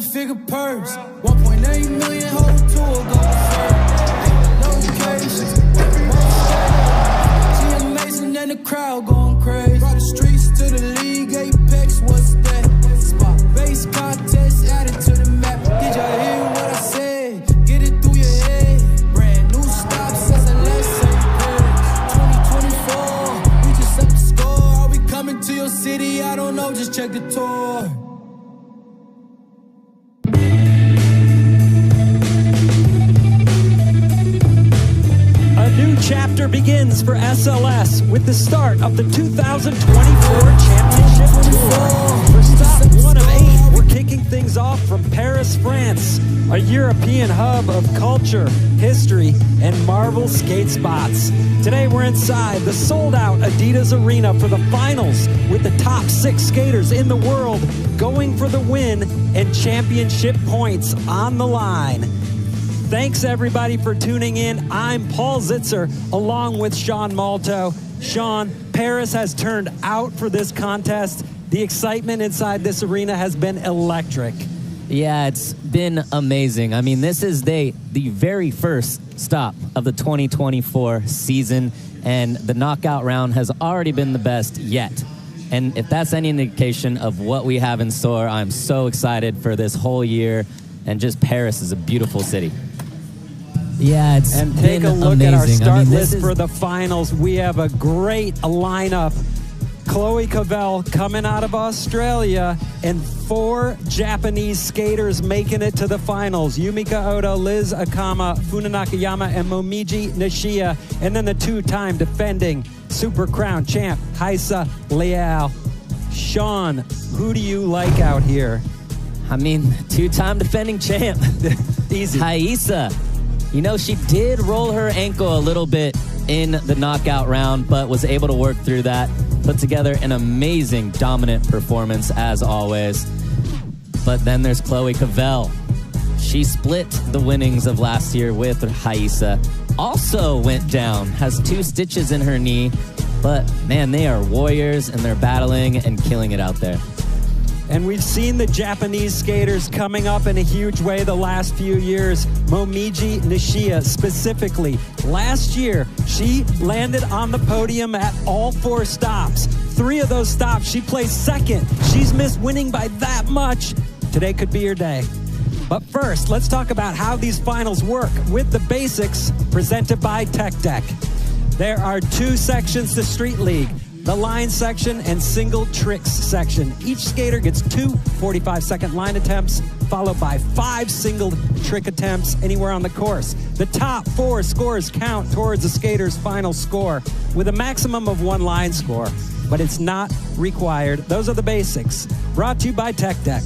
7-figure purse. 1.8 million whole tour go locations. She amazing and the crowd going crazy. Brought the streets to the league, Apex, what's that? Spot base contest added to the map. Did y'all hear what I said? Get it through your head. Brand new stops, SLS Championship 2024. We just up the score. Are we coming to your city? I don't know, just check the tour. A new chapter begins for SLS with the start of the 2024 Championship Tour. For stop 1 of 8, we're kicking things off from Paris, France, a European hub of culture, history, and marvel skate spots. Today we're inside the sold-out Adidas Arena for the finals with the top 6 skaters in the world going for the win and championship points on the line. Thanks everybody for tuning in. I'm Paul Zitzer along with Sean Malto. Sean, Paris has turned out for this contest. The excitement inside this arena has been electric. Yeah, it's been amazing. I mean, this is the very first stop of the 2024 season, and the knockout round has already been the best yet. And if that's any indication of what we have in store, I'm so excited for this whole year, and just Paris is a beautiful city. Yeah, it's and take a look amazing. At our start list for the finals. We have a great lineup. Chloe Cavell coming out of Australia, and 4 Japanese skaters making it to the finals. Yumika Oda, Liz Akama, Funa Nakayama, and Momiji Nishia. And then the 2-time defending Super Crown champ, Haisa Leal. Sean, who do you like out here? I mean, 2-time defending champ. Easy. Haisa. You know, she did roll her ankle a little bit in the knockout round, but was able to work through that. Put together an amazing, dominant performance, as always. But then there's Chloe Cavell. She split the winnings of last year with Haisa. Also went down, has 2 stitches in her knee. But, man, they are warriors, and they're battling and killing it out there. And we've seen the Japanese skaters coming up in a huge way the last few years. Momiji Nishia specifically. Last year, she landed on the podium at all 4 stops. 3 of those stops, she placed second. She's missed winning by that much. Today could be her day. But first, let's talk about how these finals work with the basics presented by Tech Deck. There are 2 sections to Street League. The line section and single tricks section. Each skater gets 2 45-second line attempts, followed by 5 single trick attempts anywhere on the course. The top 4 scores count towards the skater's final score with a maximum of 1 line score, but it's not required. Those are the basics. Brought to you by Tech Deck.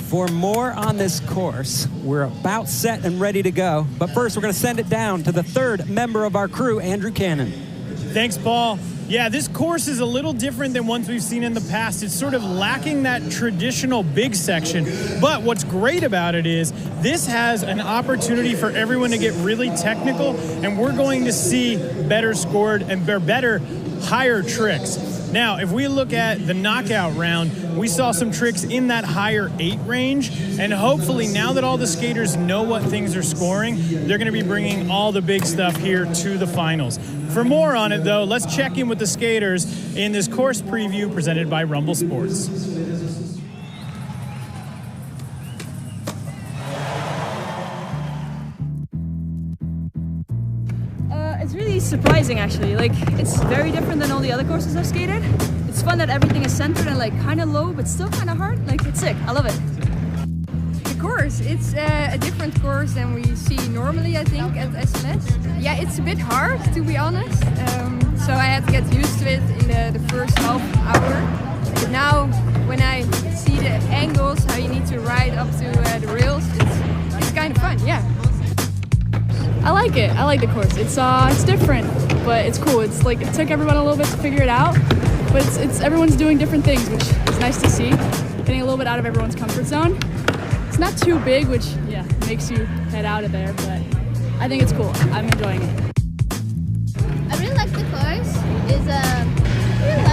For more on this course, we're about set and ready to go. But first, we're going to send it down to the 3rd member of our crew, Andrew Cannon. Thanks, Paul. Yeah, this course is a little different than ones we've seen in the past. It's sort of lacking that traditional big section. But what's great about it is this has an opportunity for everyone to get really technical, and we're going to see better scored and better higher tricks. Now, if we look at the knockout round, we saw some tricks in that higher 8 range, and hopefully now that all the skaters know what things are scoring, they're going to be bringing all the big stuff here to the finals. For more on it, though, let's check in with the skaters in this course preview presented by Rumble Sports. It's really surprising, actually. Like, it's very different than all the other courses I've skated. It's fun that everything is centered and like kind of low, but still kind of hard. Like, it's sick. I love it. The course, it's a different course than we see normally, I think, at SLS. Yeah, it's a bit hard, to be honest. So I had to get used to it in the first half hour. But now, when I see the angles, how you need to ride up to the rails, it's kind of fun, yeah. I like it. I like the course. It's different, but it's cool. It's like it took everyone a little bit to figure it out, but it's everyone's doing different things, which is nice to see. Getting a little bit out of everyone's comfort zone. It's not too big, which makes you head out of there, but I think it's cool. I'm enjoying it. I really like the course. It's really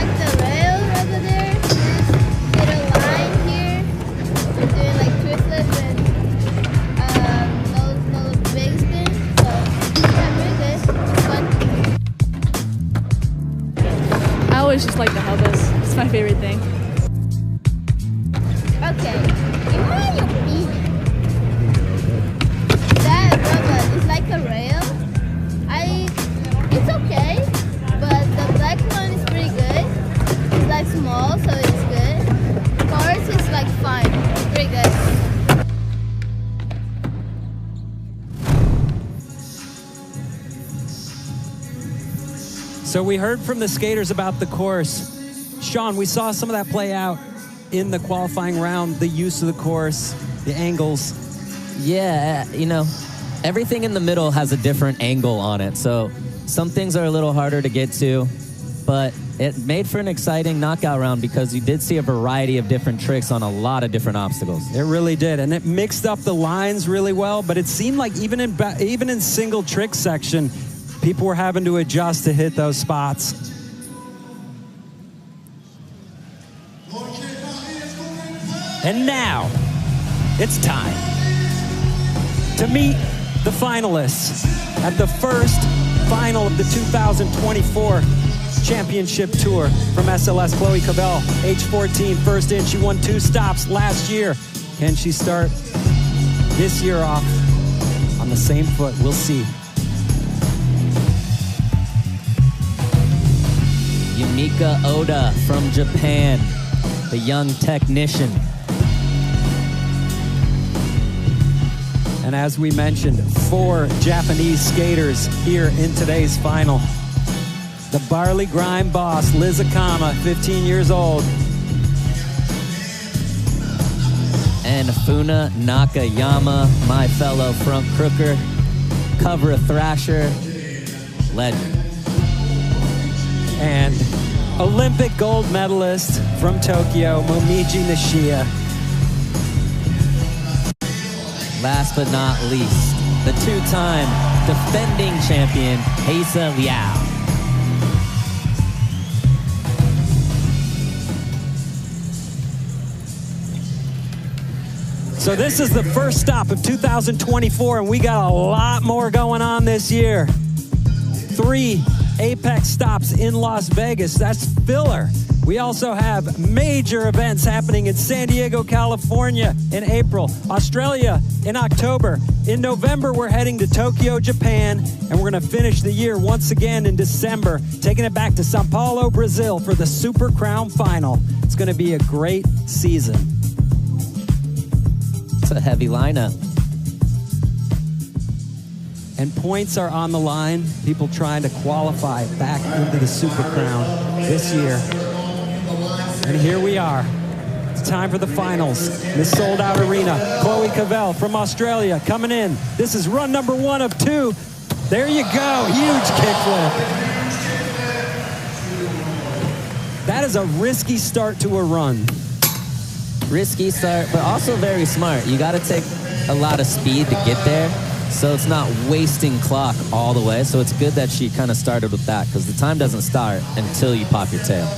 my favorite thing. Okay, in my opinion, that rubber is like a rail. It's okay, but the black one is pretty good. It's like small, so it's good. Course is like fine, pretty good. So we heard from the skaters about the course. Sean, we saw some of that play out in the qualifying round, the use of the course, the angles. Yeah, you know, everything in the middle has a different angle on it. So some things are a little harder to get to, but it made for an exciting knockout round because you did see a variety of different tricks on a lot of different obstacles. It really did, and it mixed up the lines really well, but it seemed like even in single trick section, people were having to adjust to hit those spots. And now, it's time to meet the finalists at the first final of the 2024 Championship Tour from SLS. Chloe Cavell, age 14, first in. She won 2 stops last year. Can she start this year off on the same foot? We'll see. Yumika Oda from Japan, the young technician. And as we mentioned, 4 Japanese skaters here in today's final. The Barley Grind boss, Liz Akama, 15 years old. And Funa Nakayama, my fellow front crooker, cover thrasher, legend. And Olympic gold medalist from Tokyo, Momiji Nishia. Last but not least, the 2-time defending champion, Heisa Liao. So this is the first stop of 2024, and we got a lot more going on this year. 3 Apex stops in Las Vegas. That's filler. We also have major events happening in San Diego, California in April, Australia in October. In November, we're heading to Tokyo, Japan, and we're going to finish the year once again in December, taking it back to Sao Paulo, Brazil for the Super Crown Final. It's going to be a great season. It's a heavy lineup. And points are on the line. People trying to qualify back into the Super Crown this year. And here we are. It's time for the finals. This sold-out arena. Chloe Cavell from Australia coming in. This is run number 1 of 2. There you go. Huge kickflip. That is a risky start to a run. Risky start, but also very smart. You got to take a lot of speed to get there, so it's not wasting clock all the way. So it's good that she kind of started with that, because the time doesn't start until you pop your tail.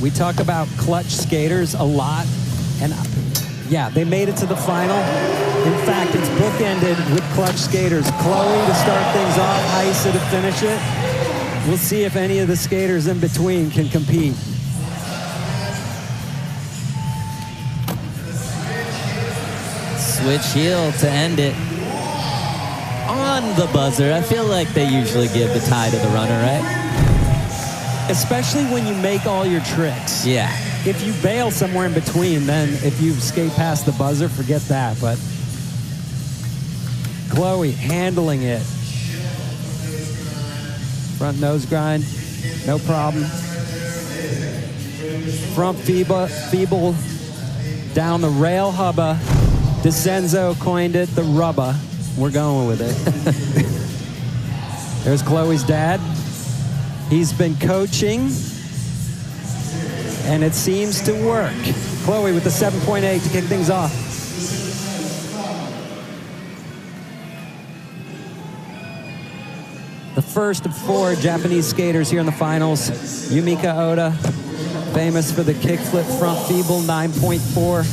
We talk about clutch skaters a lot, and yeah, they made it to the final. In fact, it's bookended with clutch skaters. Chloe to start things off, Heisa to finish it. We'll see if any of the skaters in between can compete. Switch heel to end it. On the buzzer. I feel like they usually give the tie to the runner, right? Especially when you make all your tricks. Yeah. If you bail somewhere in between, then if you skate past the buzzer, forget that. But Chloe handling it. Front nose grind, no problem. Front feeble down the rail hubba. DeCenzo coined it the rubba. We're going with it. There's Chloe's dad. He's been coaching, and it seems to work. Chloe with the 7.8 to kick things off. The first of 4 Japanese skaters here in the finals. Yumika Oda, famous for the kickflip front feeble, 9.4.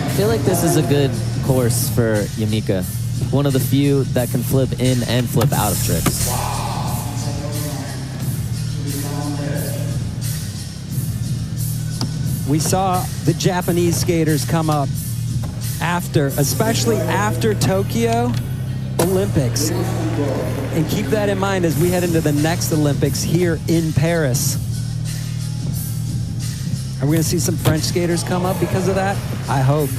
I feel like this is a good course for Yumika. One of the few that can flip in and flip out of tricks. We saw the Japanese skaters come up after, especially after Tokyo Olympics. And keep that in mind as we head into the next Olympics here in Paris. Are we gonna see some French skaters come up because of that? I hope.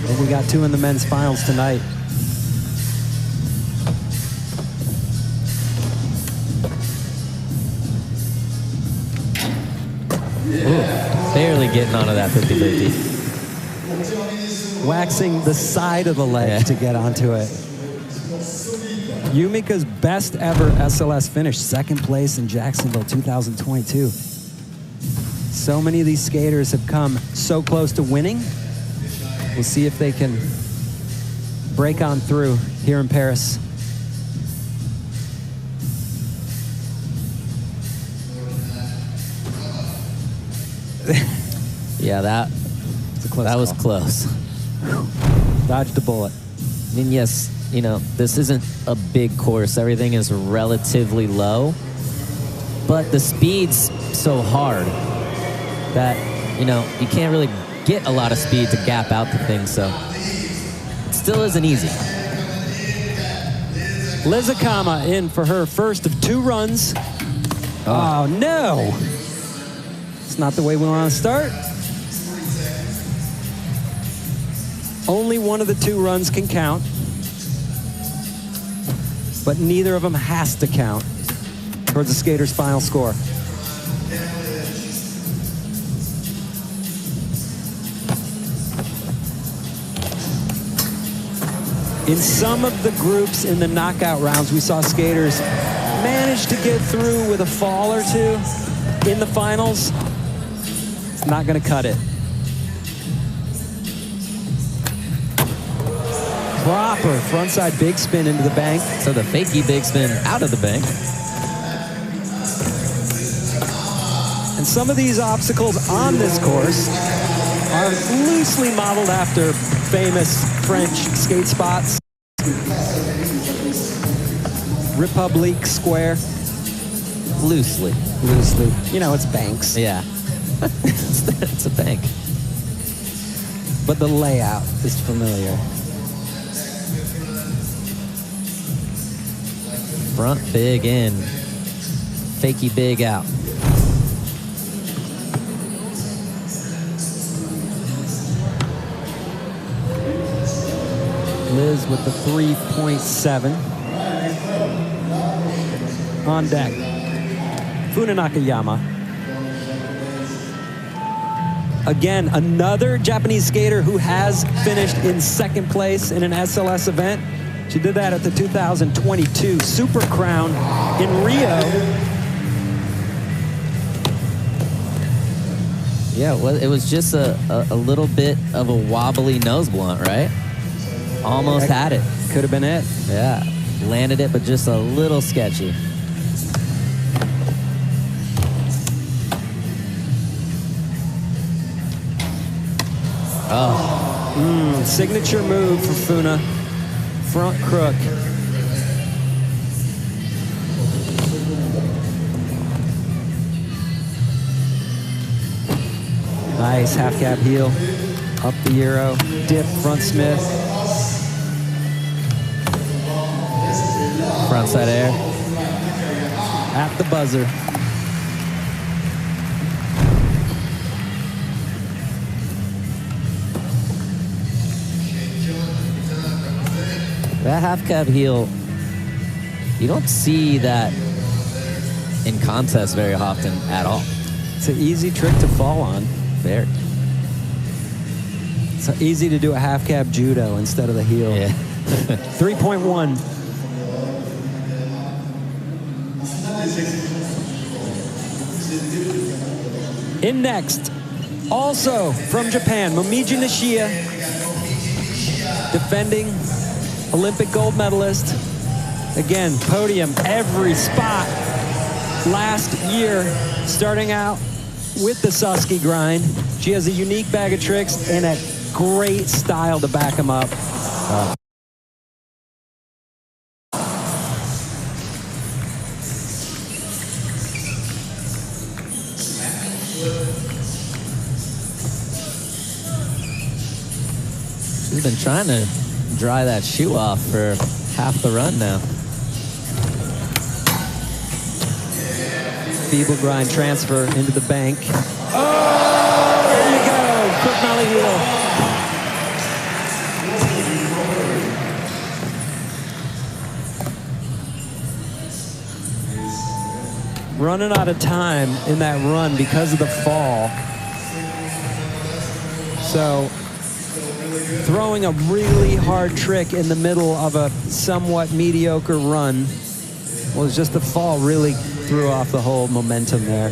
And we got 2 in the men's finals tonight. Ooh, barely getting onto that 50-50. Waxing the side of the leg to get onto it. Yumika's best ever SLS finish, 2nd place in Jacksonville 2022. So many of these skaters have come so close to winning. We'll see if they can break on through here in Paris. Yeah, that was close. Dodged a bullet. I mean, yes, you know, this isn't a big course. Everything is relatively low, but the speed's so hard that, you know, you can't really get a lot of speed to gap out the thing, so it still isn't easy. Liz Akama in for her first of 2 runs. Oh, no. It's not the way we want to start. Only one of the 2 runs can count, but neither of them has to count towards the skater's final score. In some of the groups in the knockout rounds, we saw skaters manage to get through with a fall or 2. In the finals, it's not going to cut it. Proper frontside big spin into the bank. So the fakey big spin out of the bank. And some of these obstacles on this course are loosely modeled after famous French skate spots. Republique Square. Loosely. Loosely. You know, it's banks. Yeah. It's a bank. But the layout is familiar. Front big in. Fakey big out. Liz with the 3.7 on deck. Funa Nakayama. Again, another Japanese skater who has finished in 2nd place in an SLS event. She did that at the 2022 Super Crown in Rio. Yeah, well, it was just a little bit of a wobbly nose blunt, right? Almost had it. Could have been it. Yeah, landed it, but just a little sketchy. Oh. Signature move for Funa. Front crook. Nice half cab heel. Up the Euro. Dip, front Smith. Frontside air. At the buzzer. That half cab heel, you don't see that in contests very often at all. It's an easy trick to fall on. Very. It's easy to do a half cab judo instead of the heel. Yeah. 3.1. In next, also from Japan, Momiji Nishia, defending Olympic gold medalist. Again, podium every spot. Last year, starting out with the Susky grind. She has a unique bag of tricks and a great style to back them up. She's been trying to dry that shoe off for half the run now. Feeble grind transfer into the bank. Oh, there you go. Quick nollie wheel. Running out of time in that run because of the fall. So throwing a really hard trick in the middle of a somewhat mediocre run was just the fall really threw off the whole momentum there.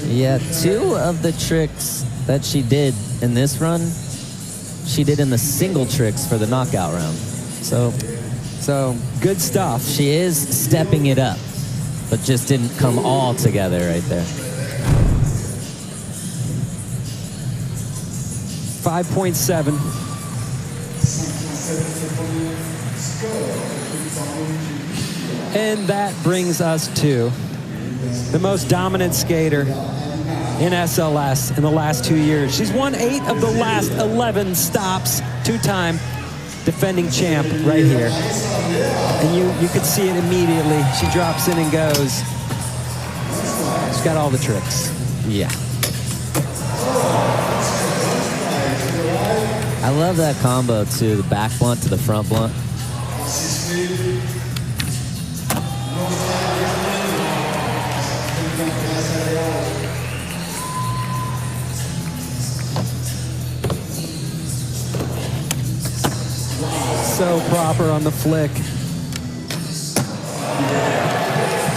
Yeah, 2 of the tricks that she did in this run, she did in the single tricks for the knockout round. So good stuff. She is stepping it up, but just didn't come all together right there. 5.7. And that brings us to the most dominant skater in SLS in the last 2 years. She's won 8 of the last 11 stops, 2-time defending champ right here. And you could see it immediately. She drops in and goes. She's got all the tricks. Yeah. I love that combo too, the back blunt to the front blunt. So proper on the flick.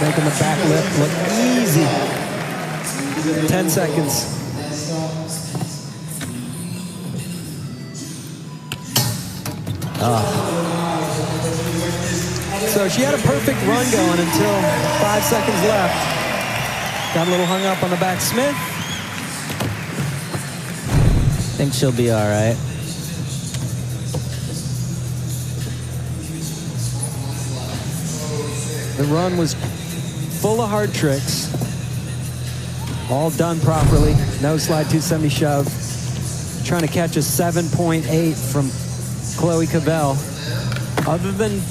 Making the back lip look easy. 10 seconds. So she had a perfect run going until 5 seconds left. Got a little hung up on the back Smith. Think she'll be all right. The run was full of hard tricks. All done properly. No slide 270 shove. Trying to catch a 7.8 from Chloe Cavell. Other than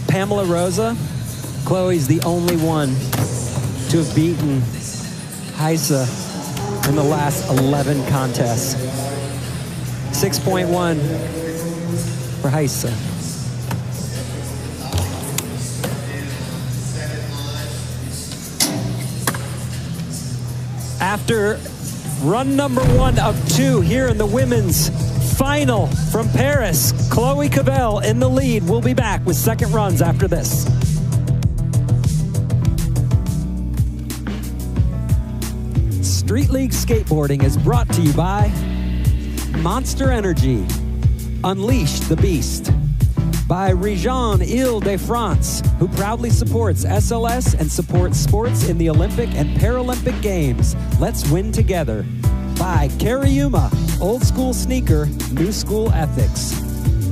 Pamela Rosa, Chloe's the only one to have beaten Heisa in the last 11 contests. 6.1 for Heisa. After run number 1 of 2 here in the women's final from Paris, Chloe Cavell in the lead. We'll be back with second runs after this. Street League Skateboarding is brought to you by Monster Energy, Unleash the Beast, by Région Île-de-France, who proudly supports SLS and supports sports in the Olympic and Paralympic Games. Let's win together. By Cariuma, old school sneaker, new school ethics.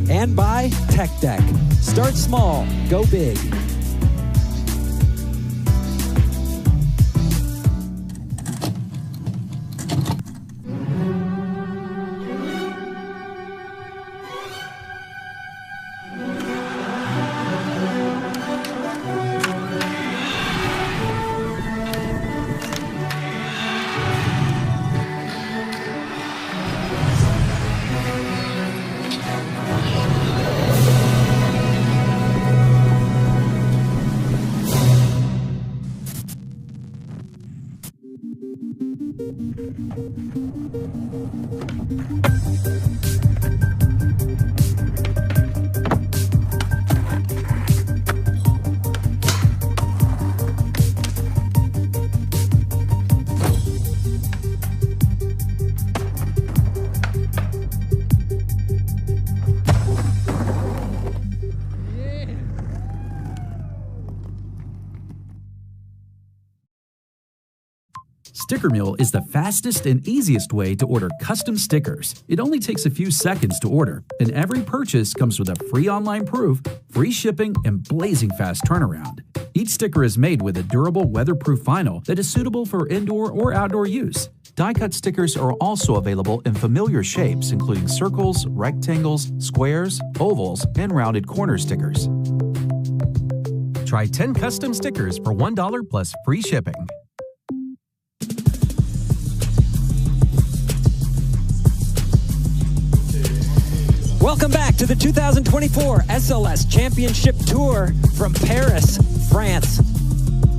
And by Tech Deck. Start small, go big. Sticker Mule is the fastest and easiest way to order custom stickers. It only takes a few seconds to order, and every purchase comes with a free online proof, free shipping, and blazing fast turnaround. Each sticker is made with a durable weatherproof vinyl that is suitable for indoor or outdoor use. Die-cut stickers are also available in familiar shapes, including circles, rectangles, squares, ovals, and rounded corner stickers. Try 10 custom stickers for $1 plus free shipping. Welcome back to the 2024 SLS Championship Tour from Paris, France.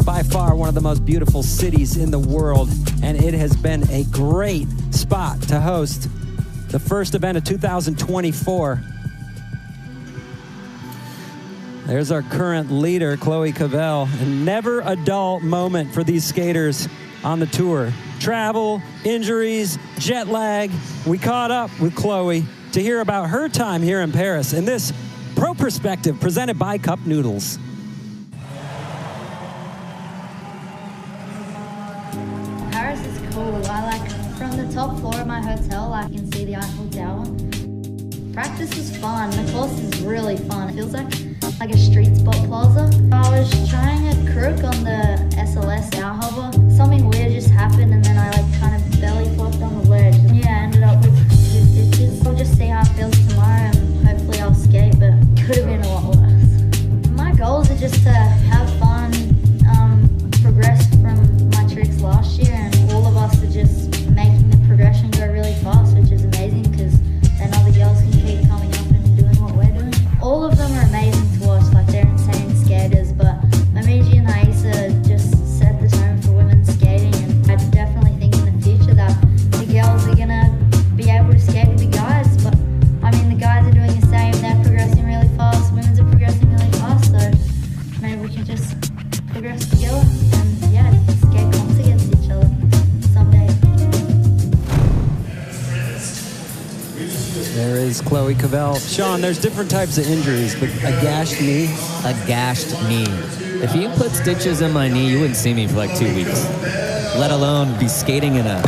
By far one of the most beautiful cities in the world, and it has been a great spot to host the first event of 2024. There's our current leader, Chloe Cavell. And never a dull moment for these skaters on the tour. Travel, injuries, jet lag. We caught up with Chloe to hear about her time here in Paris in this Pro Perspective presented by Cup Noodles. Paris is cool. From the top floor of my hotel, I can see the Eiffel Tower. Practice is fun. The course is really fun. It feels like a street spot plaza. I was trying a crook on the SLS out hover. Something weird just happened, and then I kind of belly flopped on the ledge. Yeah, I ended up with 2 stitches. I'll just see how it feels tomorrow, and hopefully I'll skate, but it could have been a lot worse. My goals are just to have fun, progress from my tricks last year, and all of us are just making the progression go really fast, which is amazing because then other girls can keep coming up and doing what we're doing. All of them are amazing to watch, they're insane skaters, but Momiji and Aisa just set the tone for women's skating, and I definitely think in the future that the girls are gonna be able to skate with the guys, but I mean the guys are doing the same, they're progressing really fast, women's are progressing really fast, so maybe we can just progress together and skate comps against each other someday. There is Chloe Cavell. Sean, there's different types of injuries, but a gashed knee? A gashed knee. If you put stitches in my knee, you wouldn't see me for 2 weeks, let alone be skating in a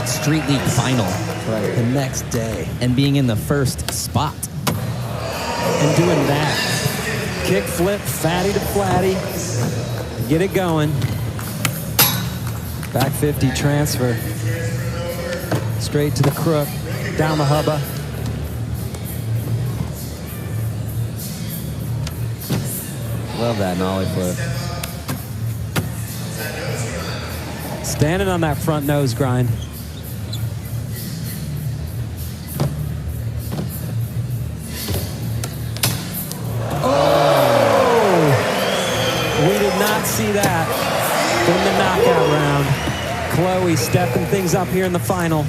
street league final. Right, the next day. And being in the first spot. And doing that. Kick flip, fatty to flatty. Get it going. Back 50 transfer. Straight to the crook. Down the hubba. Love that nollie flip. Standing on that front nose grind. Oh! We did not see that in the knockout round. Chloe stepping things up here in the final.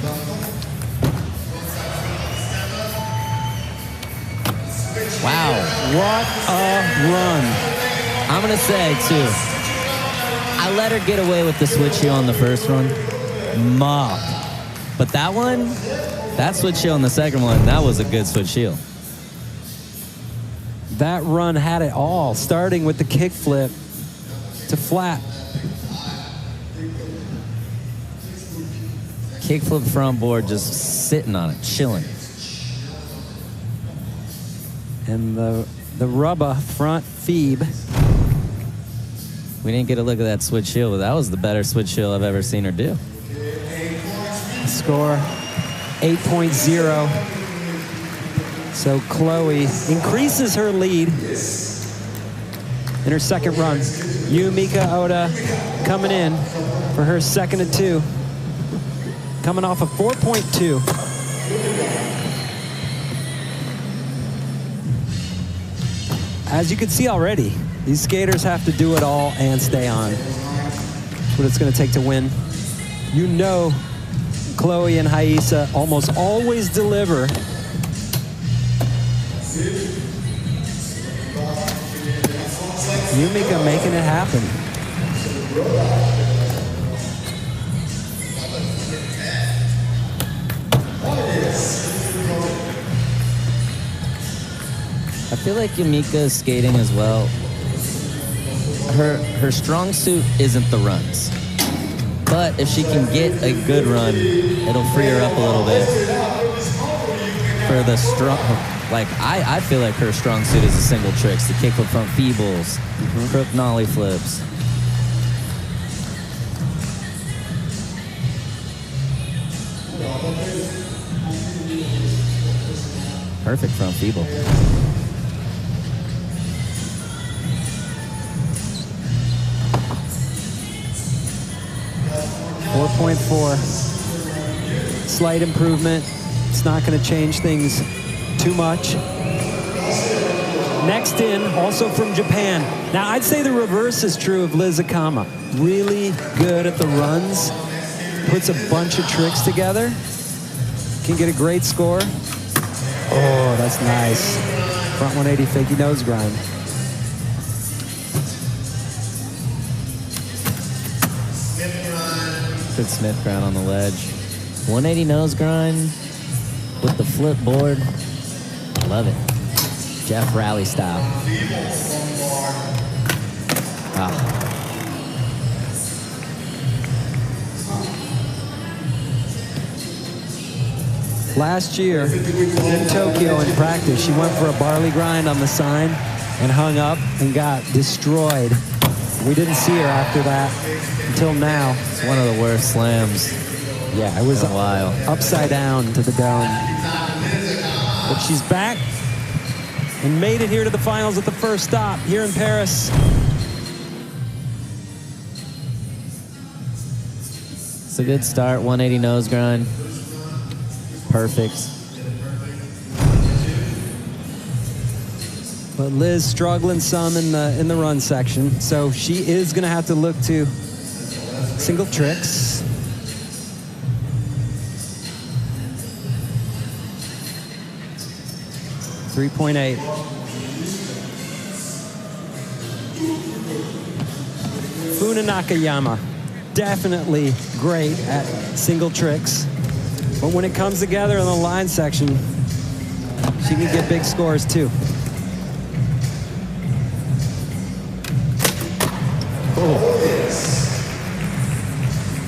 Wow. What a run. I'm going to say, too, I let her get away with the switch heel on the first one. Mob. But that one, that switch heel on the second one, that was a good switch heel. That run had it all, starting with the kick flip to flat. Kick flip front board, just sitting on it, chilling. And the rubber front feeb. We didn't get a look at that switch heel, but that was the better switch heel I've ever seen her do. Score 8.0. So Chloe increases her lead in her second run. Yumika Oda coming in for her second of 2. Coming off of 4.2. As you can see already, these skaters have to do it all and stay on. That's what it's going to take to win. You know, Chloe and Haisa almost always deliver. Yumika making it happen. I feel like Yumika is skating as well. Her strong suit isn't the runs. But if she can get a good run, it'll free her up a little bit for the strong. Like, I feel like her strong suit is the single tricks, the kickflip front feebles, crook nollie flips. Perfect front feeble. .4. Slight improvement. It's not going to change things too much. Next in, also from Japan. Now, I'd say the reverse is true of Liz Akama. Really good at the runs. Puts a bunch of tricks together. Can get a great score. Oh, that's nice. Front 180 fakie nose grind. Good Smith grind on the ledge. 180 nose grind with the flip board. Love it. Jeff Rally style. Ah. Last year in Tokyo in practice, she went for a barley grind on the sign and hung up and got destroyed. We didn't see her after that until now. It's one of the worst slams. Yeah, it was in a while. Upside down to the dome. But she's back and made it here to the finals at the first stop here in Paris. It's a good start, 180 nose grind. Perfect. But Liz struggling some in the run section, so she is going to have to look to single tricks. .3. Funa Nakayama, definitely great at single tricks. But when it comes together in the line section, she can get big scores too. Oh.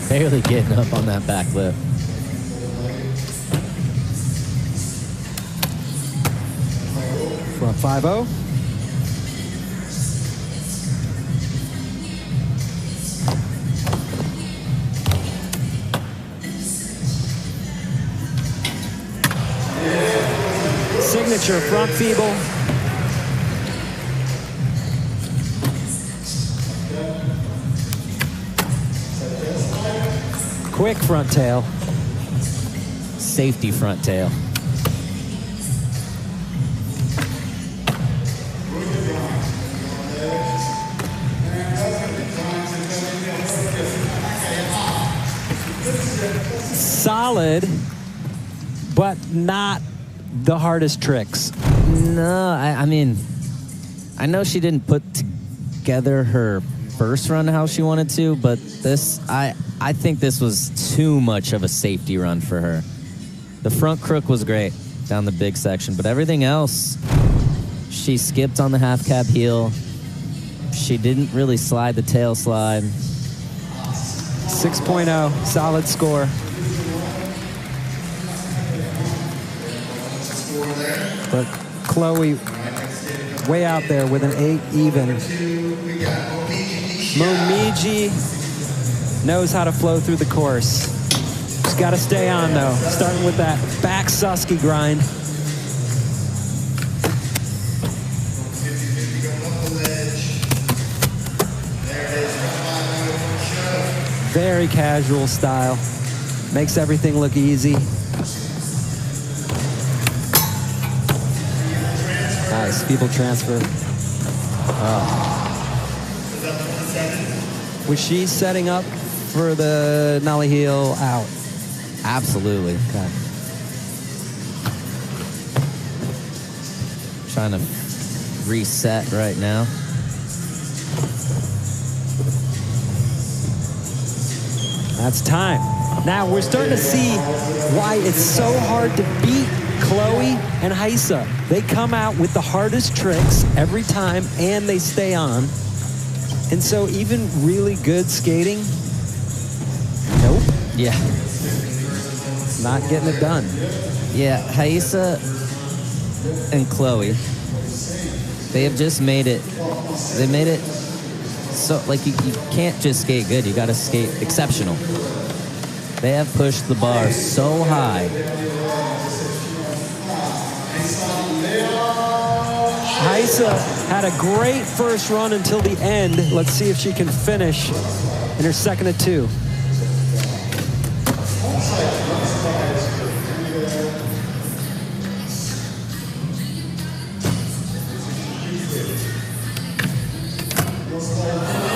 Barely getting up on that back lip. Front 5-0. Signature front feeble. Quick front tail. Safety front tail. Solid, but not the hardest tricks. No, I mean, I know she didn't put together her first run how she wanted to, but this, I think this was too much of a safety run for her. The front crook was great down the big section, but everything else, she skipped on the half cab heel. She didn't really slide the tail slide. 6.0, solid score. But Chloe way out there with an 8 even. Momiji knows how to flow through the course. She's got to stay on though, starting with that back Susky grind. Very casual style. Makes everything look easy. Nice, feeble transfer. Oh. Was she setting up for the nollie heel out? Absolutely. Okay. Trying to reset right now. That's time. Now we're starting to see why it's so hard to beat Chloe and Haisa. They come out with the hardest tricks every time and they stay on. And so even really good skating Yeah. Not getting it done. Yeah, Haisa and Chloe, they have just made it, so, like, you can't just skate good, you gotta skate exceptional. They have pushed the bar so high. Haisa had a great first run until the end. Let's see if she can finish in her second of 2.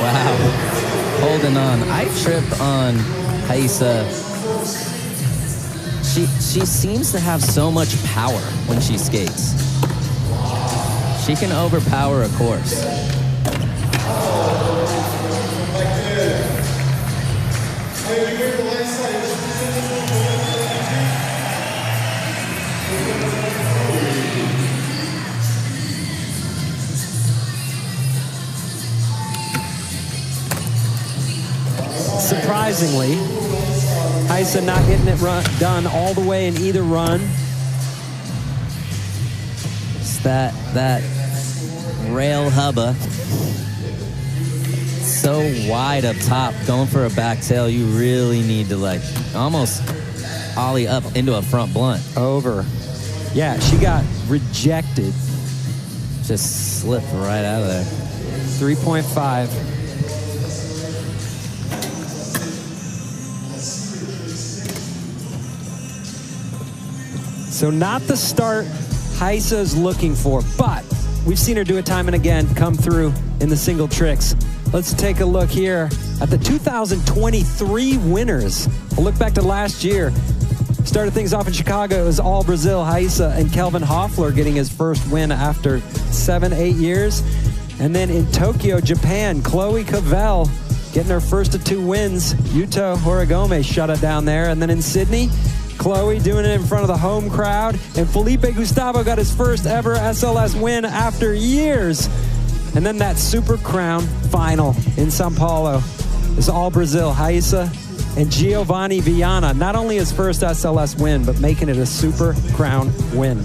Wow, holding on. I trip on Haisa. She seems to have so much power when she skates. She can overpower a course. Surprisingly, Haisa not getting it done all the way in either run. It's that rail hubba. So wide up top, going for a back tail, you really need to like almost ollie up into a front blunt. Over. Yeah, she got rejected. Just slipped right out of there. 3.5. So not the start Haisa's looking for, but we've seen her do it time and again, come through in the single tricks. Let's take a look here at the 2023 winners. We'll look back to last year. Started things off in Chicago. It was all Brazil, Haisa and Kelvin Hoffler getting his first win after 7-8 years. And then in Tokyo, Japan, Chloe Cavell getting her first of 2 wins. Yuto Horigome shut it down there. And then in Sydney, Chloe doing it in front of the home crowd. And Felipe Gustavo got his first ever SLS win after years. And then that Super Crown final in Sao Paulo. It's all Brazil, Haisa and Giovanni Viana. Not only his first SLS win, but making it a Super Crown win.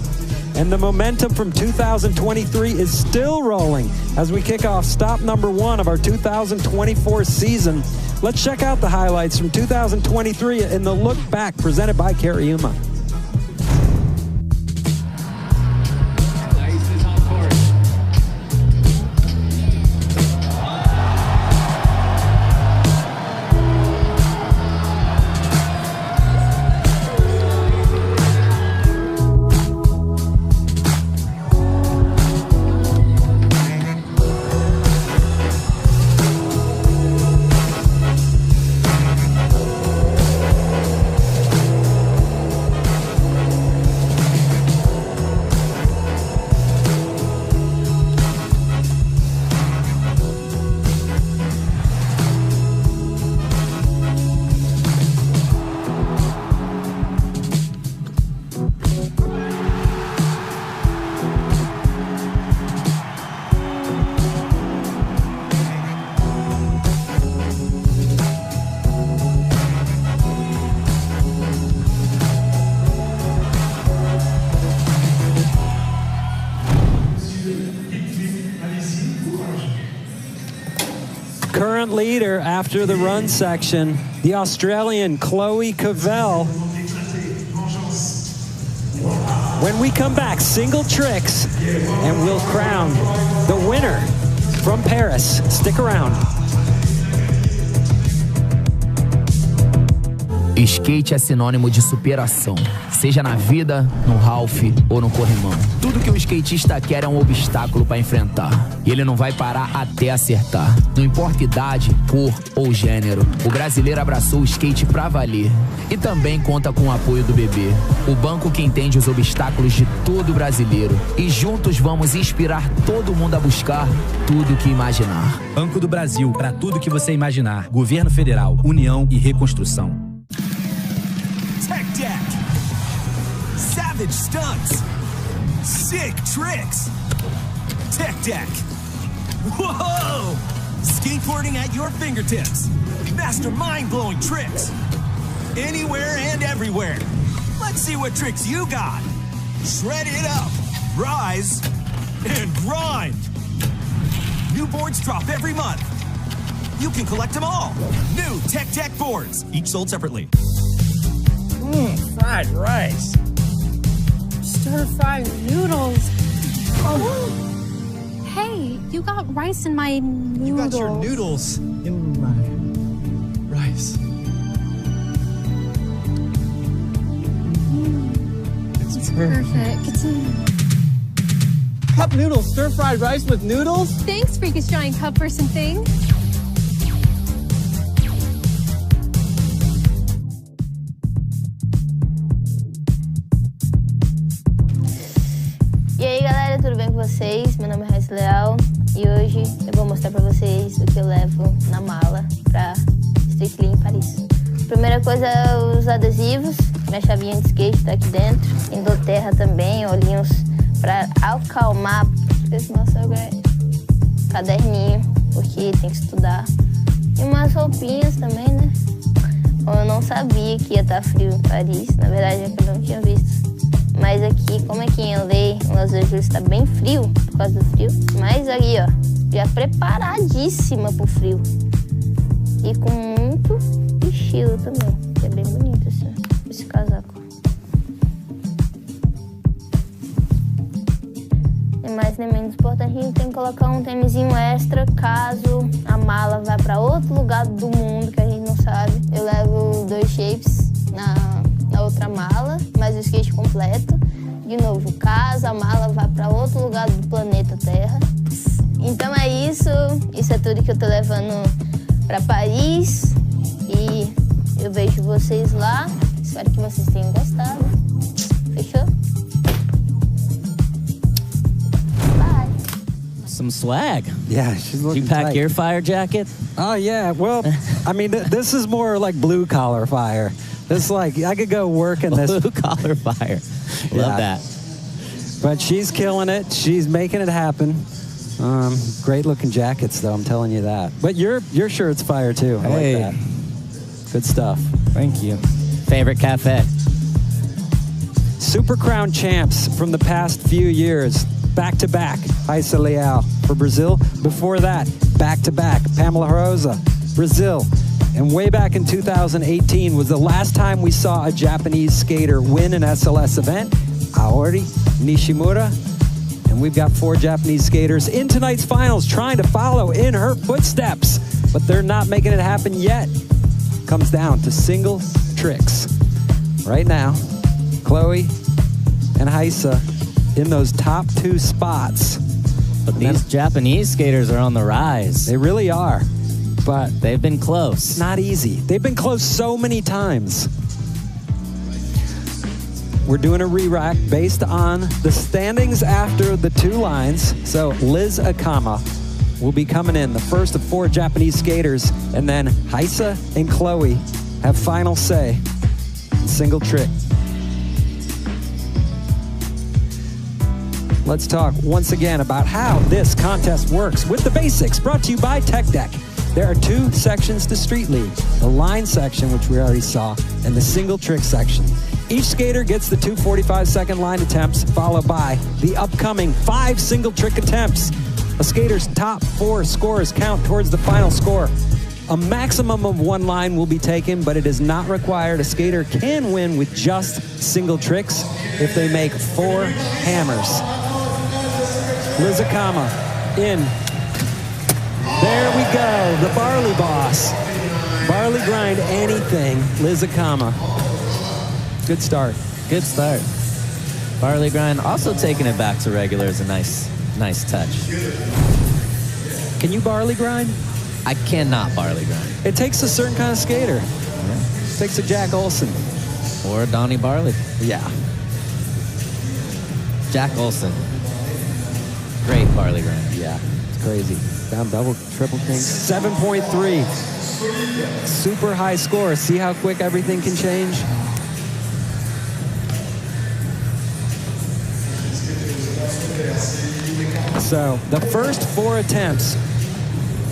And the momentum from 2023 is still rolling as we kick off stop number 1 of our 2024 season. Let's check out the highlights from 2023 in the Look Back presented by Cariuma. Current leader after the run section, the Australian Chloe Cavell. When we come back, single tricks, and we'll crown the winner from Paris. Stick around. Skate é sinônimo de superação, seja na vida, no half ou no corrimão. Tudo que um skatista quer é um obstáculo para enfrentar, e ele não vai parar até acertar. Não importa idade, cor ou gênero, o brasileiro abraçou o skate pra valer. E também conta com o apoio do BB, o banco que entende os obstáculos de todo brasileiro. E juntos vamos inspirar todo mundo a buscar tudo que imaginar. Banco do Brasil, para tudo que você imaginar. Governo Federal, União e Reconstrução. Tech deck, savage stunts, sick tricks. Tech deck, whoa! Skateboarding at your fingertips, master mind-blowing tricks. anywhere and everywhere. Let's see what tricks you got. Shred it up, rise, and grind. New boards drop every month. You can collect them all. New Tech Deck boards, each sold separately. Fried rice. Stir-fried noodles. Oh. Hey, you got rice in my noodles. You got your noodles in my rice. It's perfect. Cup noodles, stir-fried rice with noodles? Thanks, freakish giant cup person thing. E aí galera, tudo bem com vocês? Meu nome é Raíssa Leal e hoje eu vou mostrar pra vocês o que eu levo na mala pra Street em Paris. Primeira coisa é os adesivos, minha chavinha de skate tá aqui dentro, endoterra também, olhinhos pra acalmar, nossa, caderninho, porque tem que estudar. E umas roupinhas também, né? Eu não sabia que ia estar frio em Paris, na verdade é que eu não tinha visto. Mas aqui, como aqui em LA, em Los Angeles está bem frio, por causa do frio. Mas aí, ó, já preparadíssima pro frio. E com muito estilo também, que é bem bonito esse casaco. E mais nem menos importante, a gente tem que colocar um tênisinho extra caso a mala vá para outro lugar do mundo que a gente não sabe. Eu levo 2 shapes na outra mala, mais o skate completo. De novo, caso a mala vá para outro lugar do planeta Terra. Então é isso. Isso é tudo que eu tô levando para Paris. E eu vejo vocês lá. Espero que vocês tenham gostado. Fechou? Bye. Some swag. Yeah, she's looking Did you pack tight. your fire jacket? Oh, yeah. Well, I mean, this is more like blue-collar fire. It's like, I could go work in this. Blue-collar fire. Love that. But she's killing it. She's making it happen. Great-looking jackets, though, I'm telling you that. But your shirt's fire, too. I like that. Good stuff. Thank you. Favorite cafe? Super Crown champs from the past few years. Back-to-back, Raíssa Leal for Brazil. Before that, back-to-back, Pamela Rosa, Brazil. And way back in 2018 was the last time we saw a Japanese skater win an SLS event, Aori Nishimura. And we've got 4 Japanese skaters in tonight's finals trying to follow in her footsteps, but they're not making it happen yet. Comes down to single tricks. Right now, Chloe and Raíssa in those top 2 spots. But these Japanese skaters are on the rise. They really are. But they've been close. Not easy. They've been close so many times. We're doing a re-rack based on the standings after the 2 lines. So Liz Akama will be coming in, the first of 4 Japanese skaters, and then Raíssa and Chloe have final say in single trick. Let's talk once again about how this contest works with the basics, brought to you by Tech Deck. There are 2 sections to Street League, the line section, which we already saw, and the single trick section. Each skater gets the 2 45-second line attempts, followed by the upcoming 5 single trick attempts. A skater's top 4 scores count towards the final score. A maximum of 1 line will be taken, but it is not required. A skater can win with just single tricks if they make 4 hammers. Liz Akama in. There we go, the Barley Boss. Barley grind anything, Liz Akama. Good start. Good start. Barley grind, also taking it back to regular is a nice touch. Can you barley grind? I cannot barley grind. It takes a certain kind of skater. Yeah. It takes a Jack Olson. Or a Donnie Barley. Yeah. Jack Olson. Great barley grind. Yeah, it's crazy. Down double, triple king. 7.3. Super high score. See how quick everything can change? So the first 4 attempts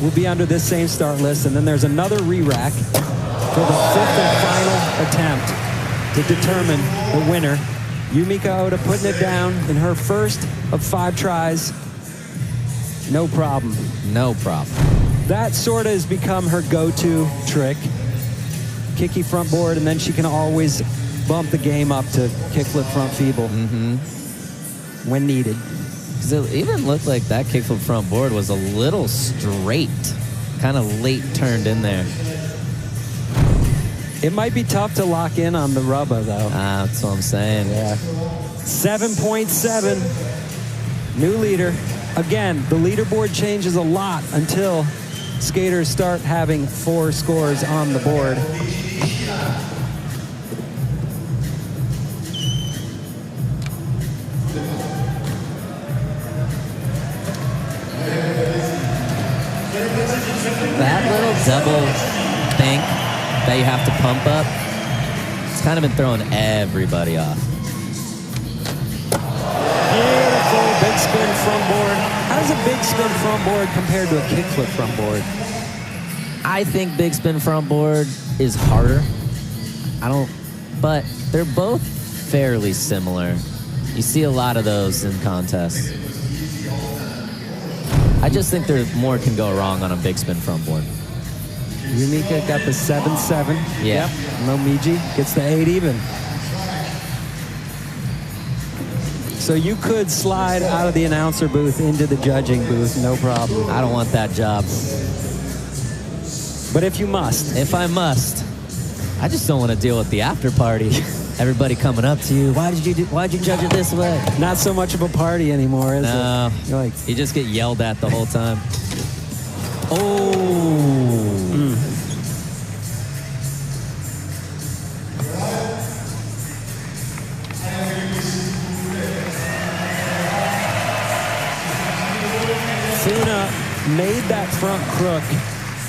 will be under this same start list, and then there's another re-rack. for the 5th and final attempt to determine the winner. Yumika Oda putting it down in her first of 5 tries. No problem. No problem. That sort of has become her go-to trick. Kicky front board, and then she can always bump the game up to kickflip front feeble when needed. Because it even looked like that kickflip front board was a little straight, kind of late turned in there. It might be tough to lock in on the rubber, though. That's what I'm saying. Yeah. 7.7. New leader. Again, the leaderboard changes a lot until skaters start having 4 scores on the board. That little double bank that you have to pump up, it's kind of been throwing everybody off. Beautiful big spin front board. How does a big spin front board compared to a kickflip front board? I think big spin front board is harder. But they're both fairly similar. You see a lot of those in contests. I just think more can go wrong on a big spin front board. Yumika got the 7-7. Yeah. Yep. Momiji gets the 8 even. So you could slide out of the announcer booth into the judging booth, no problem. I don't want that job. But if you must. If I must. I just don't want to deal with the after party. Everybody coming up to you. Why'd you judge it this way? Not so much of a party anymore, is no. it? You're like, you just get yelled at the whole time. Oh. Funa made that front crook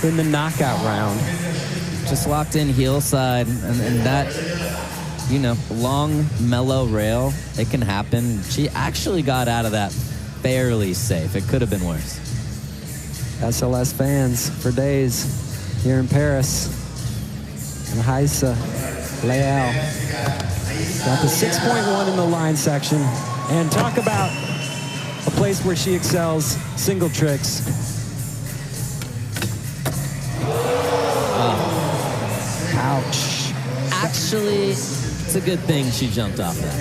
in the knockout round. Just locked in heel side, and that, you know, long, mellow rail, it can happen. She actually got out of that fairly safe. It could have been worse. SLS fans for days here in Paris. And Haisa Leal got the 6.1 in the line section. And talk about a place where she excels, single tricks. Ouch. Actually, it's a good thing she jumped off that.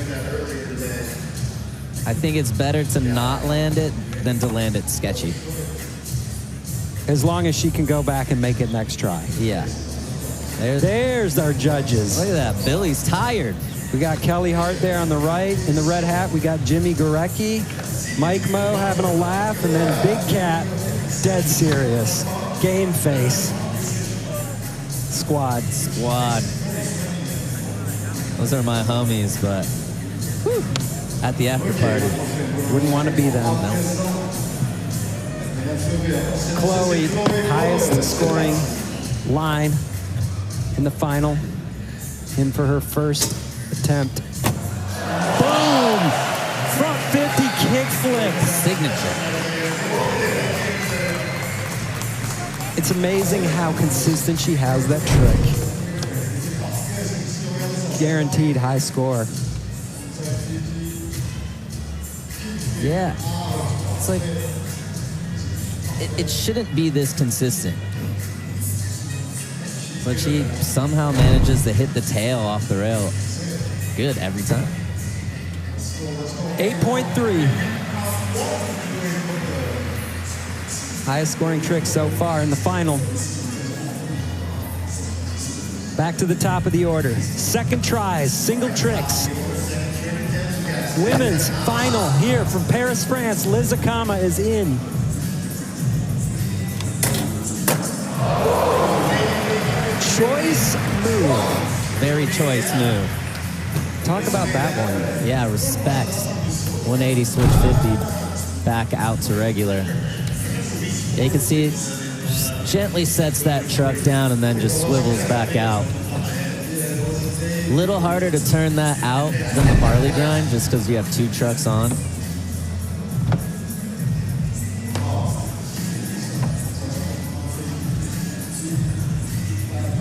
I think it's better to not land it than to land it sketchy. As long as she can go back and make it next try. Yeah. There's our judges. Look at that. Billy's tired. We got Kelly Hart there on the right in the red hat. We got Jimmy Gorecki, Mike Moe having a laugh, and then Big Cat, dead serious. Game face. Squad. Those are my homies, but whew, at the after party. Wouldn't want to be them. No. Chloe, highest scoring line in the final. In for her first attempt. Boom! Front 50 kickflip. Signature. It's amazing how consistent she has that trick. Guaranteed high score. Yeah. It's like, it shouldn't be this consistent. But she somehow manages to hit the tail off the rail good every time. 8.3. Highest scoring trick so far in the final. Back to the top of the order. Second tries, single tricks. Women's final here from Paris, France. Liz Akama is in. Choice move. Very choice move. Talk about that one. Yeah, respect. 180 switch 50 back out to regular. Yeah, you can see it just gently sets that truck down and then just swivels back out. Little harder to turn that out than the barley grind just because you have 2 trucks on.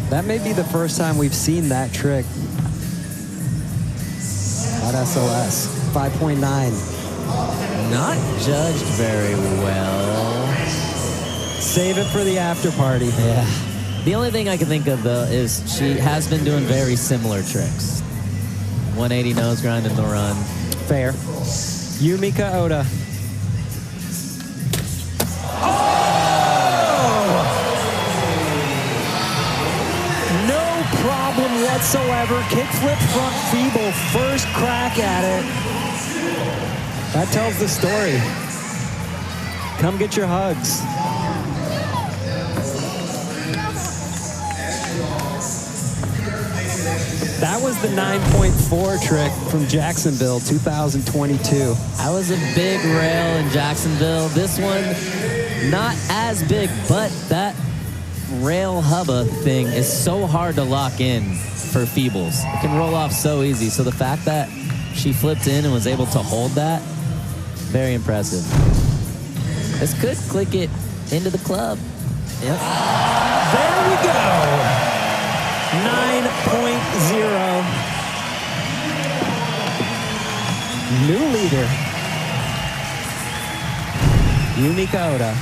That may be the first time we've seen that trick at SLS. 5.9. Not judged very well. Save it for the after party. Yeah. The only thing I can think of, though, is she has been doing very similar tricks. 180 nose grind in the run. Fair. Yumika Oda. No problem whatsoever. Kickflip front feeble. First crack at it. That tells the story. Come get your hugs. That was the 9.4 trick from Jacksonville, 2022. That was a big rail in Jacksonville. This one, not as big, but that rail hubba thing is so hard to lock in for feebles. It can roll off so easy. So the fact that she flipped in and was able to hold that, very impressive. This could click it into the club. Yep. There we go. 9.0. New leader. Yumika Oda.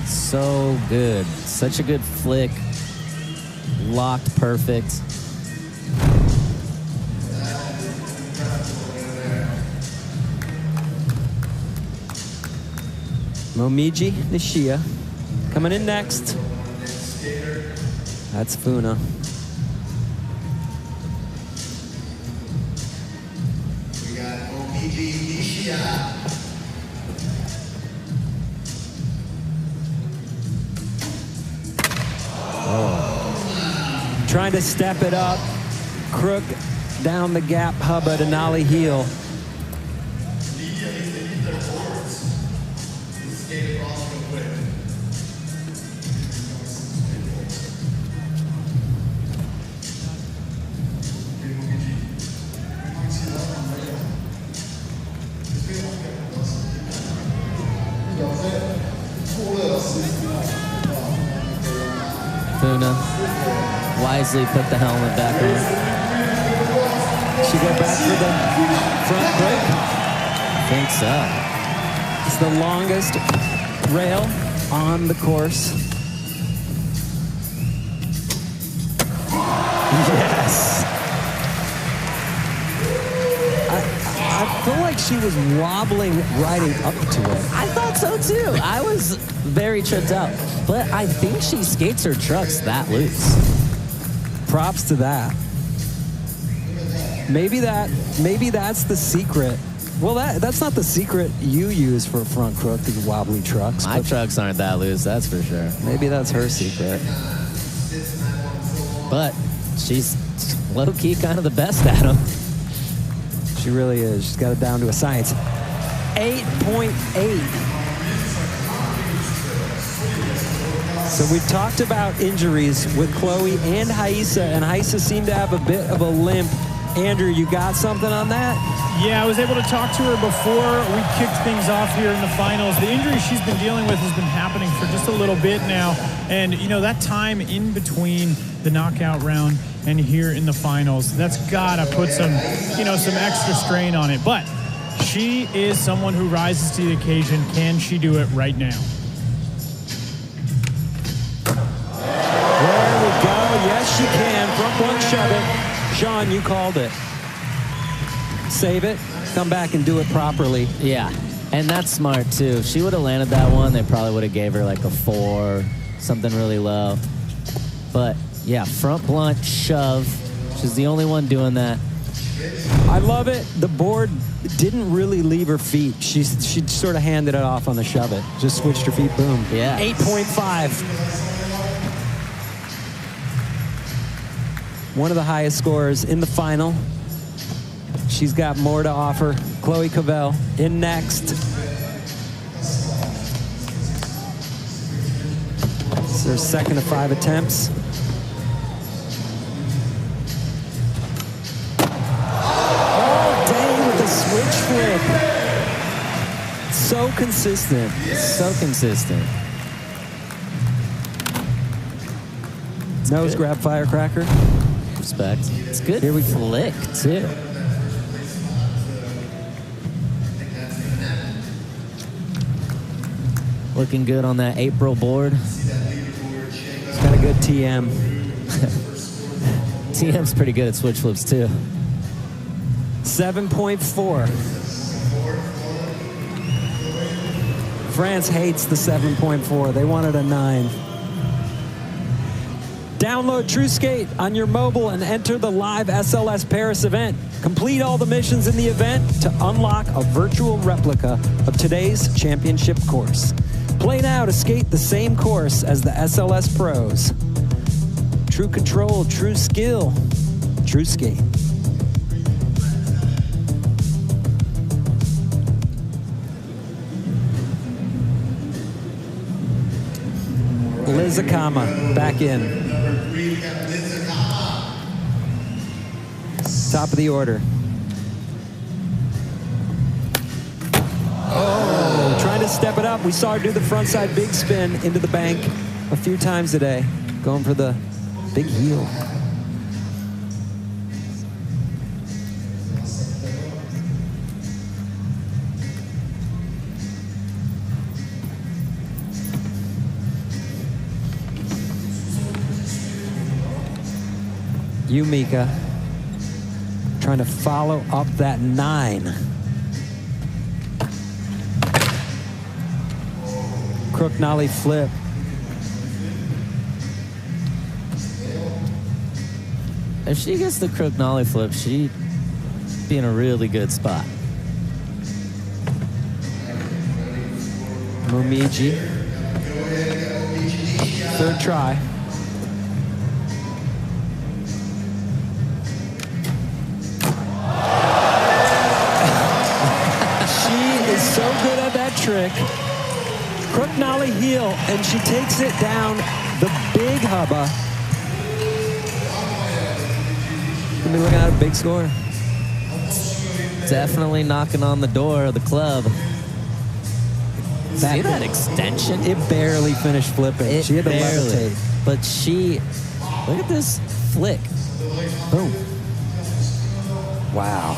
So good. Such a good flick. Locked perfect. Momiji Nishia coming in next. That's Funa. We got Momiji Nishia. Oh. Trying to step it up. Crook down the gap hubba to nollie heel. Funa wisely put the helmet back on. She go back for the front break? I think so. It's the longest rail on the course. Yes. I feel like she was wobbling riding up to it. I thought so too. I was very tripped out. But I think she skates her trucks that loose. Props to that. Maybe that's the secret. Well, that's not the secret you use for a front crook, these wobbly trucks. My trucks aren't that loose, that's for sure. Maybe that's her secret. But she's low-key kind of the best at them. She really is. She's got it down to a science. 8.8. So we've talked about injuries with Chloe and Haisa, and Haisa seemed to have a bit of a limp. Andrew, you got something on that? Yeah, I was able to talk to her before we kicked things off here in the finals. The injury she's been dealing with has been happening for just a little bit now. And, you know, that time in between the knockout round and here in the finals, that's got to put some, you know, some extra strain on it. But she is someone who rises to the occasion. Can she do it right now? There we go. Yes, she can. Front one, shove it. Sean, you called it. Save it, come back and do it properly. Yeah, and that's smart too. If she would have landed that one, they probably would have gave her like a 4, something really low. But yeah, front blunt shove. She's the only one doing that. I love it. The board didn't really leave her feet. She sort of handed it off on the shove it. Just switched her feet, boom. Yeah. 8.5. One of the highest scores in the final. She's got more to offer. Chloe Cavell in next. It's her second of 5 attempts. All day with a switch flip. So consistent. So consistent. Nose grab firecracker. Respect. It's good. Here we flick, too. Looking good on that April board. It's got a good TM. TM's pretty good at switch flips, too. 7.4. France hates the 7.4. They wanted a 9. Download TrueSkate on your mobile and enter the live SLS Paris event. Complete all the missions in the event to unlock a virtual replica of today's championship course. Play now to skate the same course as the SLS pros. True control, true skill, TrueSkate. Liz Akama back in. Top of the order. Oh, trying to step it up. We saw her do the frontside big spin into the bank a few times today. Going for the big heel. Yumika trying to follow up that 9. Crook nollie flip. If she gets the crook nollie flip, she'd be in a really good spot. Momiji. Third try. So good at that trick. Crook nollie heel, and she takes it down the big hubba. Gonna be looking at a big score. Definitely knocking on the door of the club. See that extension? It barely finished flipping. She had to levitate. But she, look at this flick. Boom. Wow.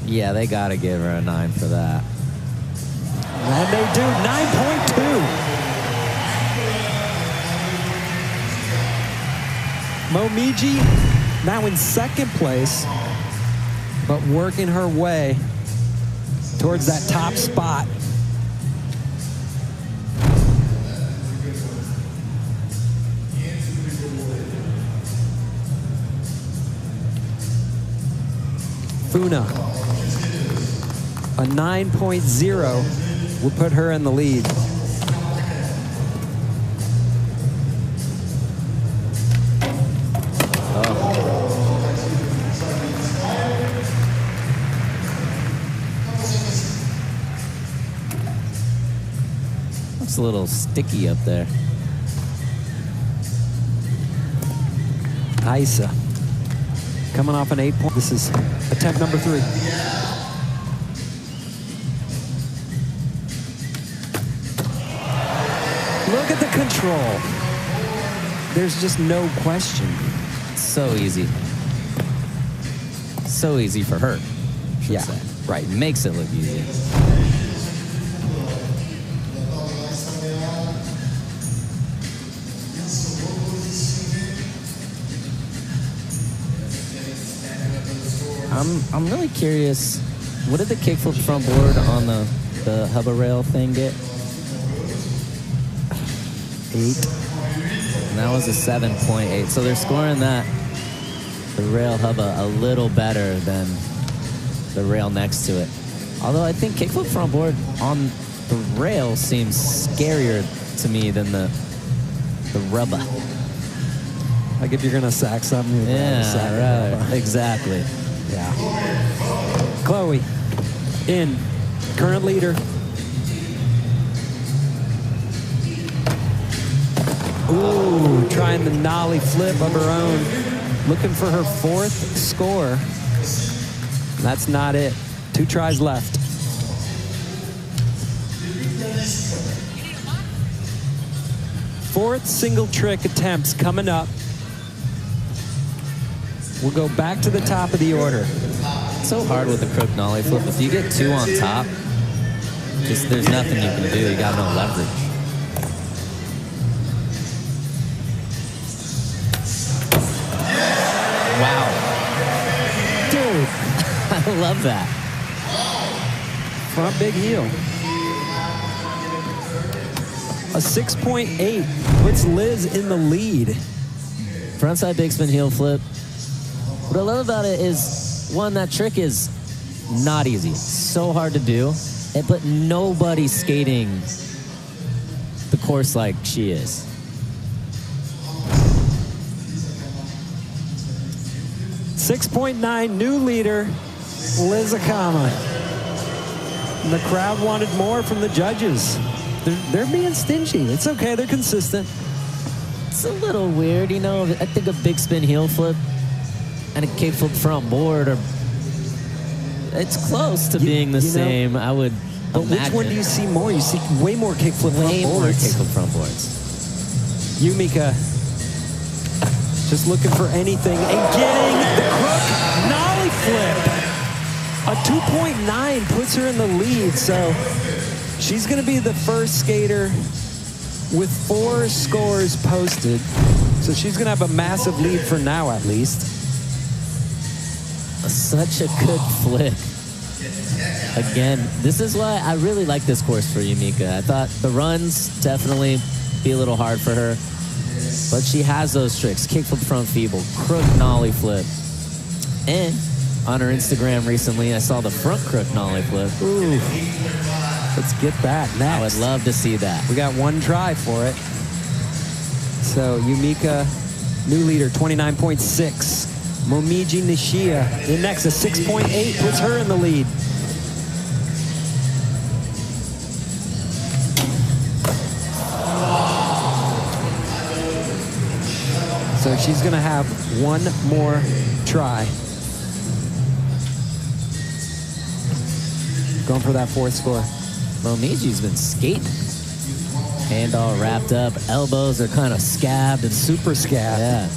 Yeah, they got to give her a 9 for that. And they do. 9.2. Momiji now in second place, but working her way towards that top spot. Funa. A 9.0 will put her in the lead. Looks a little sticky up there. Isa coming off an 8 point. This is attempt number 3. Look at the control. There's just no question. So easy. So easy for her. Yeah, say. Right. Makes it look easy. I'm really curious. What did the kickflip front board on the hubba rail thing get? 8. And that was a 7.8. So they're scoring that, the rail hubba, a little better than the rail next to it. Although I think kickflip front board on the rail seems scarier to me than the rubber. Like if you're gonna sack something, you're gonna sack right. Exactly. Yeah. Chloe in, current leader. Ooh, trying the nollie flip of her own. Looking for her 4th score. That's not it. 2 tries left. 4th single trick attempts coming up. We'll go back to the top of the order. It's so hard with the crook nollie flip. If you get 2 on top, just there's nothing you can do. You got no leverage. Wow. Dude. I love that. Front big heel. A 6.8 puts Liz in the lead. Frontside big spin heel flip. What I love about it is, one, that trick is not easy. So hard to do, but nobody's skating the course like she is. .9 new leader, Liz Akama. And the crowd wanted more from the judges. They're being stingy. It's okay, they're consistent. It's a little weird, you know. I think a big spin heel flip and a kickflip front board are, it's close to being the same, I would imagine. Which one do you see more? You see way more kickflip front boards. Way more kickflip front boards. Yumika just looking for anything and getting the crook nollie flip. A 2.9 puts her in the lead, so she's going to be the first skater with 4 scores posted. So she's going to have a massive lead for now, at least. Such a good flick. Again, this is why I really like this course for Yumika. I thought the runs definitely be a little hard for her, but she has those tricks. Kickflip front feeble, crook nollie flip. And on her Instagram recently, I saw the front crook nollie flip. Ooh. Let's get that next. I would love to see that. We got 1 try for it. So Yumika, new leader, 29.6. Momiji Nishia in next, a 6.8 puts her in the lead. So she's going to have 1 more try. Going for that 4th score. Momiji's been skating. Hand all wrapped up. Elbows are kind of scabbed and super scabbed. Yeah.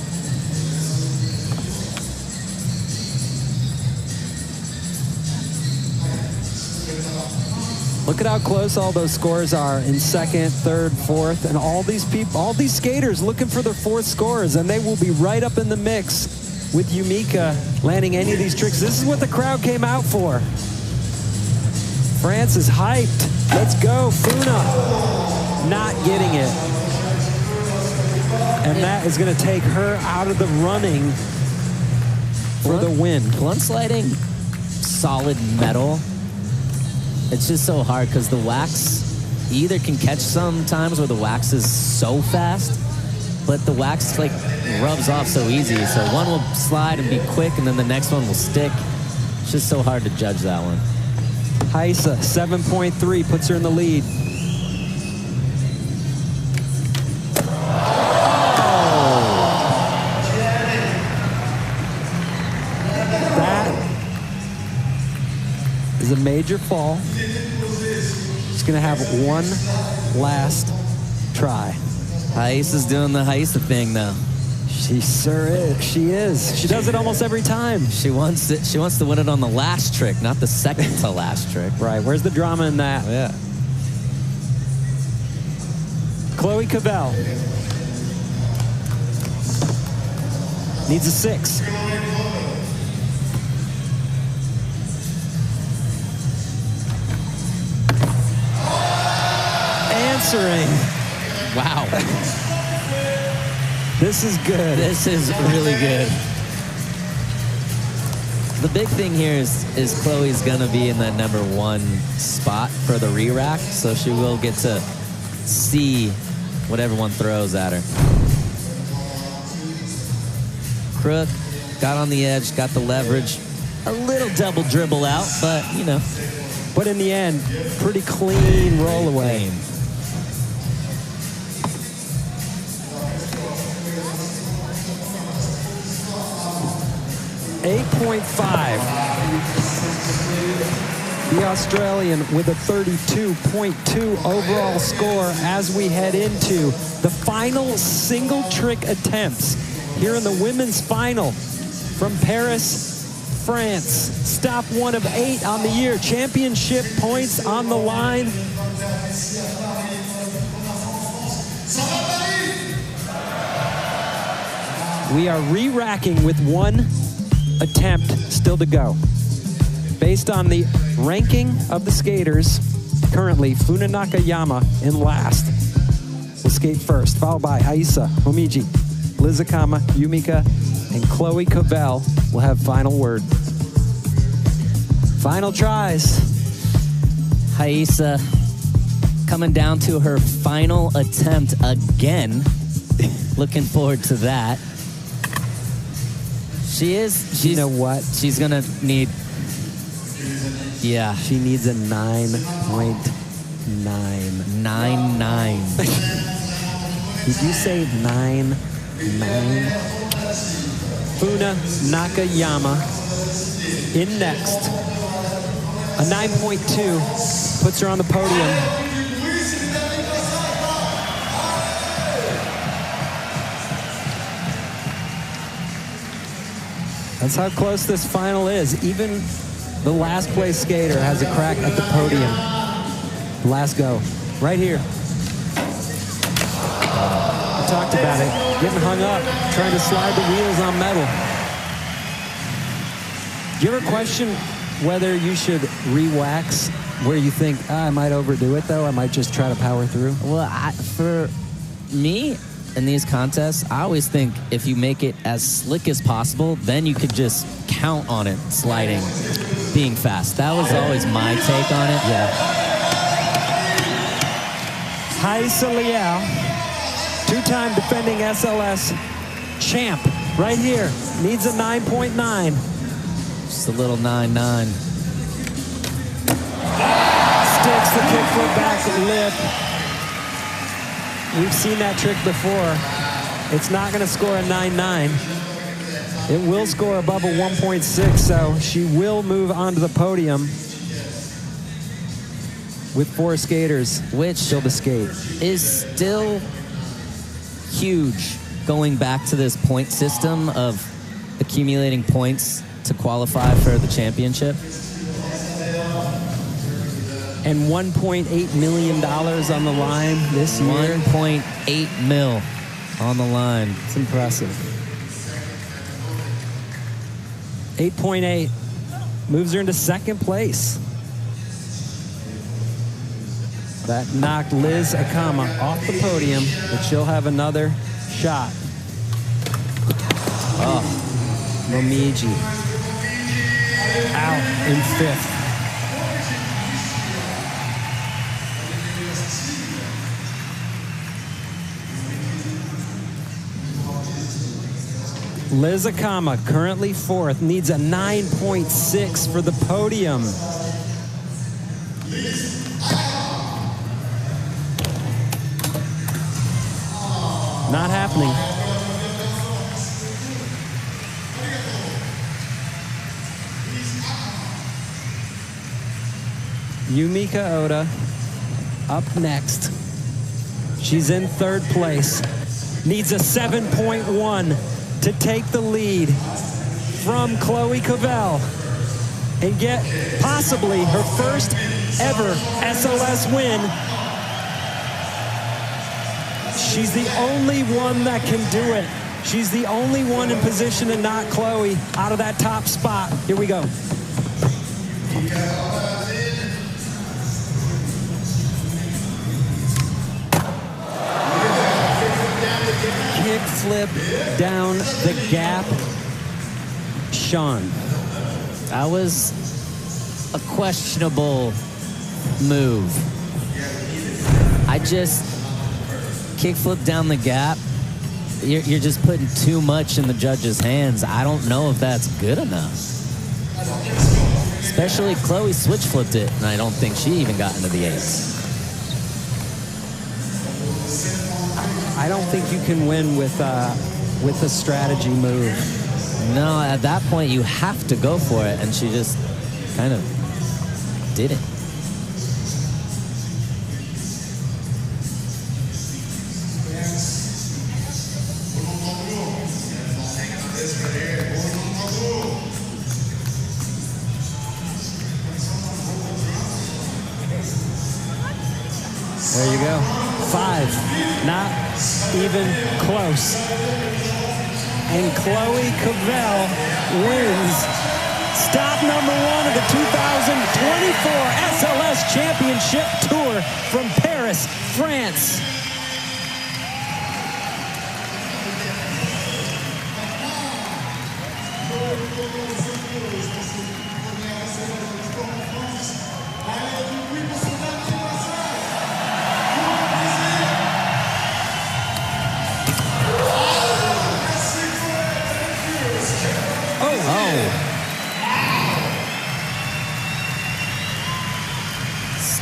Look at how close all those scores are in 2nd, 3rd, 4th, and all these people, all these skaters looking for their 4th scores, and they will be right up in the mix with Yumika landing any of these tricks. This is what the crowd came out for. France is hyped. Let's go, Funa. Not getting it. And that is going to take her out of the running for the win. Blunt sliding, solid metal. It's just so hard because the wax, you either can catch sometimes where the wax is so fast, but the wax like rubs off so easy. So one will slide and be quick, and then the next one will stick. It's just so hard to judge that one. Haisa, 7.3, puts her in the lead. That is a major fall. She's going to have 1 last try. Haisa's doing the Haisa thing, though. She sure is. She is. She does it almost every time. She wants it. She wants to win it on the last trick, not the second to last trick. Right. Where's the drama in that? Yeah. Chloe Cavell needs a 6. Answering. Wow. This is good. This is really good. The big thing here is Chloe's gonna be in that #1 spot for the re-rack, so she will get to see what everyone throws at her. Crook got on the edge, got the leverage. A little double dribble out, but you know. But in the end, pretty clean roll away. 8.5. the Australian, with a 32.2 overall score as we head into the final single trick attempts here in the women's final from Paris, France. Stop 1 of 8 on the year. Championship points on the line. We are re-racking with 1 attempt still to go. Based on the ranking of the skaters, currently Funa Nakayama in last will skate first, followed by Aisa, Momiji, Liz Akama, Yumika, and Chloe Cavell will have final word. Final tries. Aisa coming down to her final attempt again. Looking forward to that. She's, you know what? She's gonna need, yeah. She needs a 9.99. 9.9. Did you say 9.9? Funa Nakayama in next. A 9.2 puts her on the podium. That's how close this final is. Even the last place skater has a crack at the podium. Last go, right here. We talked about it, getting hung up, trying to slide the wheels on metal. Do you ever question whether you should re-wax where you think, I might overdo it though, I might just try to power through? Well, for me, in these contests, I always think if you make it as slick as possible, then you could just count on it sliding, being fast. That was always my take on it. Yeah. Aisa Liao, 2-time defending SLS champ, right here, needs a 9.9. Just a little 9.9. Sticks the kickflip back lip. We've seen that trick before. It's not going to score a 9.9. It will score above a 1.6, so she will move onto the podium with 4 skaters, which still to skate. Is still huge going back to this point system of accumulating points to qualify for the championship. And $1.8 million on the line this year. 1.8 mil on the line. It's impressive. 8.8 moves her into 2nd place. That knocked Liz Akama off the podium, but she'll have another shot. Oh, Momiji out in 5th. Liz Akama, currently 4th, needs a 9.6 for the podium. Not happening. Yumika Oda up next. She's in 3rd place. Needs a 7.1 to take the lead from Chloe Cavell and get possibly her first ever SLS win. She's the only one that can do it. She's the only one in position to knock Chloe out of that top spot. Here we go. Kick flip down the gap. Sean. That was a questionable move. I just kickflip down the gap. You're just putting too much in the judge's hands. I don't know if that's good enough. Especially Chloe switch flipped it, and I don't think she even got into the 8s. I don't think you can win with a strategy move. No, at that point you have to go for it, and she just kind of didn't. There you go. 5. Not even close. And Chloe Cavell wins stop number 1 of the 2024 SLS Championship Tour from Paris, France.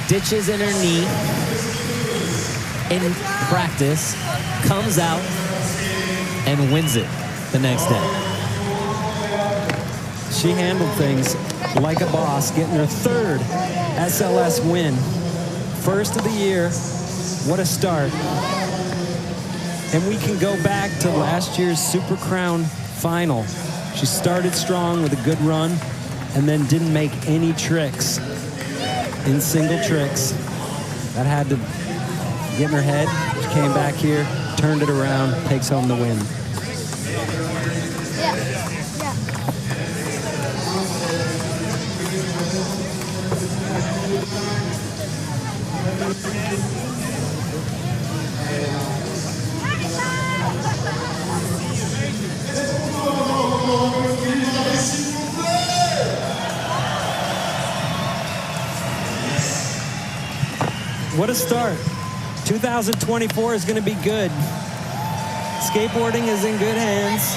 Stitches in her knee in practice, comes out and wins it the next day. She handled things like a boss, getting her 3rd SLS win. First of the year. What a start. And we can go back to last year's Super Crown final. She started strong with a good run and then didn't make any tricks. In single tricks. That had to get in her head. She came back here, turned it around, takes home the win. What a start. 2024 is going to be good. Skateboarding is in good hands.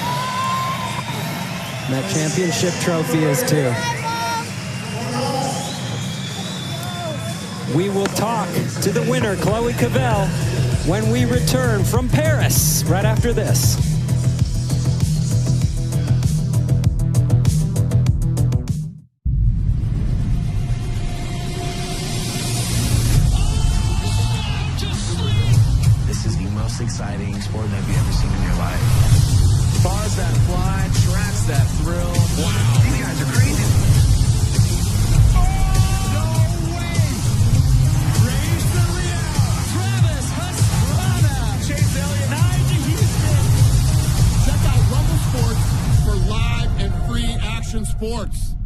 And that championship trophy is too. We will talk to the winner, Chloe Cavell, when we return from Paris right after this. Exciting sport that you've ever seen in your life. Bars that fly, tracks that thrill. Wow. These guys are crazy. Oh, no way. Raise the Real. Travis Pastrana. Chase Elliott. Nigel Houston. Check out Rumble Sports for live and free action sports.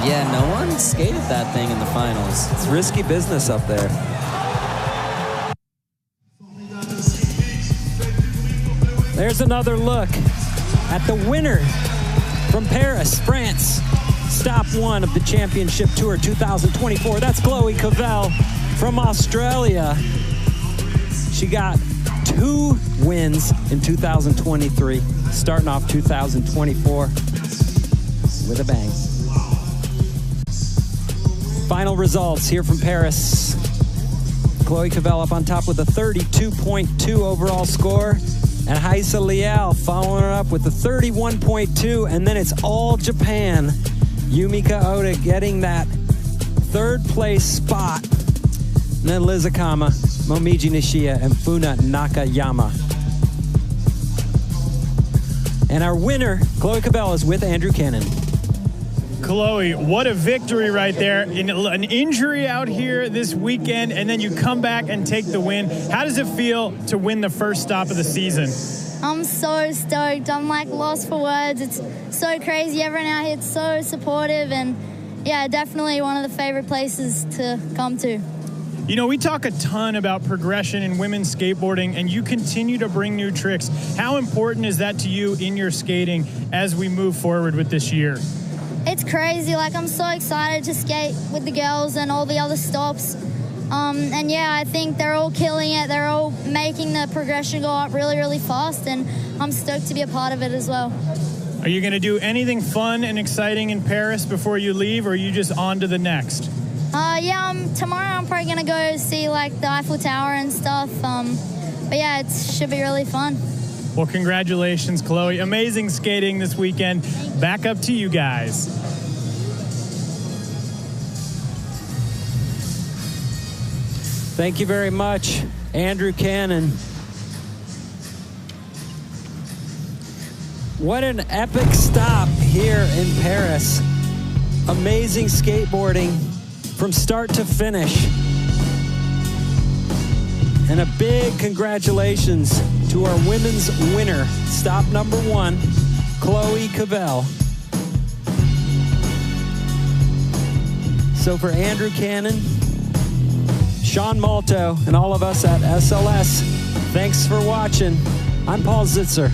Yeah, no one skated that thing in the finals. It's risky business up there. There's another look at the winner from Paris, France. Stop 1 of the Championship Tour 2024. That's Chloe Cavell from Australia. She got 2 wins in 2023, starting off 2024 with a bang. Final results here from Paris. Chloe Cavell up on top with a 32.2 overall score. And Haisa Liao following her up with a 31.2. And then it's all Japan. Yumika Oda getting that 3rd place spot. And then Liz Akama, Momiji Nishia, and Funa Nakayama. And our winner, Chloe Cavell, is with Andrew Cannon. Chloe, what a victory right there. An injury out here this weekend, and then you come back and take the win. How does it feel to win the first stop of the season? I'm so stoked. I'm like lost for words. It's so crazy. Everyone out here is so supportive, and yeah, definitely one of the favorite places to come to. You know, we talk a ton about progression in women's skateboarding, and you continue to bring new tricks. How important is that to you in your skating as we move forward with this year? It's crazy. Like, I'm so excited to skate with the girls and all the other stops. And yeah, I think they're all killing it. They're all making the progression go up really, really fast, and I'm stoked to be a part of it as well. Are you going to do anything fun and exciting in Paris before you leave, or are you just on to the next? Yeah, tomorrow I'm probably going to go see like the Eiffel Tower and stuff. But yeah, it should be really fun. Well, congratulations, Chloe. Amazing skating this weekend. Back up to you guys. Thank you very much, Andrew Cannon. What an epic stop here in Paris. Amazing skateboarding from start to finish. And a big congratulations to our women's winner, stop number 1, Chloe Cavell. So for Andrew Cannon, Sean Malto, and all of us at SLS, thanks for watching. I'm Paul Zitzer.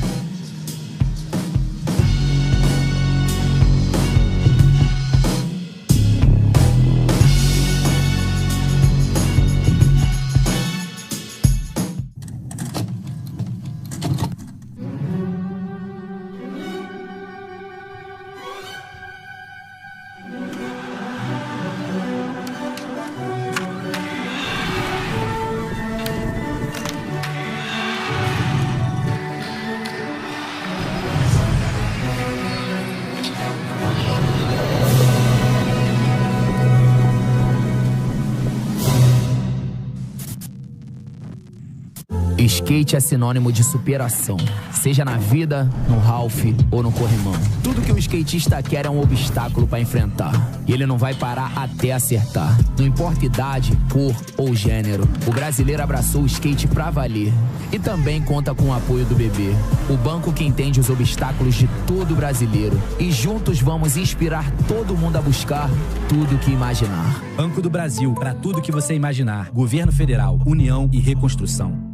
Skate é sinônimo de superação, seja na vida, no half ou no corrimão. Tudo que um skatista quer é um obstáculo para enfrentar, e ele não vai parar até acertar. Não importa idade, cor ou gênero, o brasileiro abraçou o skate pra valer. E também conta com o apoio do BB, o banco que entende os obstáculos de todo brasileiro. E juntos vamos inspirar todo mundo a buscar tudo que imaginar. Banco do Brasil, para tudo que você imaginar. Governo Federal, União e Reconstrução.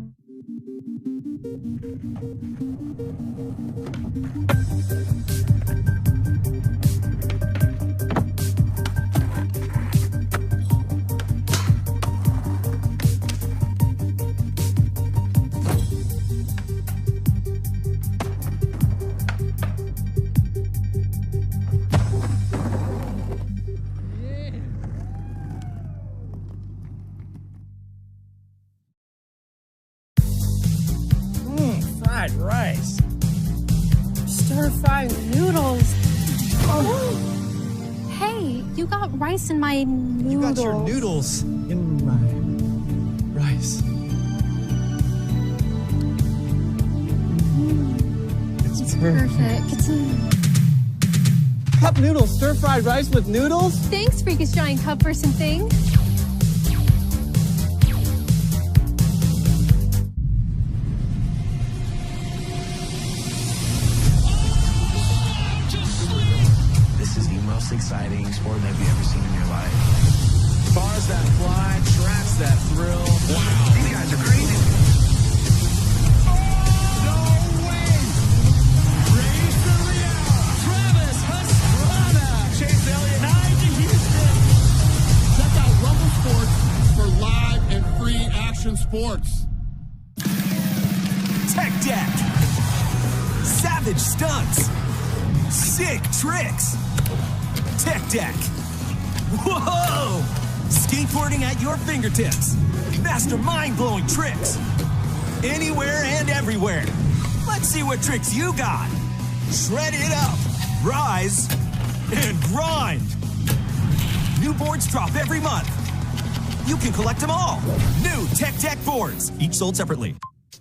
Fried rice. Stir-fried noodles. Oh. Hey, you got rice in my noodles. You got your noodles in my rice. It's perfect. Cup noodles, stir-fried rice with noodles? Thanks, Freakish Giant Cup Person Thing. Exciting sport that you've ever seen in your life. Bars that fly, tracks that thrill. Wow. These guys are crazy. Oh, no way! Race to Rio. Travis Pastrana. Chase Elliott. Nigel Houston. Check out Rumble Sports for live and free action sports. Tech Deck. Savage stunts. Sick tricks. Tech Deck. Whoa! Skateboarding at your fingertips. Master mind-blowing tricks. Anywhere and everywhere. Let's see what tricks you got. Shred it up. Rise and grind. New boards drop every month. You can collect them all. New Tech Deck boards, each sold separately.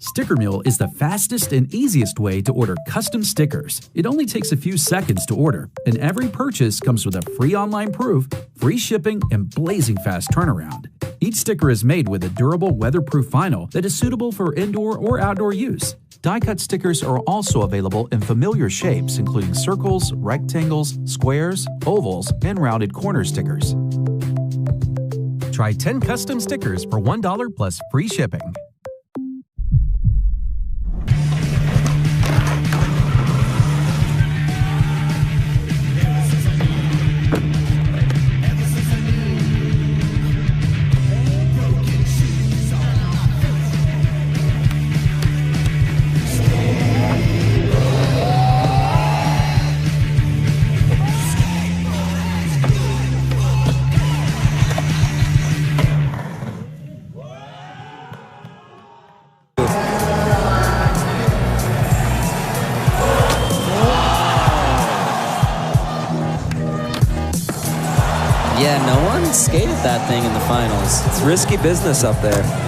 Sticker Mule is the fastest and easiest way to order custom stickers. It only takes a few seconds to order, and every purchase comes with a free online proof, free shipping, and blazing fast turnaround. Each sticker is made with a durable weatherproof vinyl that is suitable for indoor or outdoor use. Die-cut stickers are also available in familiar shapes, including circles, rectangles, squares, ovals, and rounded corner stickers. Try 10 custom stickers for $1 plus free shipping. Yeah, no one skated that thing in the finals. It's risky business up there.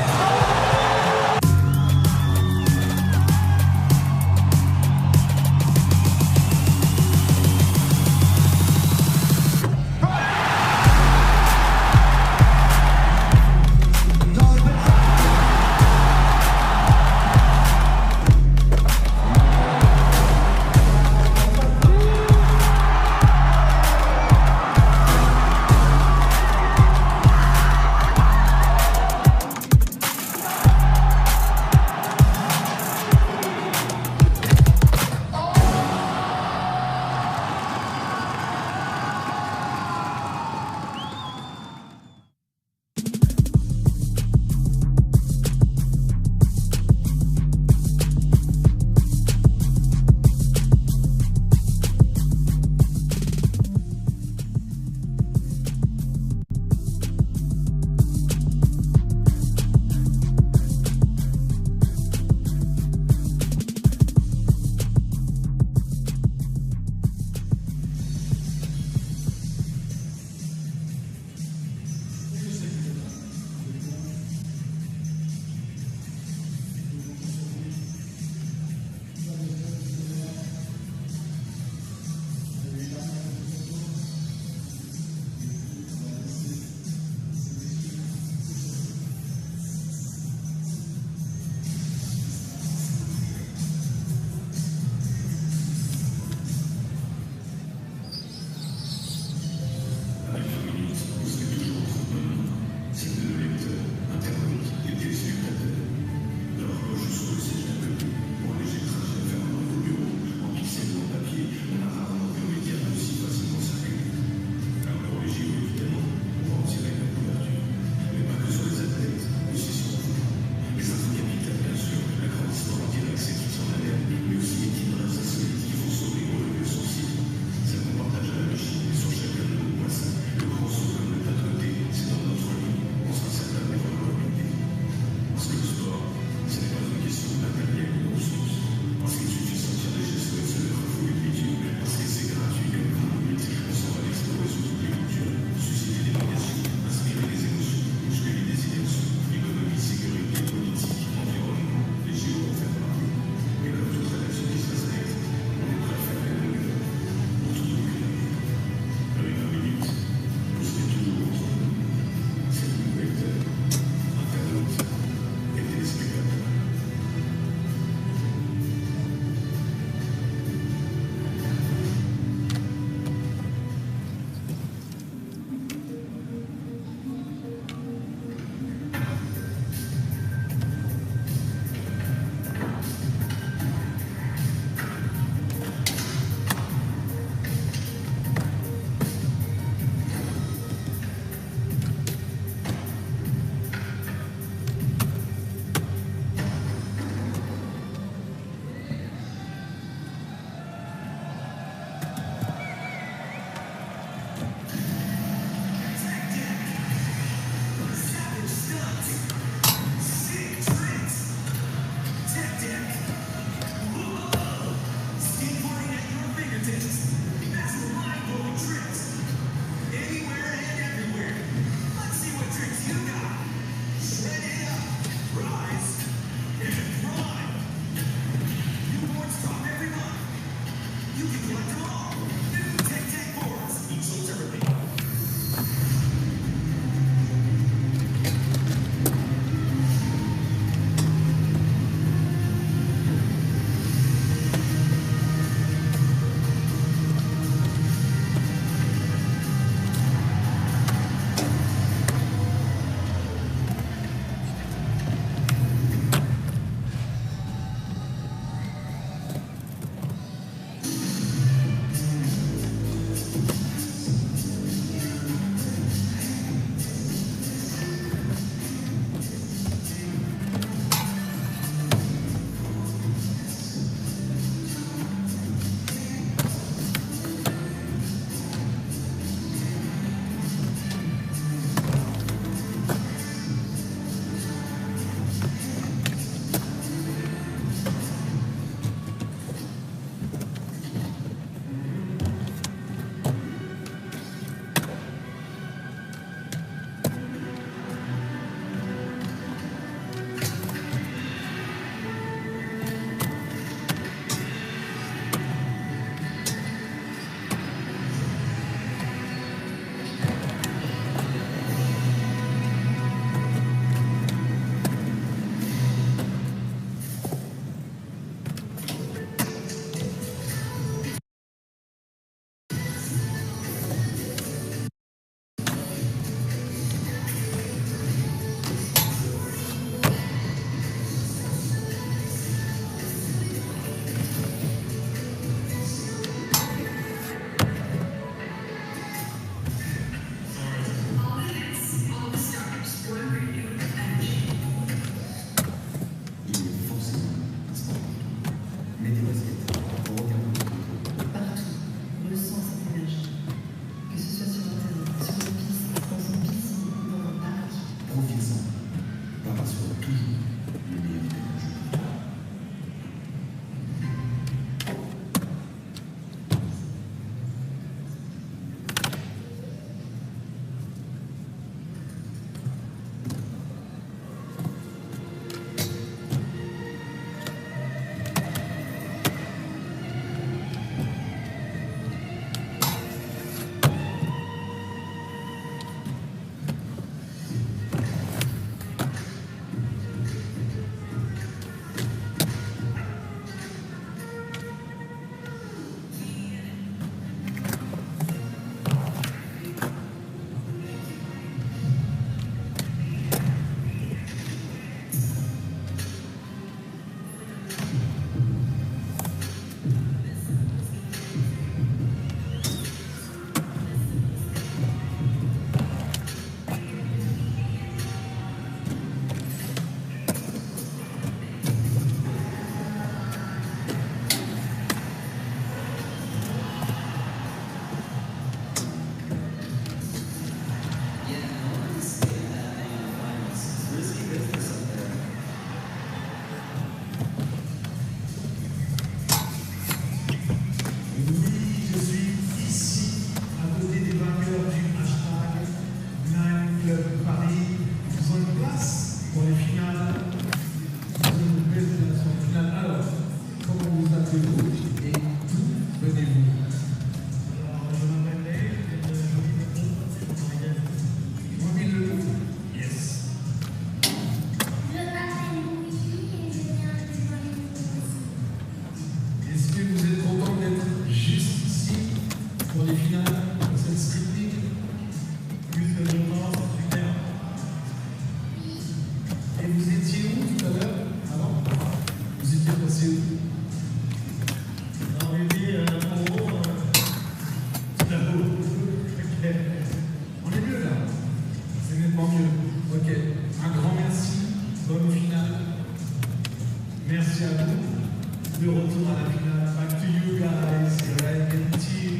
retour à la finale. Back to you guys, Red Team.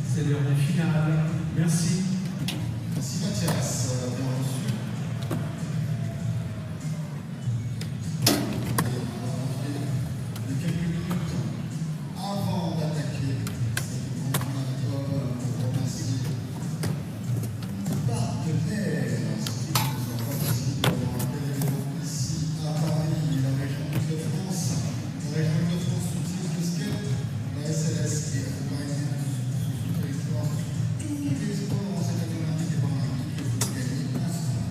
C'est l'heure des finales. Merci. Merci Mathias, bien reçu. Et quelques minutes avant d'attaquer cette compétition, on remercie nos partenaires. À Paris, la région de France, soutient le skate, la SLS qui accompagne sur le territoire tous les sports en cette Olympique et Paralympique que vous gagnez ensemble.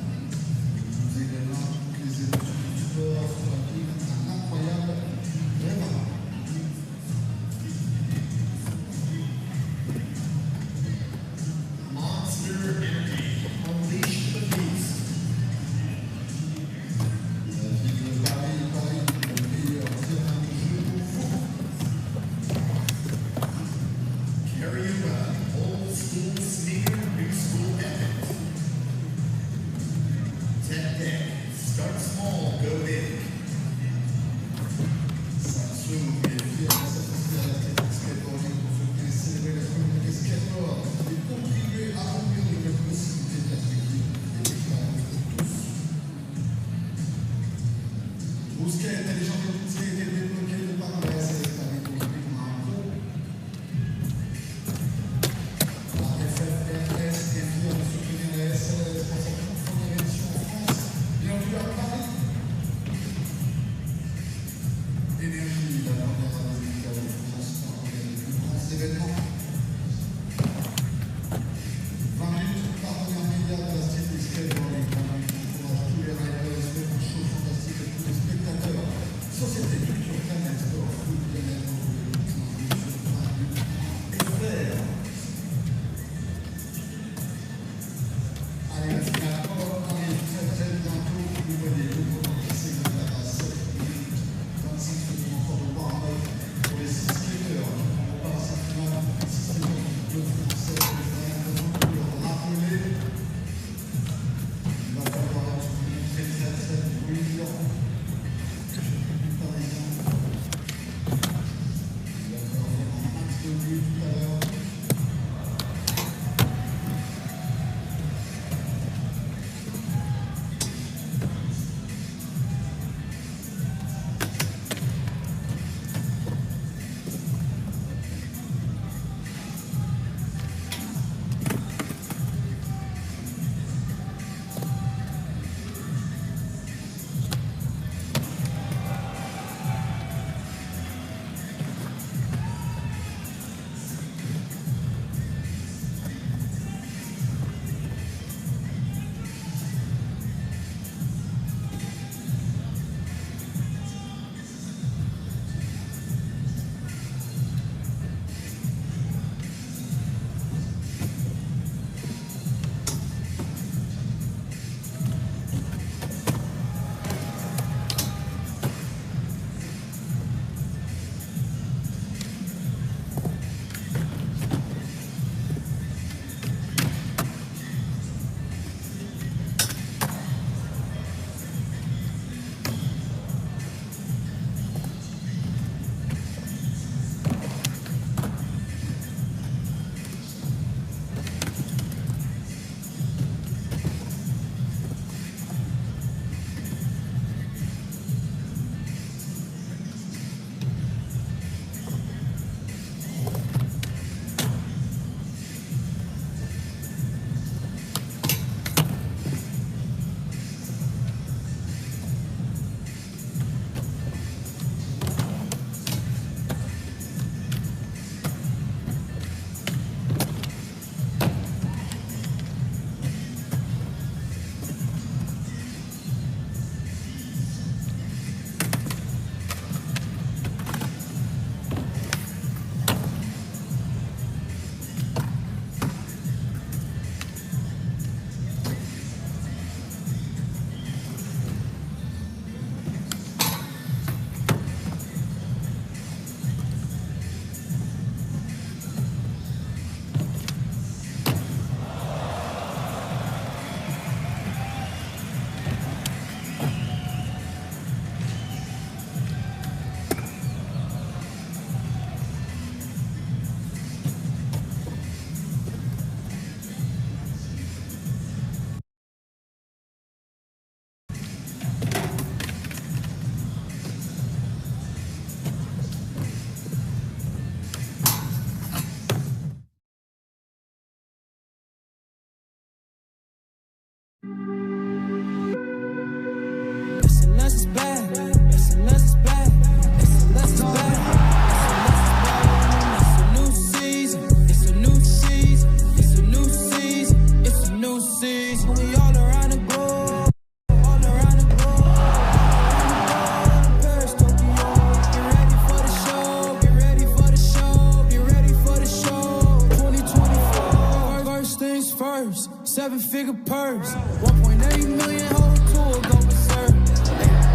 7-figure purse. 1.8 million whole tour go berserk.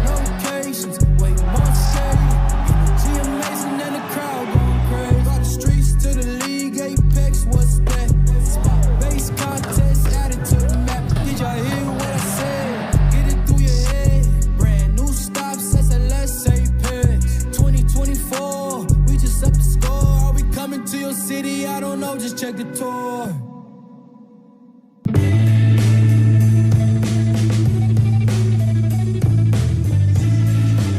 Notifications, way more scary. Energy amazing and the crowd going crazy. Brought the streets to the league, Apex, what's that? Spot base contest added to the map. Did y'all hear what I said? Get it through your head. Brand new stops, SLS Apex. 2024, we just up the score. Are we coming to your city? I don't know, just check the tour.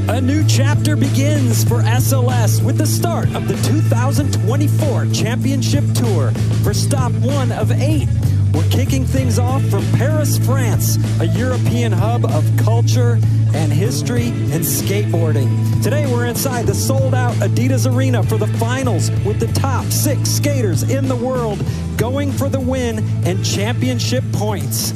A new chapter begins for SLS with the start of the 2024 Championship Tour for stop 1 of 8. We're kicking things off from Paris, France, a European hub of culture and history and skateboarding. Today we're inside the sold-out Adidas Arena for the finals with the top 6 skaters in the world going for the win and championship points.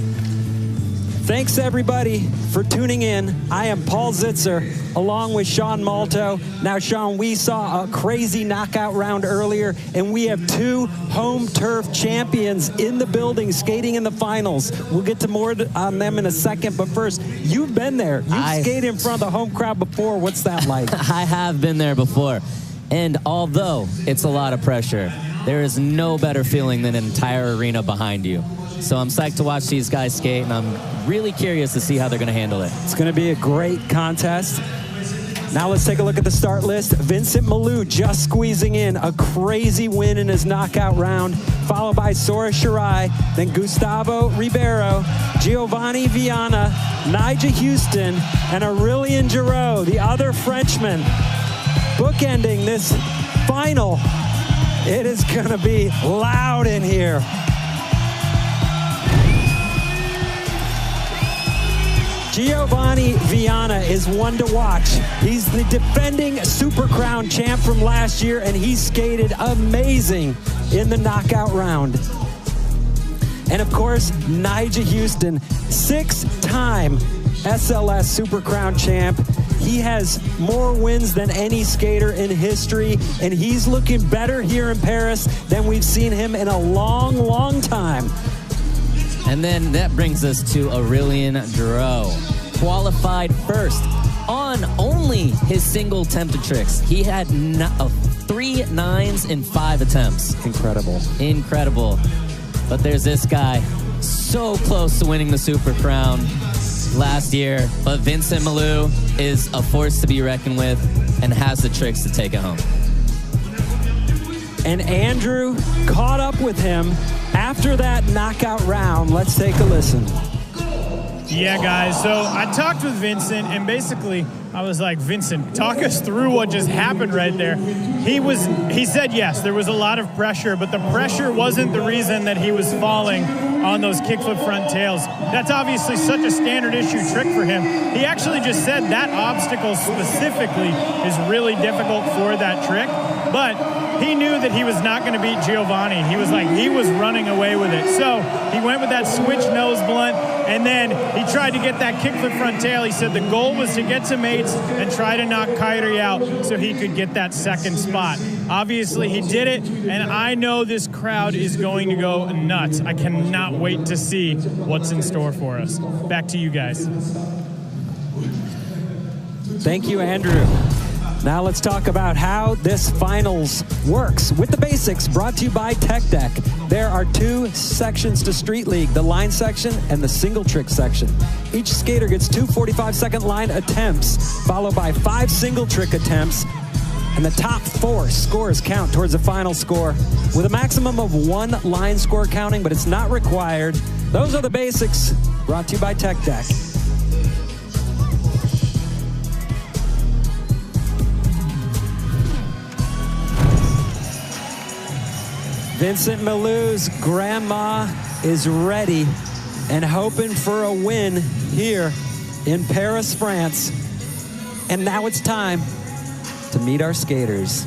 Thanks everybody for tuning in. I am Paul Zitzer along with Sean Malto. Now Sean, we saw a crazy knockout round earlier and we have 2 home turf champions in the building skating in the finals. We'll get to more on them in a second, but first, you've been there. You've skated in front of the home crowd before. What's that like? I have been there before. And although it's a lot of pressure, there is no better feeling than an entire arena behind you. So I'm psyched to watch these guys skate, and I'm really curious to see how they're going to handle it. It's going to be a great contest. Now let's take a look at the start list. Vincent Malou just squeezing in a crazy win in his knockout round, followed by Sora Shirai, then Gustavo Ribeiro, Giovanni Viana, Nigel Houston, and Aurélien Giraud, the other Frenchman. Bookending this final, it is going to be loud in here. Giovanni Viana is one to watch. He's the defending Super Crown champ from last year, and he skated amazing in the knockout round. And of course, Nigel Houston, 6-time SLS Super Crown champ. He has more wins than any skater in history, and he's looking better here in Paris than we've seen him in a long, long time. And then that brings us to Aurélien Giraud, qualified first on only his single attempted tricks. He had 3 9s in 5 attempts. Incredible. Incredible. But there's this guy, so close to winning the Super Crown last year, but Vincent Malou is a force to be reckoned with and has the tricks to take it home. And Andrew caught up with him after that knockout round. Let's take a listen. Yeah, guys, so I talked with Vincent, and basically I was like, Vincent, talk us through what just happened right there. He said yes, there was a lot of pressure, but the pressure wasn't the reason that he was falling on those kickflip front tails. That's obviously such a standard issue trick for him. He actually just said that obstacle specifically is really difficult for that trick, but he knew that he was not going to beat Giovanni. He was running away with it. So he went with that switch nose blunt, and then he tried to get that kickflip front tail. He said the goal was to get to mates and try to knock Kyrie out so he could get that second spot. Obviously, he did it, and I know this crowd is going to go nuts. I cannot wait to see what's in store for us. Back to you guys. Thank you, Andrew. Now let's talk about how this finals works. With the basics, brought to you by Tech Deck. There are 2 sections to Street League, the line section and the single trick section. Each skater gets 2 45-second line attempts, followed by 5 single trick attempts, and the top 4 scores count towards the final score, with a maximum of 1 line score counting, but it's not required. Those are the basics, brought to you by Tech Deck. Vincent Malou's grandma is ready and hoping for a win here in Paris, France. And now it's time to meet our skaters.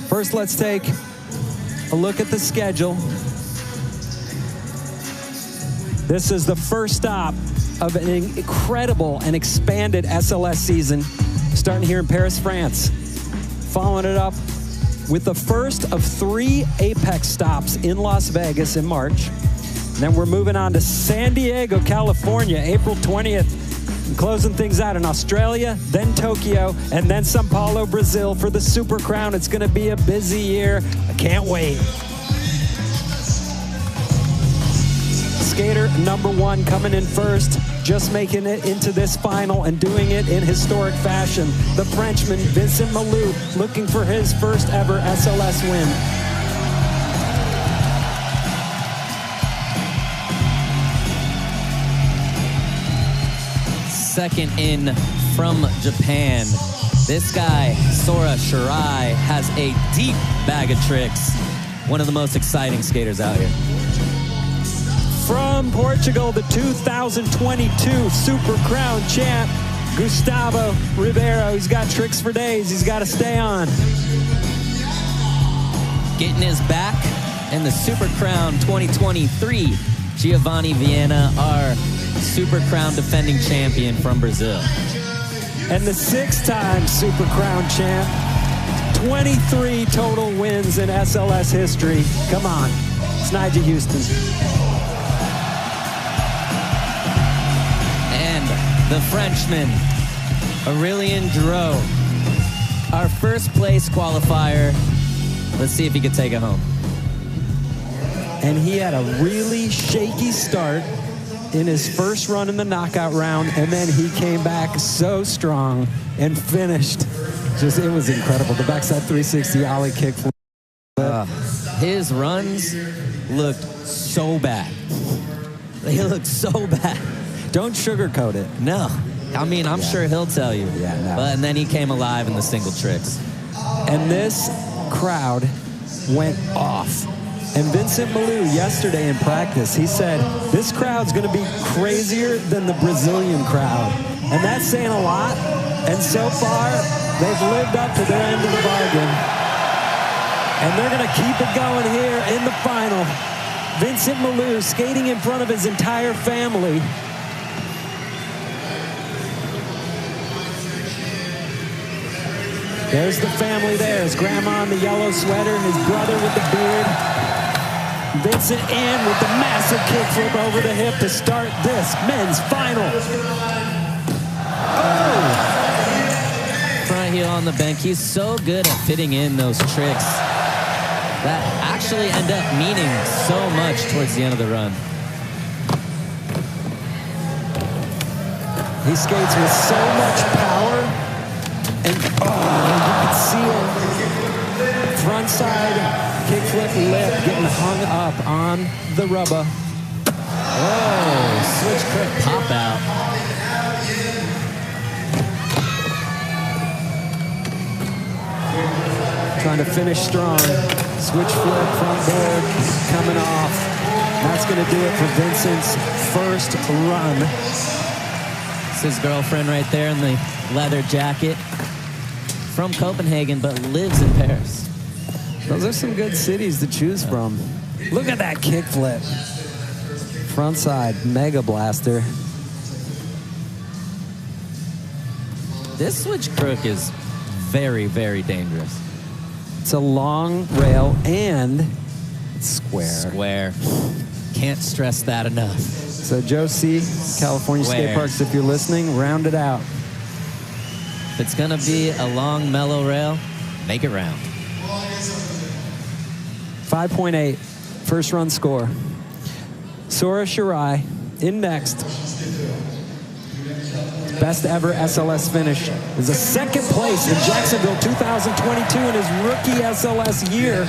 First, let's take a look at the schedule. This is the first stop of an incredible and expanded SLS season starting here in Paris, France. Following it up with the first of 3 Apex stops in Las Vegas in March. And then we're moving on to San Diego, California, April 20th. And closing things out in Australia, then Tokyo, and then Sao Paulo, Brazil for the Super Crown. It's going to be a busy year. I can't wait. Skater number 1 coming in first, just making it into this final and doing it in historic fashion. The Frenchman, Vincent Malou, looking for his first ever SLS win. Second in from Japan. This guy, Sora Shirai, has a deep bag of tricks. One of the most exciting skaters out here. From Portugal, the 2022 Super Crown champ, Gustavo Ribeiro. He's got tricks for days. He's got to stay on. Getting his back in the Super Crown 2023, Giovanni Viana, our Super Crown defending champion from Brazil. And the 6-time Super Crown champ, 23 total wins in SLS history. Come on, it's Nigel Houston. The Frenchman, Aurélien Drouot, our first place qualifier. Let's see if he can take it home. And he had a really shaky start in his first run in the knockout round, and then he came back so strong and finished. It was incredible. The backside 360 ollie kick. His runs looked so bad. They looked so bad. Don't sugarcoat it. No. I mean, I'm sure he'll tell you. Yeah, no. And then he came alive in the single tricks. And this crowd went off. And Vincent Malou yesterday in practice, he said, this crowd's going to be crazier than the Brazilian crowd. And that's saying a lot. And so far, they've lived up to their end of the bargain. And they're going to keep it going here in the final. Vincent Malou skating in front of his entire family. There's the family there. His grandma in the yellow sweater, his brother with the beard. Vincent in with the massive kickflip over the hip to start this men's final. Oh! Front heel on the bank. He's so good at fitting in those tricks that actually end up meaning so much towards the end of the run. He skates with so much power. And you can see it. Front side kickflip lip getting hung up on the rubber. Oh, switch quick pop out. Trying to finish strong. Switch flip, front board coming off. That's going to do it for Vincent's first run. It's his girlfriend right there in the leather jacket. From Copenhagen, but lives in Paris. Those are some good cities to choose from. Look at that kickflip. Front side, mega blaster. This switch crook is very, very dangerous. It's a long rail and it's square. Square. Can't stress that enough. So Joe C., California Skate Parks, if you're listening, round it out. If it's going to be a long, mellow rail, make it round. 5.8, first run score. Sora Shirai in next. Best ever SLS finish is a second place in Jacksonville 2022 in his rookie SLS year.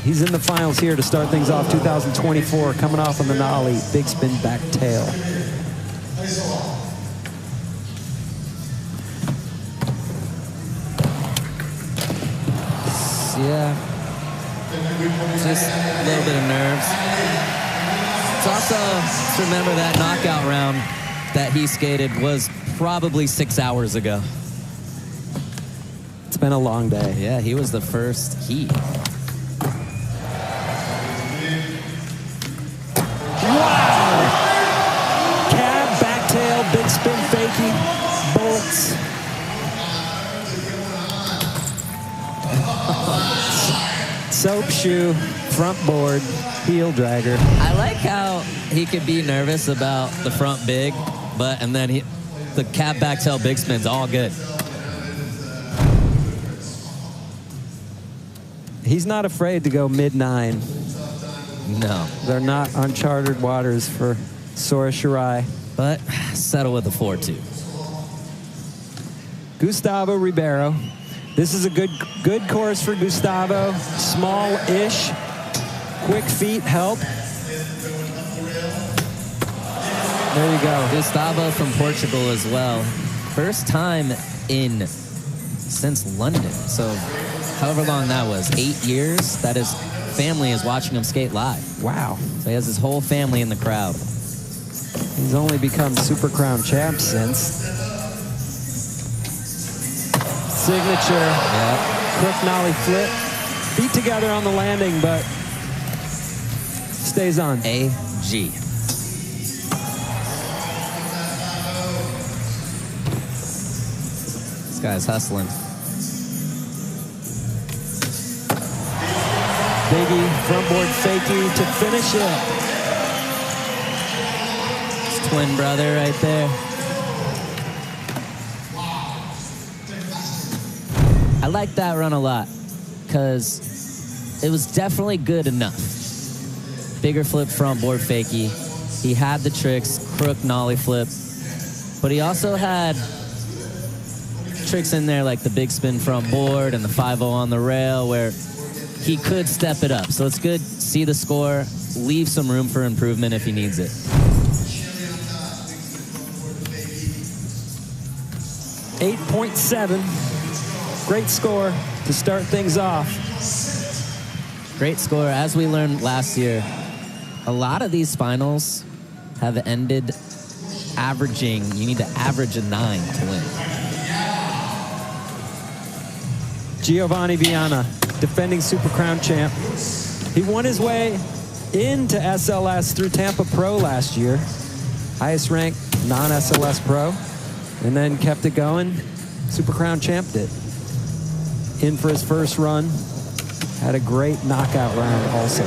He's in the finals here to start things off 2024, coming off on the nollie, big spin back tail. Yeah, just a little bit of nerves. It's also, let's remember that knockout round that he skated was probably 6 hours ago. It's been a long day. Yeah, he was the first heat. Wow! Cab horseshoe, front board, heel dragger. I like how he could be nervous about the front big, and then the cap back tail big spin's all good. He's not afraid to go mid-9. No. They're not uncharted waters for Sora Shirai. But settle with a 4-2. Gustavo Ribeiro. This is a good course for Gustavo. Small-ish. Quick feet help. There you go. Gustavo from Portugal as well. First time since London. So however long that was, 8 years, that his family is watching him skate live. Wow. So he has his whole family in the crowd. He's only become Super Crown champ since. Signature. Yeah. Crook nollie flip. Feet together on the landing, but stays on. AG. This guy's hustling. Biggie, front board fakie to finish it. His twin brother right there. I like that run a lot because it was definitely good enough. Bigger flip front board fakie. He had the tricks, crook nollie flip, but he also had tricks in there like the big spin front board and the 5-0 on the rail where he could step it up. So it's good, see the score, leave some room for improvement if he needs it. 8.7. Great score to start things off. Great score. As we learned last year, a lot of these finals have ended averaging, you need to average a 9 to win. Giovanni Viana, defending Super Crown champ. He won his way into SLS through Tampa Pro last year. Highest ranked non-SLS pro. And then kept it going. Super Crown champed it. In for his first run. Had a great knockout round also.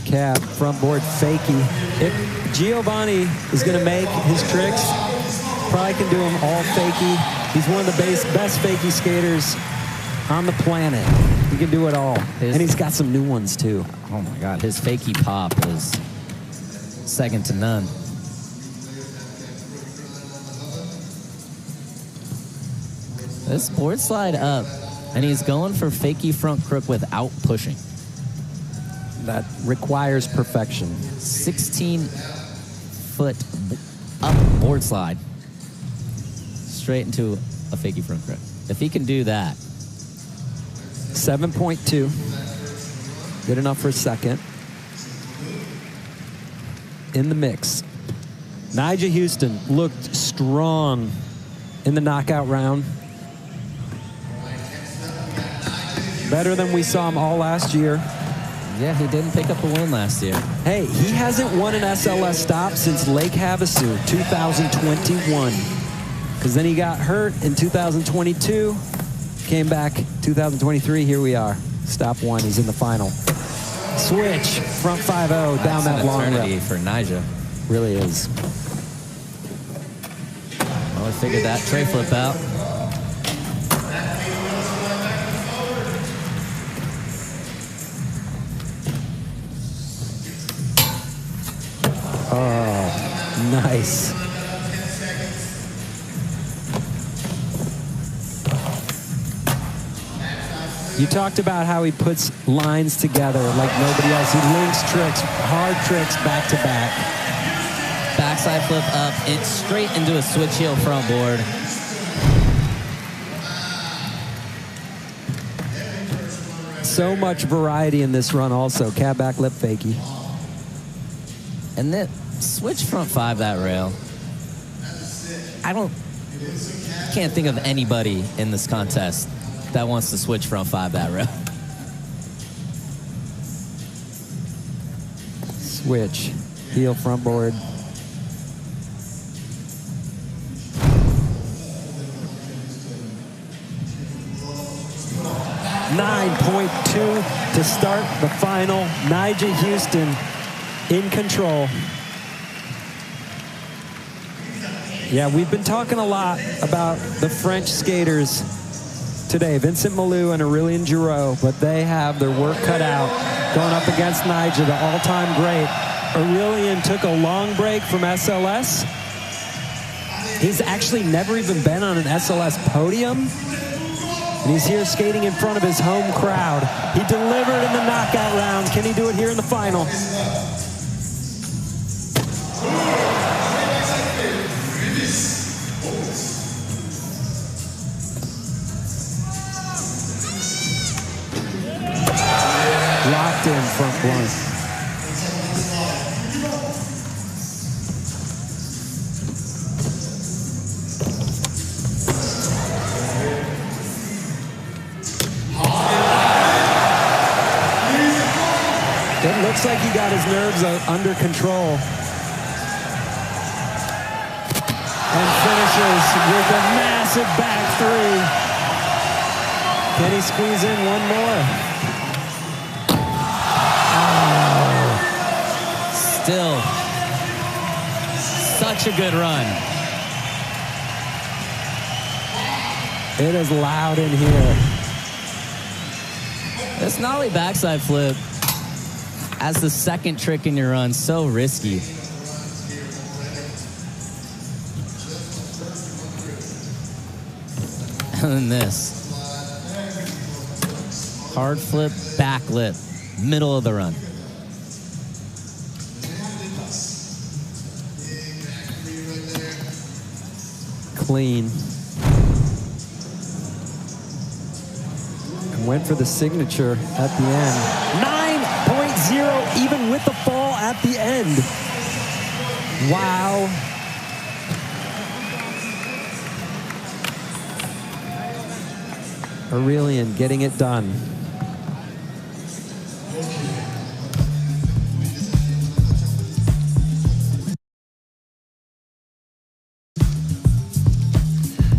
Cab, front board fakie. If Giovanni is going to make his tricks, probably can do them all fakie. He's one of the best fakie skaters on the planet. He can do it all. And he's got some new ones too. Oh my God, his fakie pop is second to none. This board slide up, and he's going for fakie front crook without pushing. That requires perfection. 16-foot up board slide. Straight into a fakie front crook. If he can do that. 7.2. Good enough for a second. In the mix. Nyjah Houston looked strong in the knockout round. Better than we saw him all last year. Yeah, he didn't pick up a win last year. Hey, he hasn't won an SLS stop since Lake Havasu, 2021. Because then he got hurt in 2022, came back 2023, here we are. Stop one, he's in the final. Switch, front 5-0, down that long eternity rep. for Nyjah. Really is. Well, we figured that tray flip out. Oh, nice. You talked about how he puts lines together like nobody else. He links tricks, hard tricks back to back. Backside flip up, it's straight into a switch heel front board. So much variety in this run also. Cab back lip fakie. And then switch front 5 that rail. Can't think of anybody in this contest that wants to switch front 5 that row. Switch. Heel front board. .2 to start the final. Nyjah Huston in control. Yeah, we've been talking a lot about the French skaters today. Vincent Malou and Aurélien Giraud, but they have their work cut out going up against Nyjah, the all-time great. Aurélien took a long break from SLS. He's actually never even been on an SLS podium. And he's here skating in front of his home crowd. He delivered in the knockout round. Can he do it here in the final? Locked in front blunt. It looks like he got his nerves under control. And finishes with a massive back 3. Can he squeeze in one more? Still, such a good run. It is loud in here. This nollie backside flip as the second trick in your run, so risky. And then this. Hard flip, back lip, middle of the run. Clean. And went for the signature at the end. 9.0 even with the fall at the end. Wow. Aurélien getting it done.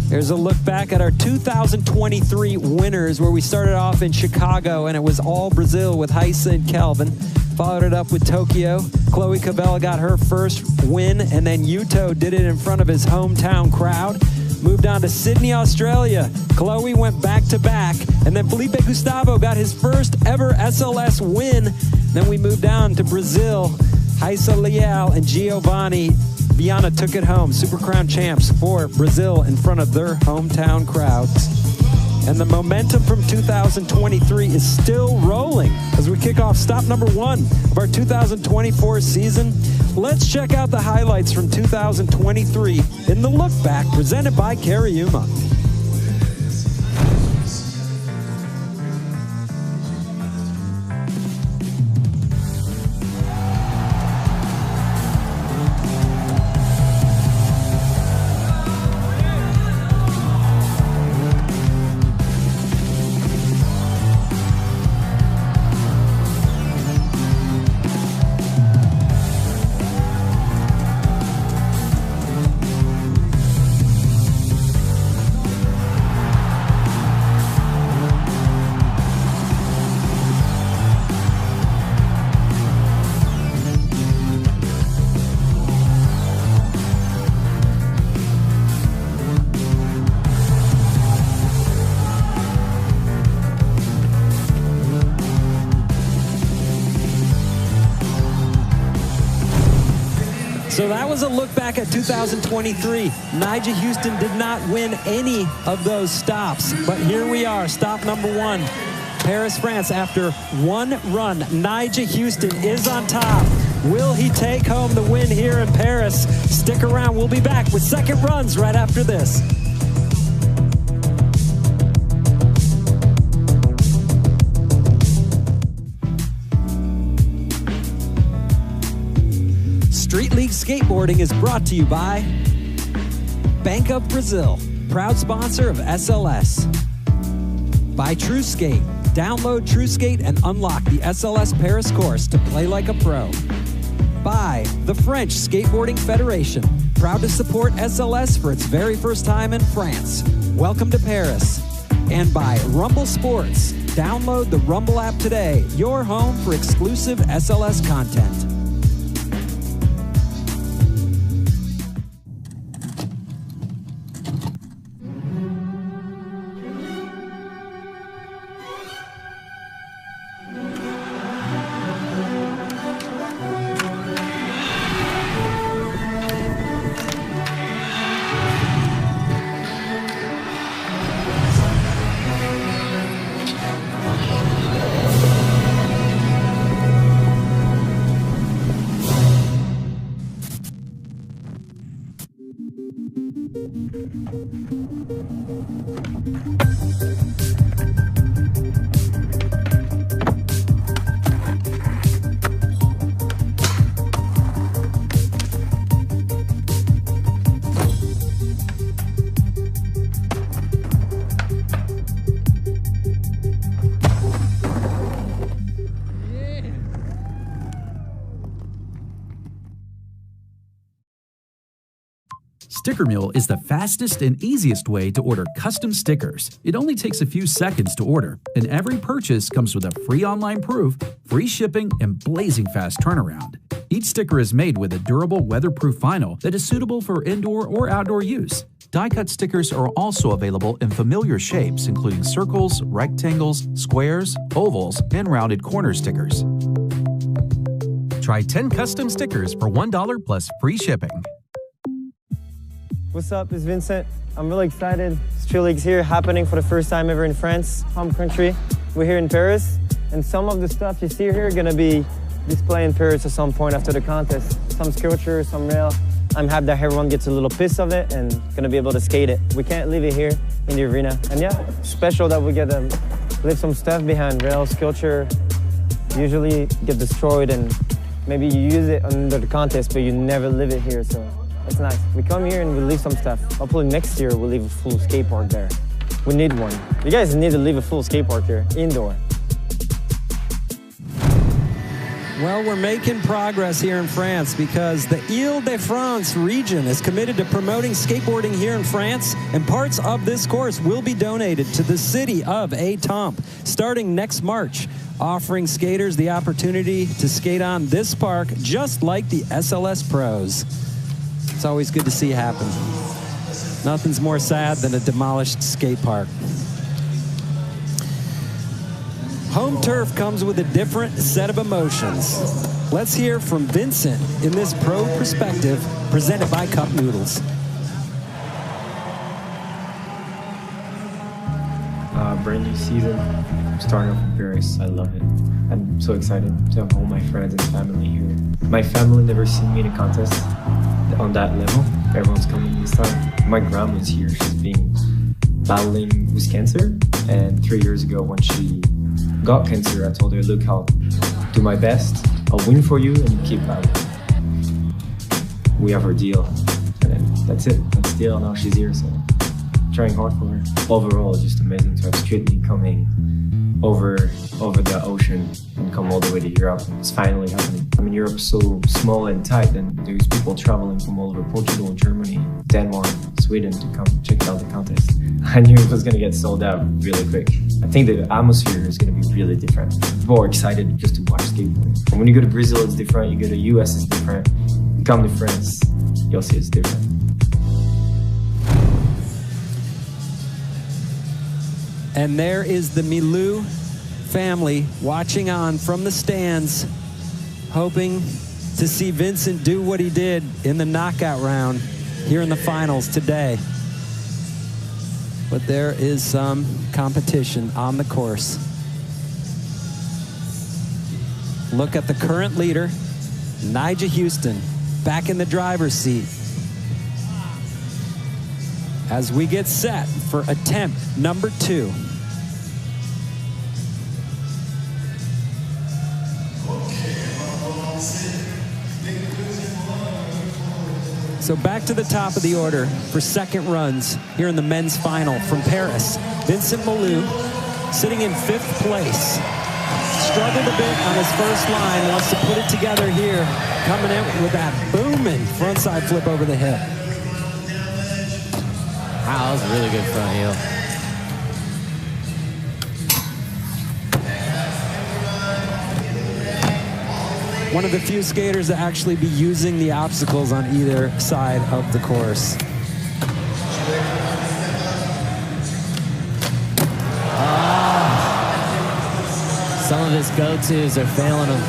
Here's a look back at our 2023 winners, where we started off in Chicago and it was all Brazil with Heisa and Kelvin. Followed it up with Tokyo. Chloe Cabela got her first win, and then Yuto did it in front of his hometown crowd. Moved on to Sydney, Australia. Chloe went back-to-back, and then Felipe Gustavo got his first ever SLS win. Then we moved on to Brazil. Heisa Leal and Giovanni Viana took it home. Super Crown champs for Brazil in front of their hometown crowds. And the momentum from 2023 is still rolling as we kick off stop number 1 of our 2024 season. Let's check out the highlights from 2023 in the Look Back, presented by Cariuma. So that was a look back at 2023. Nyjah Huston did not win any of those stops, but here we are, stop number 1, Paris, France. After one run, Nyjah Huston is on top. Will he take home the win here in Paris? Stick around, we'll be back with second runs right after this. Street League Skateboarding is brought to you by Bank of Brazil, proud sponsor of SLS. By TrueSkate. Download TrueSkate and unlock the SLS Paris course to play like a pro. By the French Skateboarding Federation, proud to support SLS for its very first time in France. Welcome to Paris. And by Rumble Sports. Download the Rumble app today, your home for exclusive SLS content. Sticker Mule is the fastest and easiest way to order custom stickers. It only takes a few seconds to order, and every purchase comes with a free online proof, free shipping, and blazing fast turnaround. Each sticker is made with a durable weatherproof vinyl that is suitable for indoor or outdoor use. Die-cut stickers are also available in familiar shapes, including circles, rectangles, squares, ovals, and rounded corner stickers. Try 10 custom stickers for $1 plus free shipping. What's up, it's Vincent. I'm really excited. Street League's here, happening for the first time ever in France, home country. We're here in Paris, and some of the stuff you see here are gonna be displayed in Paris at some point after the contest. Some sculpture, some rail. I'm happy that everyone gets a little piece of it and gonna be able to skate it. We can't leave it here in the arena. And yeah, special that we get to leave some stuff behind. Rail, sculpture, usually get destroyed and maybe you use it under the contest, but you never leave it here, so. It's nice. We come here and we leave some stuff. Hopefully next year we'll leave a full skate park there. We need one. You guys need to leave a full skate park here, indoor. Well, we're making progress here in France because the Île-de-France region is committed to promoting skateboarding here in France, and parts of this course will be donated to the city of Étampes starting next March, offering skaters the opportunity to skate on this park just like the SLS pros. It's always good to see happen. Nothing's more sad than a demolished skate park. Home turf comes with a different set of emotions. Let's hear from Vincent in this pro perspective presented by Cup Noodles. Brand new season, starting off in Paris. I love it. I'm so excited to have all my friends and family here. My family never seen me in a contest on that level. Everyone's coming this time. My grandma's here. She's been battling with cancer, and 3 years ago when she got cancer, I told her, look, I'll do my best. I'll win for you and you keep battling. We have our deal. And then that's it. That's the deal. Now she's here, so trying hard for her. Overall, it's just amazing to have Street League coming over the ocean and come all the way to Europe. It's finally happening. I mean, Europe's so small and tight, and there's people traveling from all over Portugal, Germany, Denmark, Sweden to come check out the contest. I knew it was going to get sold out really quick. I think the atmosphere is going to be really different. People are excited just to watch skateboarding. And when you go to Brazil, it's different. You go to US, it's different. You come to France, you'll see it's different. And there is the Milou family watching on from the stands, hoping to see Vincent do what he did in the knockout round here in the finals today. But there is some competition on the course. Look at the current leader, Nyjah Huston, back in the driver's seat. As we get set for attempt number 2. So back to the top of the order for second runs here in the men's final from Paris. Vincent Malou sitting in 5th place. Struggled a bit on his first line, wants to put it together here. Coming in with that booming frontside flip over the hip. Wow, that was a really good front heel. One of the few skaters to actually be using the obstacles on either side of the course. Some of his go-tos are failing him.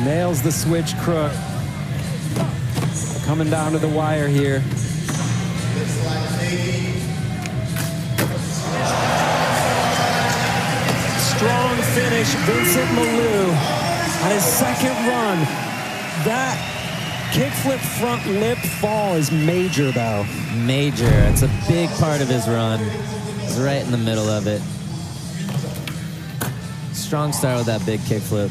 Nails the switch crook. Coming down to the wire here. Strong finish, Vincent Malou on his second run. That kickflip front lip fall is major, though. Major. It's a big part of his run. It's right in the middle of it. Strong start with that big kickflip.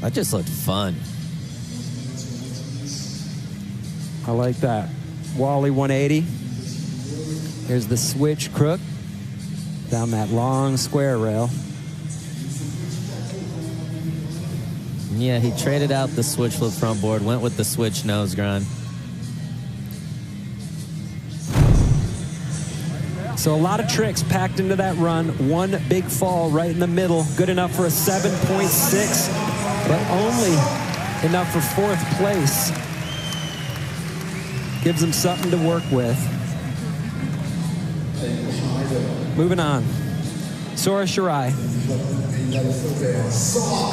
That just looked fun. I like that. Wally 180. Here's the switch crook down that long square rail. Yeah, he traded out the switch flip front board, went with the switch nose grind. So a lot of tricks packed into that run. One big fall right in the middle. Good enough for a 7.6, but only enough for 4th place. Gives him something to work with. Moving on. Sora Shirai.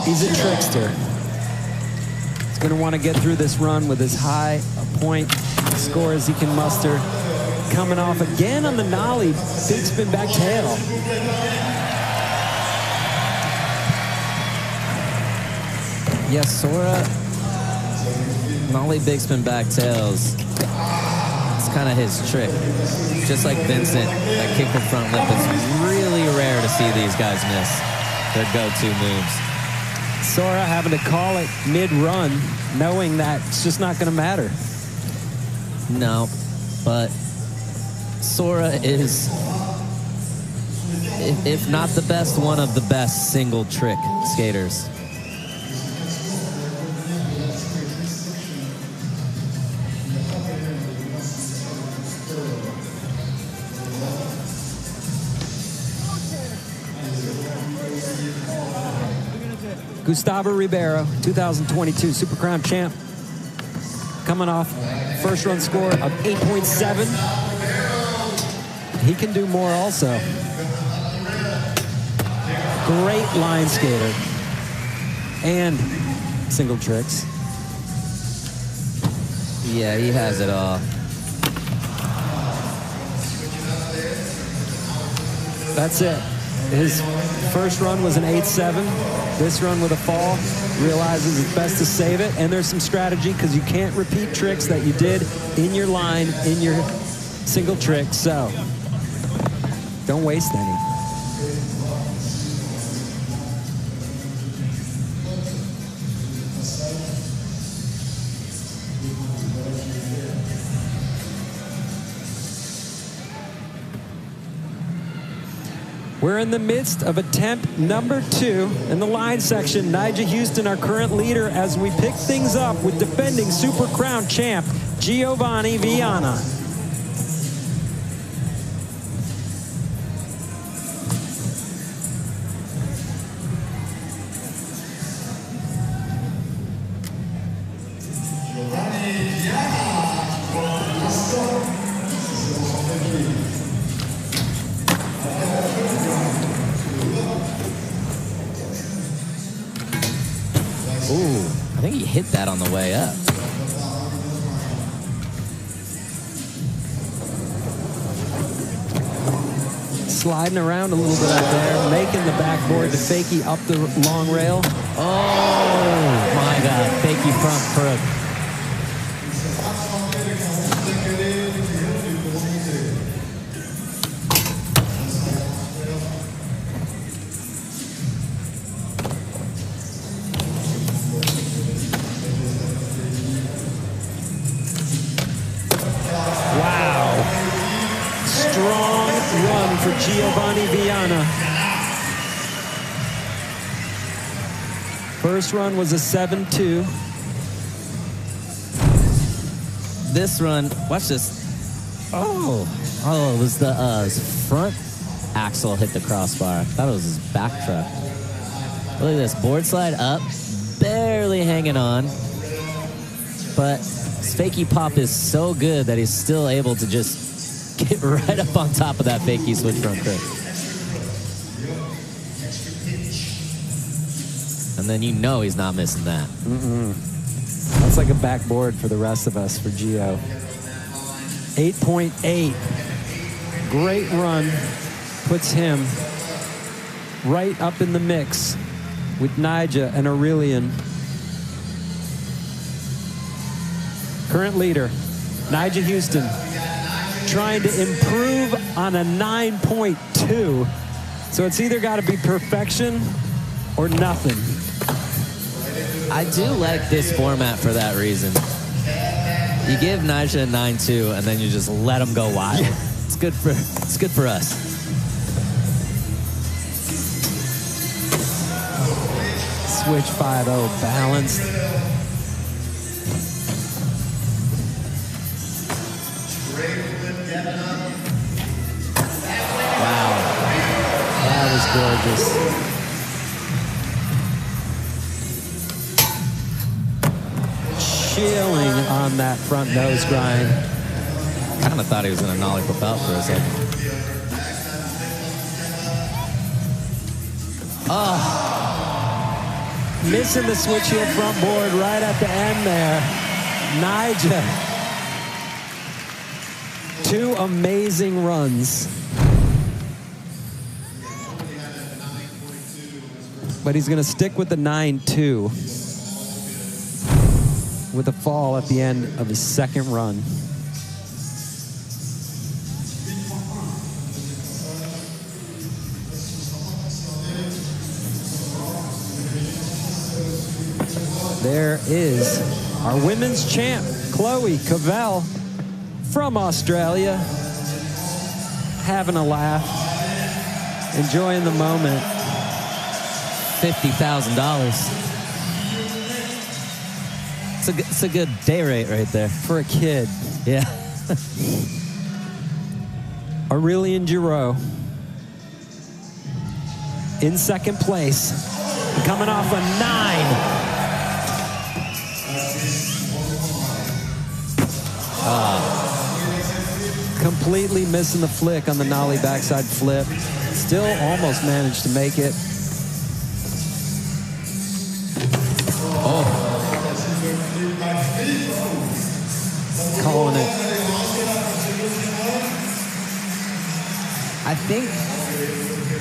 He's a trickster. He's going to want to get through this run with as high a point score as he can muster. Coming off again on the nollie, big spin back tail. Yes, Sora, nollie big spin back tails. It's kind of his trick. Just like Vincent, that kick from front lip is really rare to see these guys miss their go-to moves. Sora having to call it mid-run, knowing that it's just not going to matter. No, but Sora is, if not the best, one of the best single trick skaters. Gustavo Ribeiro, 2022 Super Crown champ. Coming off first run score of 8.7. He can do more also. Great line skater. And single tricks. Yeah, he has it all. That's it. His first run was an 8.7. This run with a fall, realizes it's best to save it. And there's some strategy because you can't repeat tricks that you did in your line, in your single trick. So don't waste any. We're in the midst of attempt number 2 in the line section. Nyjah Huston, our current leader, as we pick things up with defending Super Crown champ Giovanni Viana. I think he hit that on the way up. Sliding around a little bit out there, making the backboard to fakie up the long rail. Oh my God, fakie front crook. run for Giovanni Viana. First run was a 7.2. This run, watch this. Oh, it was the his front axle hit the crossbar. I thought it was his back truck. Look at this, board slide up, barely hanging on. But his fakie pop is so good that he's still able to just get right up on top of that fakie switch front grip. And then you know he's not missing that. That's like a backboard for the rest of us for Gio. 8.8. Great run. Puts him right up in the mix with Nyjah and Aurelian. Current leader, Nyjah Houston, trying to improve on a 9.2. So it's either got to be perfection or nothing. I do like this format for that reason. You give Nyjah a 9.2 and then you just let him go wild. It's good for us. Switch 5.0 balanced. Wow. That was gorgeous. Chilling on that front nose grind. Kind of thought he was going to nollie propel for a second. Oh. Missing the switch heel front board right at the end there. Nyjah. 2 amazing runs. But he's going to stick with the 9.2 with a fall at the end of his second run. There is our women's champ, Chloe Cavell from Australia, having a laugh, enjoying the moment. $50,000. It's a good day rate right there. For a kid. Yeah. Aurelian Giroux in second place, coming off a 9. Completely missing the flick on the nollie backside flip. Still almost managed to make it. Calling it. I think,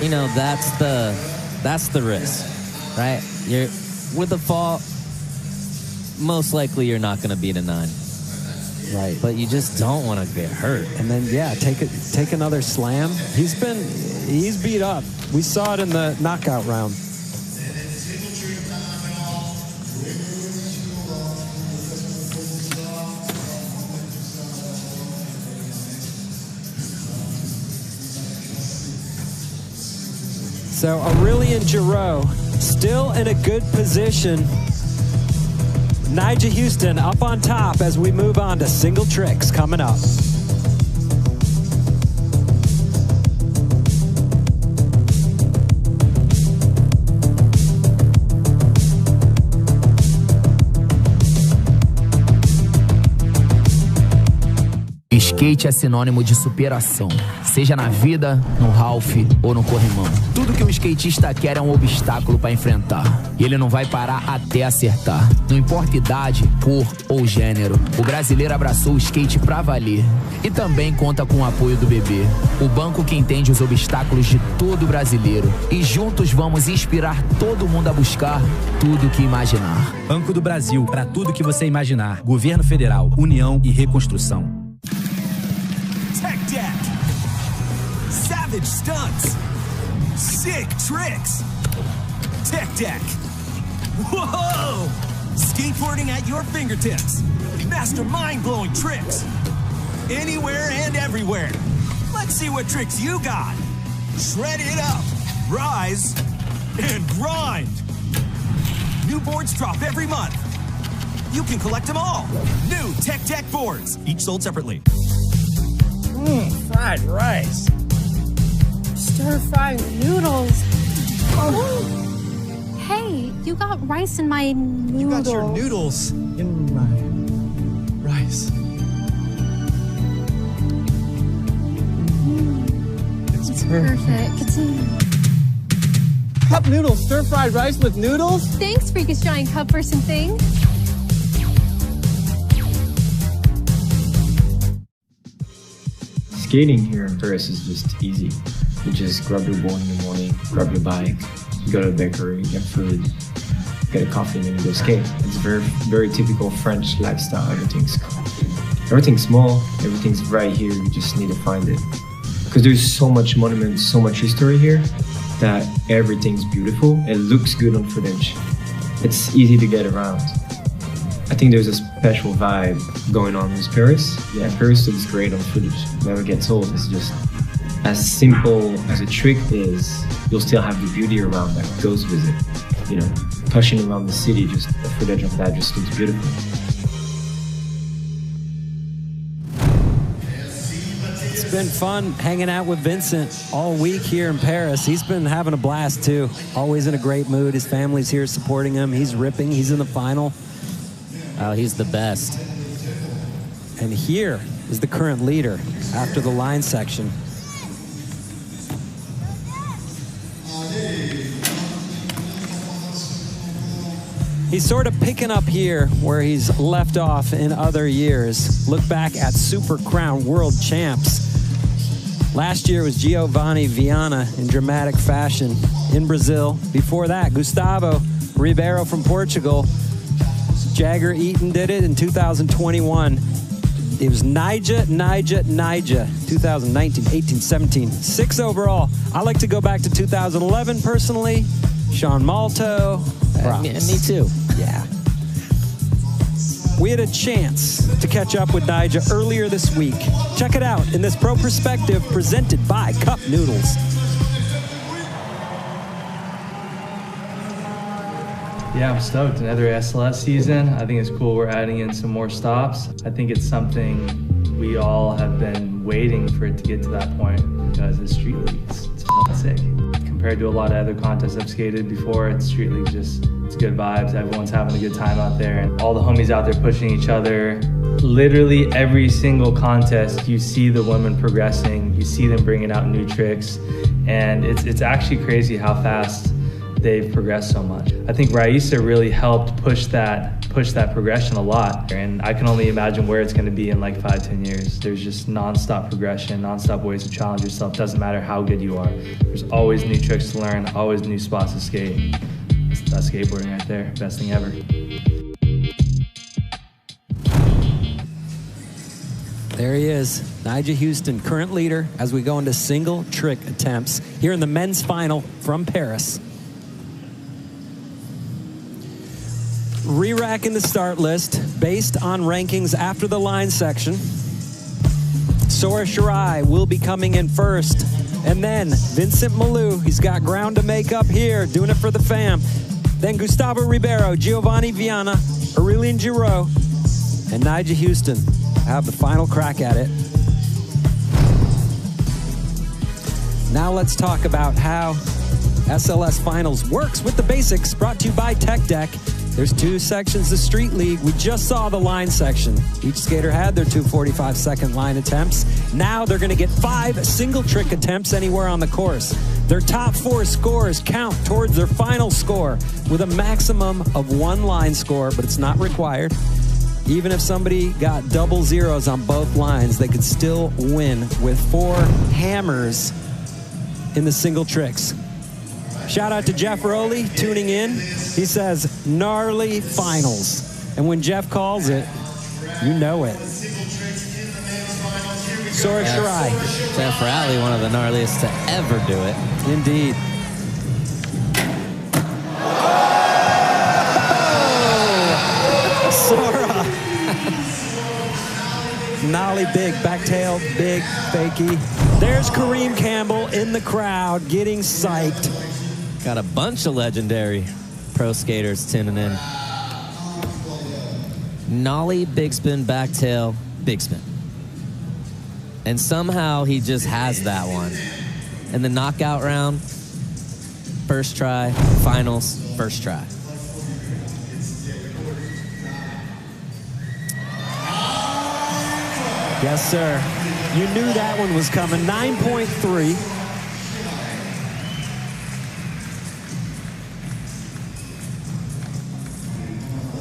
you know, that's the risk, right? You're with the fall, most likely you're not going to beat a 9. Right. But you just don't want to get hurt. And then, yeah, take another slam. He's beat up. We saw it in the knockout round. So Aurelian Giroux still in a good position. Nyjah Houston up on top as we move on to single tricks coming up. Skate é sinônimo de superação, seja na vida, no half ou no corrimão. Tudo que um skatista quer é um obstáculo para enfrentar. E ele não vai parar até acertar. Não importa idade, cor ou gênero, o brasileiro abraçou o skate pra valer. E também conta com o apoio do BB, o banco que entende os obstáculos de todo brasileiro. E juntos vamos inspirar todo mundo a buscar tudo que imaginar. Banco do Brasil, para tudo que você imaginar. Governo Federal, União e Reconstrução. Deck. Savage stunts. Sick tricks. Tech deck. Whoa! Skateboarding at your fingertips. Master mind-blowing tricks. Anywhere and everywhere. Let's see what tricks you got. Shred it up, rise, and grind. New boards drop every month. You can collect them all. New Tech boards, each sold separately. Fried rice. Stir-fried noodles. Hey, you got rice in my noodles. You got your noodles in my rice. It's perfect. Cup noodles, stir-fried rice with noodles? Thanks, Freakish Giant Cup Person Thing. Skating here in Paris is just easy. You just grab your board in the morning, grab your bike, you go to the bakery, get food, get a coffee, and then you go skate. It's very typical French lifestyle. Everything's small, everything's right here. You just need to find it. Because there's so much monuments, so much history here that everything's beautiful. It looks good on footage. It's easy to get around. I think there's a special vibe going on with Paris. Yeah, Paris looks great on footage. Never gets old. It's just as simple as a trick is, you'll still have the beauty around that goes with it. You know, pushing around the city, just the footage of that just looks beautiful. It's been fun hanging out with Vincent all week here in Paris. He's been having a blast too. Always in a great mood. His family's here supporting him. He's ripping. He's in the final. Oh, he's the best. And here is the current leader after the line section. He's sort of picking up here where he's left off in other years. Look back at Super Crown World Champs. Last year was Giovanni Viana in dramatic fashion in Brazil. Before that, Gustavo Ribeiro from Portugal. Jagger Eaton did it in 2021. It was Nyjah, 2019, 18, 17, 6 overall. I like to go back to 2011 personally. Sean Malto. Me too. Yeah. We had a chance to catch up with Nyjah earlier this week. Check it out in this Pro Perspective presented by Cup Noodles. Yeah, I'm stoked. Another SLS season. I think it's cool we're adding in some more stops. I think it's something we all have been waiting for it to get to that point because it's street league. It's sick. Compared to a lot of other contests I've skated before, it's street league just, it's good vibes. Everyone's having a good time out there. And all the homies out there pushing each other. Literally every single contest, you see the women progressing. You see them bringing out new tricks. And it's actually crazy how fast they've progressed so much. I think Raisa really helped push that progression a lot. And I can only imagine where it's gonna be in like 5-10 years. There's just nonstop progression, nonstop ways to challenge yourself. Doesn't matter how good you are. There's always new tricks to learn, always new spots to skate. That's skateboarding right there, best thing ever. There he is, Nyjah Huston, current leader as we go into single trick attempts here in the men's final from Paris. Re-racking the start list based on rankings after the line section. Sora Shirai will be coming in first. And then Vincent Malou, he's got ground to make up here, doing it for the fam. Then Gustavo Ribeiro, Giovanni Viana, Aurelien Giraud, and Nyjah Huston have the final crack at it. Now let's talk about how SLS Finals works with the basics, brought to you by Tech Deck. There's 2 sections of Street League. We just saw the line section. Each skater had their 2 45-second line attempts. Now they're gonna get 5 single trick attempts anywhere on the course. Their top 4 scores count towards their final score with a maximum of 1 line score, but it's not required. Even if somebody got double zeros on both lines, they could still win with 4 hammers in the single tricks. Shout out to Jeff Rowley tuning in. He says, gnarly finals. And when Jeff calls it, you know it. Sora Shirai. Jeff Rowley, one of the gnarliest to ever do it. Indeed. Oh! Sora. Nollie big, back-tailed, big, fakie. There's Kareem Campbell in the crowd getting psyched. Got a bunch of legendary pro skaters tuning in. Nollie, big spin, back tail, big spin. And somehow he just has that one. In the knockout round, first try, finals, first try. Yes, sir. You knew that one was coming. 9.3.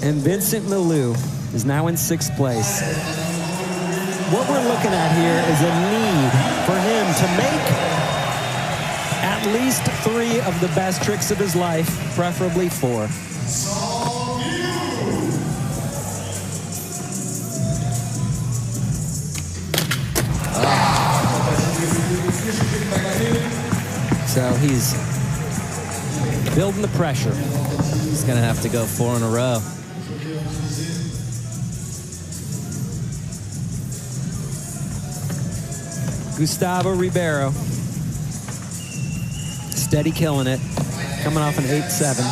And Vincent Milou is now in 6th place. What we're looking at here is a need for him to make at least 3 of the best tricks of his life, preferably 4. So he's building the pressure. He's gonna have to go 4 in a row. Gustavo Ribeiro. Steady killing it. Coming off an 8.7.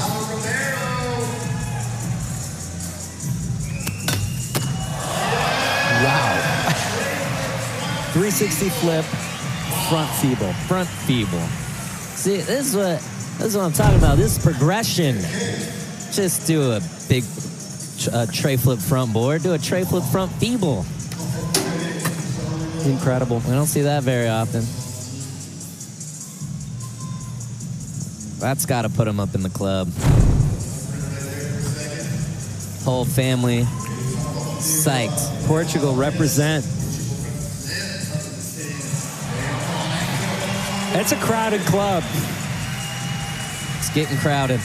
Wow. 360 flip, front feeble. Front feeble. See, this is what I'm talking about. This progression. Just do a big tray flip front board. Do a tray flip front feeble. Incredible. We don't see that very often. That's got to put him up in the club. Whole family psyched. Portugal represent. It's a crowded club. It's getting crowded.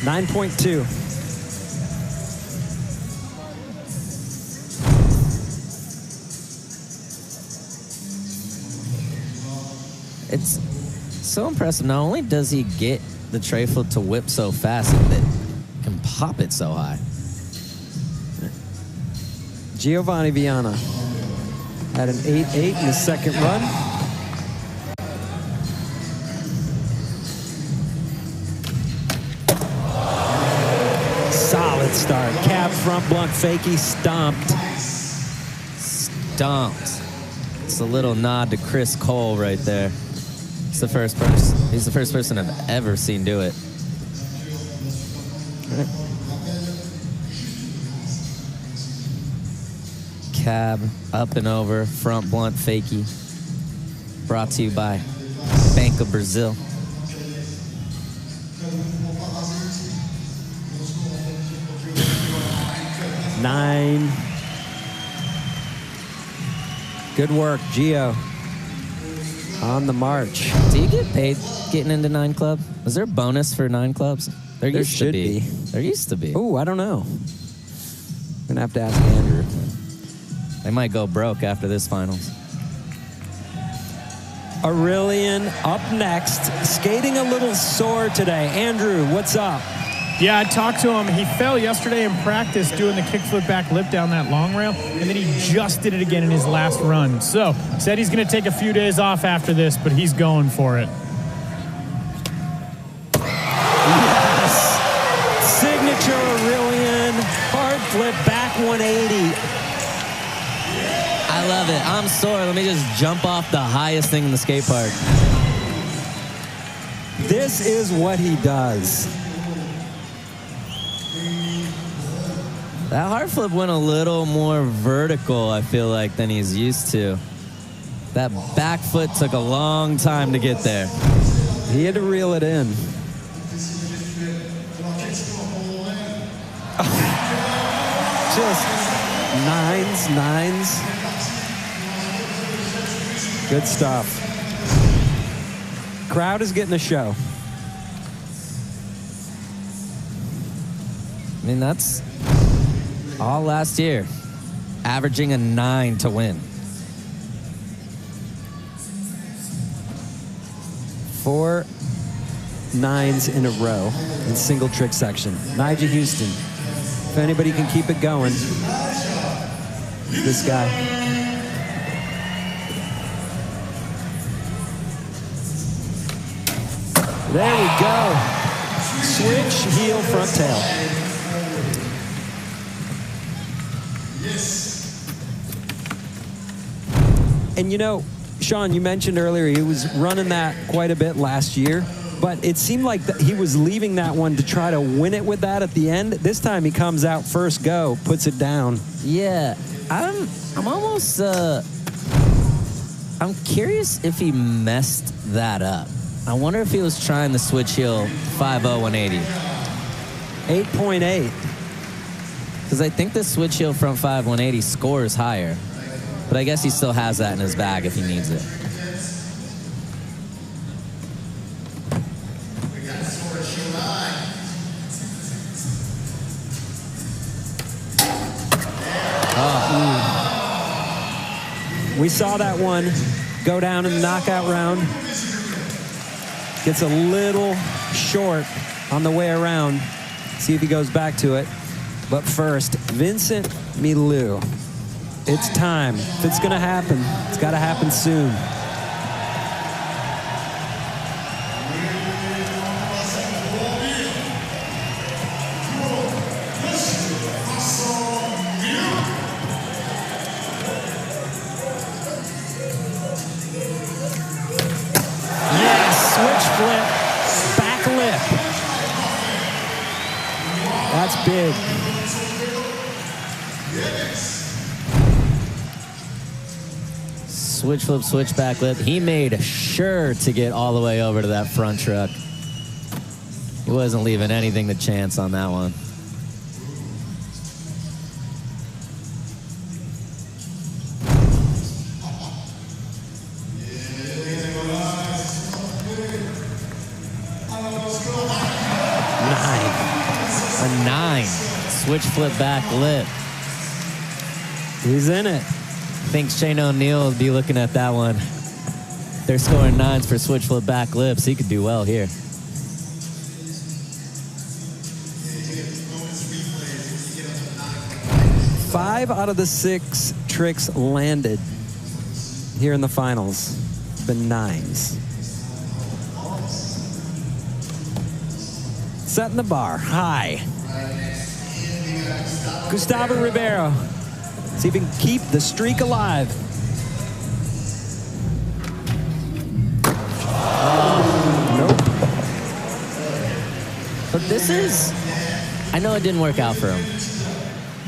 9.2. It's so impressive. Not only does he get the tray flip to whip so fast, it can pop it so high. Giovanni Viana had an 8.8 in the second run. Solid start. Cab front blunt fakie stomped. Stomped. It's a little nod to Chris Cole right there. He's the first person. He's the first person I've ever seen do it. Cab up and over, front blunt fakie. Brought to you by Bank of Brazil. Nine. Good work, Gio. On the march. Do you get paid getting into 9 Club? Is there a bonus for 9 Clubs? There used to be. There used to be. Oh, I don't know. I'm gonna have to ask Andrew. They might go broke after this finals. Aurelian up next, skating a little sore today. Andrew, what's up? Yeah, I talked to him. He fell yesterday in practice doing the kickflip back lip down that long rail, and then he just did it again in his last run. So, said he's going to take a few days off after this, but he's going for it. Yes! Signature Aurelian, hard flip back 180. I love it. I'm sore. Let me just jump off the highest thing in the skate park. This is what he does. That hard flip went a little more vertical, I feel like, than he's used to. That back foot took a long time to get there. He had to reel it in. Just nines. Good stuff. Crowd is getting a show. I mean, that's all last year, averaging a 9 to win. 4 9s in a row in single trick section. Nigel Houston, if anybody can keep it going. this guy. There we go. Switch, heel, front tail. And you know, Sean, you mentioned earlier he was running that quite a bit last year, but it seemed like he was leaving that one to try to win it with that at the end. This time he comes out first go, puts it down. Yeah, I'm almost, I'm curious if he messed that up. I wonder if he was trying the switch heel 5.0 180. 8.8. Because I think the switch heel front 5 180 scores higher. But I guess he still has that in his bag if he needs it. We saw that one go down in the knockout round. Gets a little short on the way around. See if he goes back to it. But first, Vincent Milou. It's time. If it's going to happen, it's got to happen soon. Yes, switch flip, back lip. That's big. Switch flip, switch back lip. He made sure to get all the way over to that front truck. He wasn't leaving anything to chance on that one. A 9. Switch flip back lip. He's in it. Think Shane O'Neill will be looking at that one. They're scoring 9s for switch flip back lips. He could do well here. Five out of the 6 tricks landed here in the finals. Been 9s. Setting the bar high. Gustavo Ribeiro. See if he can keep the streak alive. Nope. But this is, I know it didn't work out for him,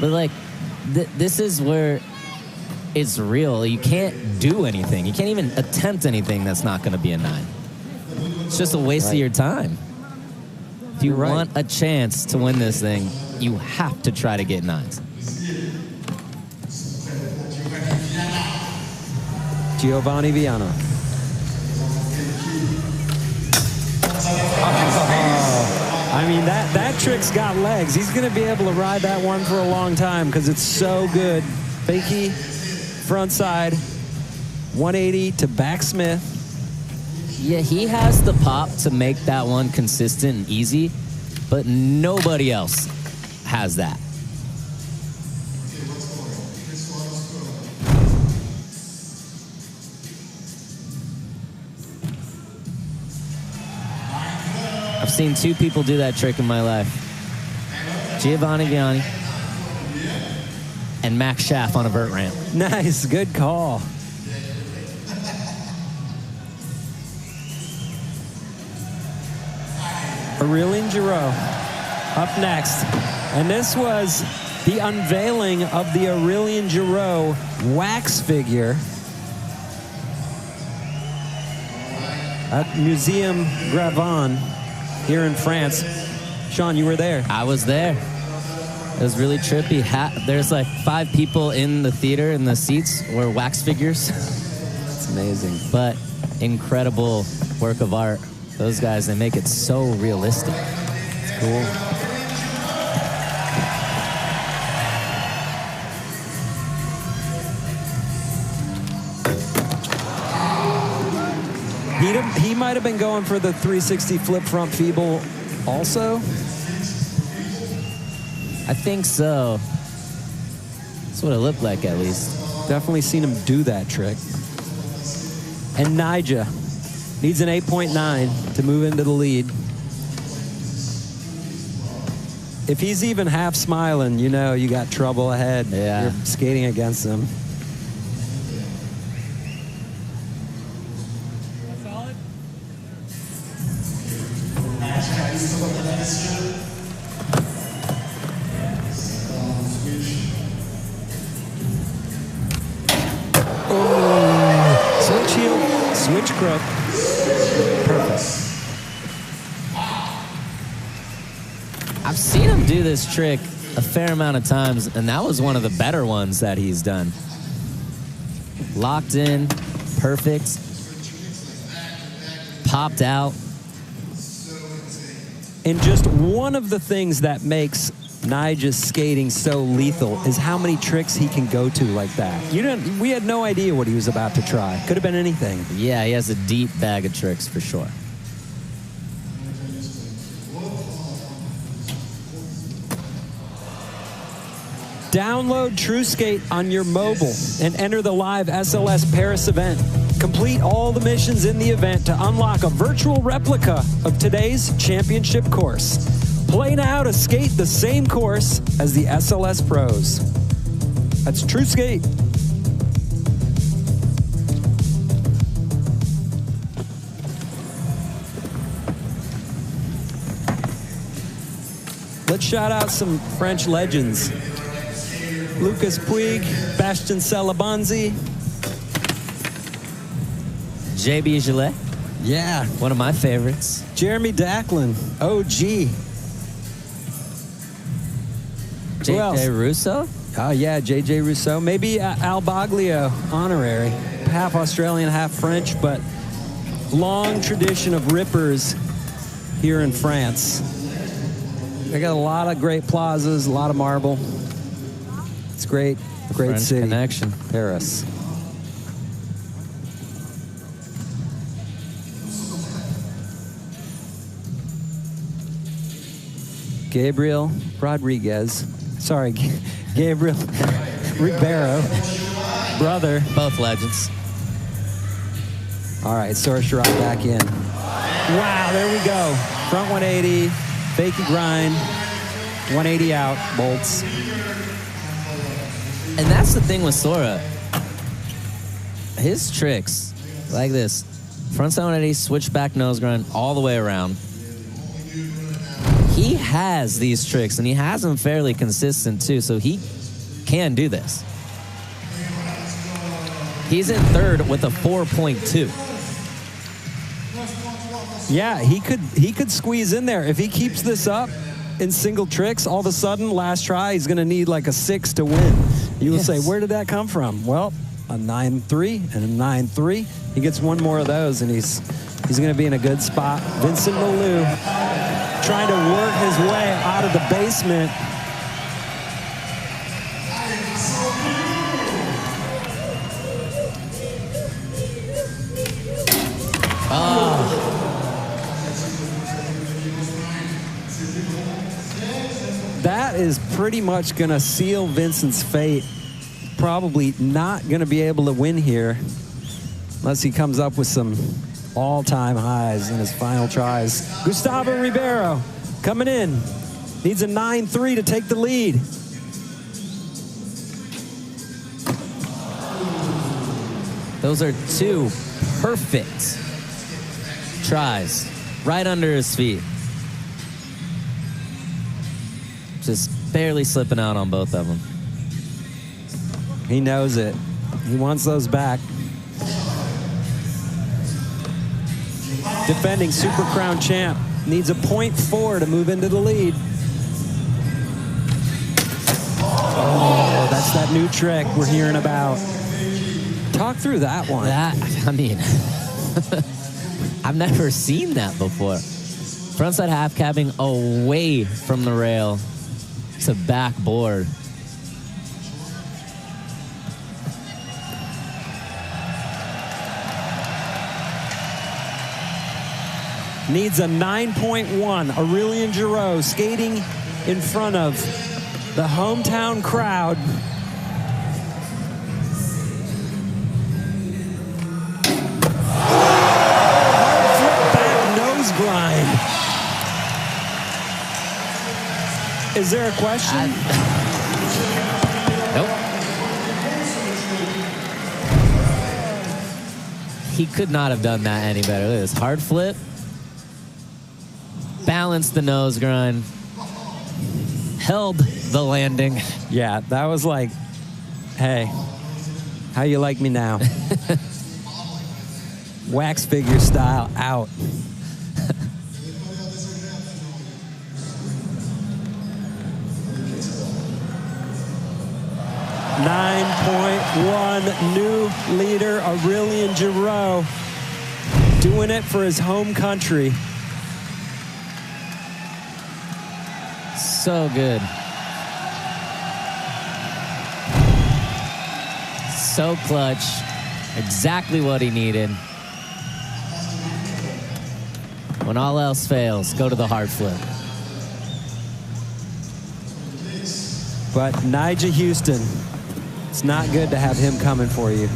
but like, this is where it's real. You can't do anything. You can't even attempt anything that's not going to be a 9. It's just a waste of your time. If you want a chance to win this thing, you have to try to get 9s. Giovanni Viano. I mean, that trick's got legs. He's going to be able to ride that one for a long time because it's so good. Fakie, front side, 180 to back Smith. Yeah, he has the pop to make that one consistent and easy, but nobody else has that. I've seen 2 people do that trick in my life. Giovanni Vianney and Max Schaff on a vert ramp. Nice, good call. Aurélien Giraud up next. And this was the unveiling of the Aurélien Giraud wax figure at Museum Gravon here in France. Sean, you were there. I was there. It was really trippy. There's like 5 people in the theater, and the seats were wax figures. It's amazing. But incredible work of art. Those guys, they make it so realistic. It's cool. He might have been going for the 360 flip front feeble also. I think so. That's what it looked like, at least. Definitely seen him do that trick. And Nyjah needs an 8.9 to move into the lead. If he's even half smiling, you know you got trouble ahead. Yeah. You're skating against him. Switch heel, switch crook. Perfect. I've seen him do this trick a fair amount of times, and that was one of the better ones that he's done. Locked in, perfect, popped out. And just one of the things that makes Nyjah's skating so lethal is how many tricks he can go to like that. We had no idea what he was about to try. Could have been anything. Yeah, he has a deep bag of tricks for sure. Download TrueSkate on your mobile and enter the live SLS Paris event. Complete all the missions in the event to unlock a virtual replica of today's championship course. Play now to skate the same course as the SLS pros. That's TrueSkate. Let's shout out some French legends. Lucas Puig, Bastien Salabanzi. JB Gillet. Yeah. One of my favorites. Jeremy Dacklin, OG. JJ Russo? Oh, yeah, JJ Russo. Maybe Al Baglio, honorary. Half Australian, half French, but long tradition of rippers here in France. They got a lot of great plazas, a lot of marble. It's great, great French city. connection. Paris. Gabriel Rodriguez. Sorry, Gabriel Ribeiro. Brother. Both legends. All right, Sorcerer back in. Wow, there we go. Front 180, fakey grind, 180 out, bolts. And that's the thing with Sora. His tricks, like this, front 180, switchback nose grind, all the way around. He has these tricks, and he has them fairly consistent, too, so he can do this. He's in third with a 4.2. Yeah, he could squeeze in there. If he keeps this up in single tricks, all of a sudden, last try, he's going to need like a 6 to win. You will say, where did that come from? Well, a 9-3 and a 9-3. He gets one more of those, and he's going to be in a good spot. Vincent Malou trying to work his way out of the basement. That is pretty much going to seal Vincent's fate. Probably not going to be able to win here unless he comes up with some all-time highs in his final tries. Gustavo Ribeiro coming in. Needs a 9-3 to take the lead. Those are two perfect tries right under his feet. Just barely slipping out on both of them. He knows it. He wants those back. Defending Super Crown champ needs a 0.4 to move into the lead. Oh, that's that new trick we're hearing about. Talk through that one. I mean, I've never seen that before. Frontside half cabbing away from the rail to backboard. Needs a 9.1. Aurelien Giroux skating in front of the hometown crowd. Is there a question? Nope. He could not have done that any better. Look at this hard flip. Balanced the nose grind. Held the landing. Yeah, that was like, hey, how you like me now? Wax figure style out. .1 new leader, Aurélien Giraud, doing it for his home country. So good. So clutch. Exactly what he needed. When all else fails, go to the hard flip. But Nigel Houston, it's not good to have him coming for you.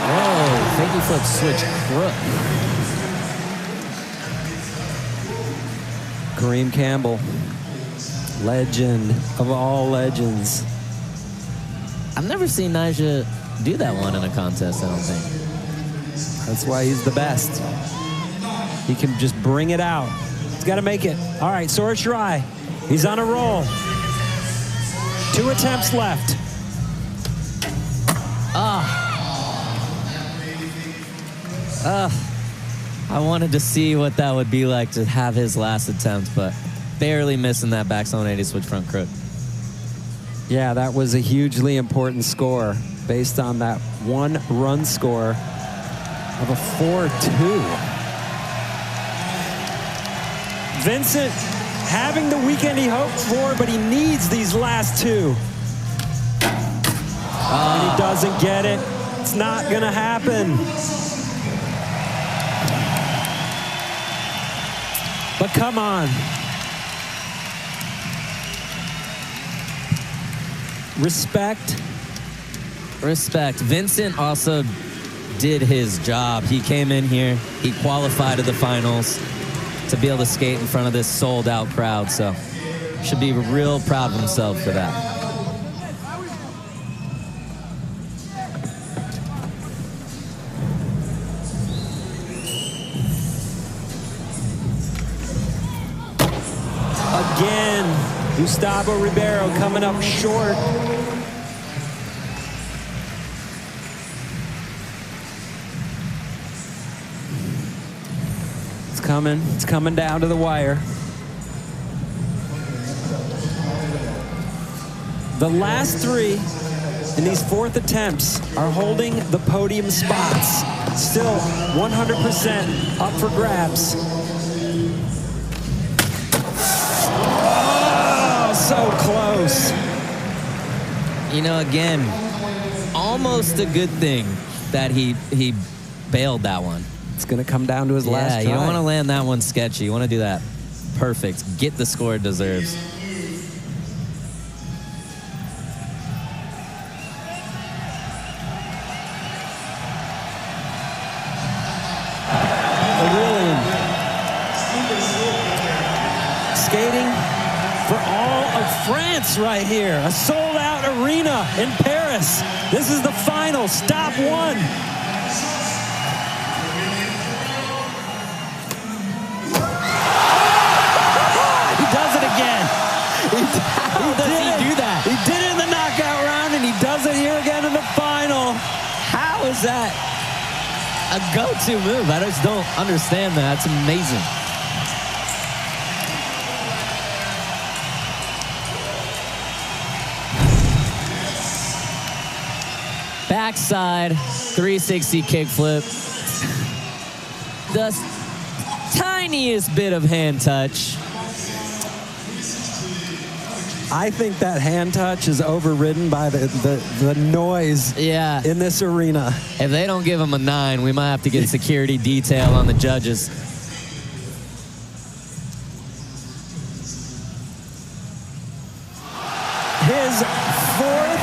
Whoa, fakey flip switch crook. Kareem Campbell, legend of all legends. I've never seen Nigel do that one in a contest, I don't think. That's why he's the best. He can just bring it out. He's got to make it. All right, Sora Shirai. He's on a roll. 2 attempts left. I wanted to see what that would be like to have his last attempt, but barely missing that back 180 switch front crook. Yeah, that was a hugely important score based on that 1 run score of a 4-2. Vincent having the weekend he hoped for, but he needs these last 2. And he doesn't get it. It's not going to happen. But come on. Respect. Respect. Vincent also did his job. He came in here, he qualified to the finals to be able to skate in front of this sold-out crowd, so should be real proud of himself for that. Again, Gustavo Ribeiro coming up short. It's coming down to the wire. The last 3 in these 4th attempts are holding the podium spots. Still 100% up for grabs. Oh, so close. You know, again, almost a good thing that he bailed that one. It's going to come down to his last try. Yeah, you don't want to land that one sketchy. You want to do that perfect. Get the score it deserves. Aurélien skating for all of France right here. A sold-out arena in Paris. This is the final, stop 1. How does he do that? He did it in the knockout round, and he does it here again in the final. How is that a go-to move? I just don't understand that. That's amazing. Backside 360 kickflip. The tiniest bit of hand touch. I think that hand touch is overridden by the noise in this arena. If they don't give him a 9, we might have to get security detail on the judges. His 4th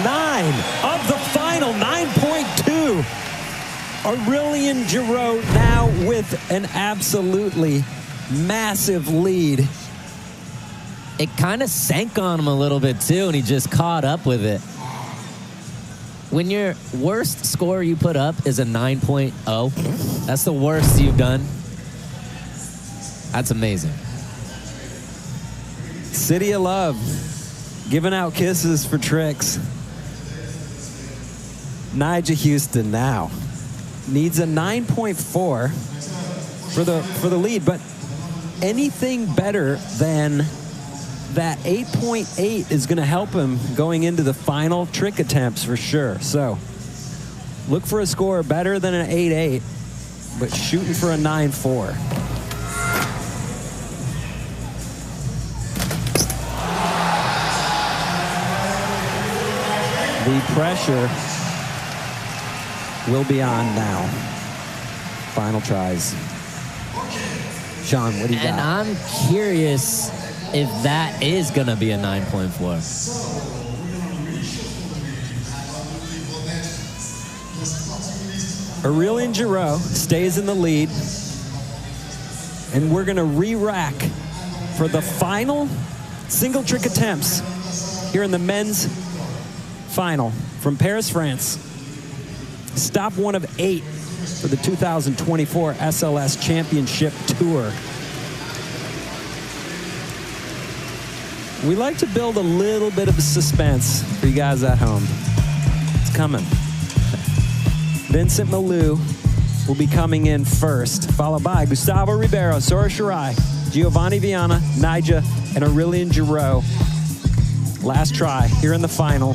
9 of the final, 9.2. Aurélien Giraud now with an absolutely massive lead it kind of sank on him a little bit too, and he just caught up with it. When your worst score you put up is a 9.0, that's the worst you've done. That's amazing. City of Love, giving out kisses for tricks. Nyjah Houston now needs a 9.4 for the lead, but anything better than that 8.8 is going to help him going into the final trick attempts for sure. So look for a score better than an 8.8, but shooting for a 9.4. The pressure will be on now. Final tries. Sean, what do you got? And I'm curious if that is going to be a 9.4. Aurélien Giroux stays in the lead. And we're going to re-rack for the final single trick attempts here in the men's final from Paris, France. Stop 1 of 8 for the 2024 SLS Championship Tour. We like to build a little bit of suspense for you guys at home. It's coming. Vincent Malou will be coming in first, followed by Gustavo Ribeiro, Sora Shirai, Giovanni Viana, Nyjah, and Aurélien Giroux. Last try here in the final.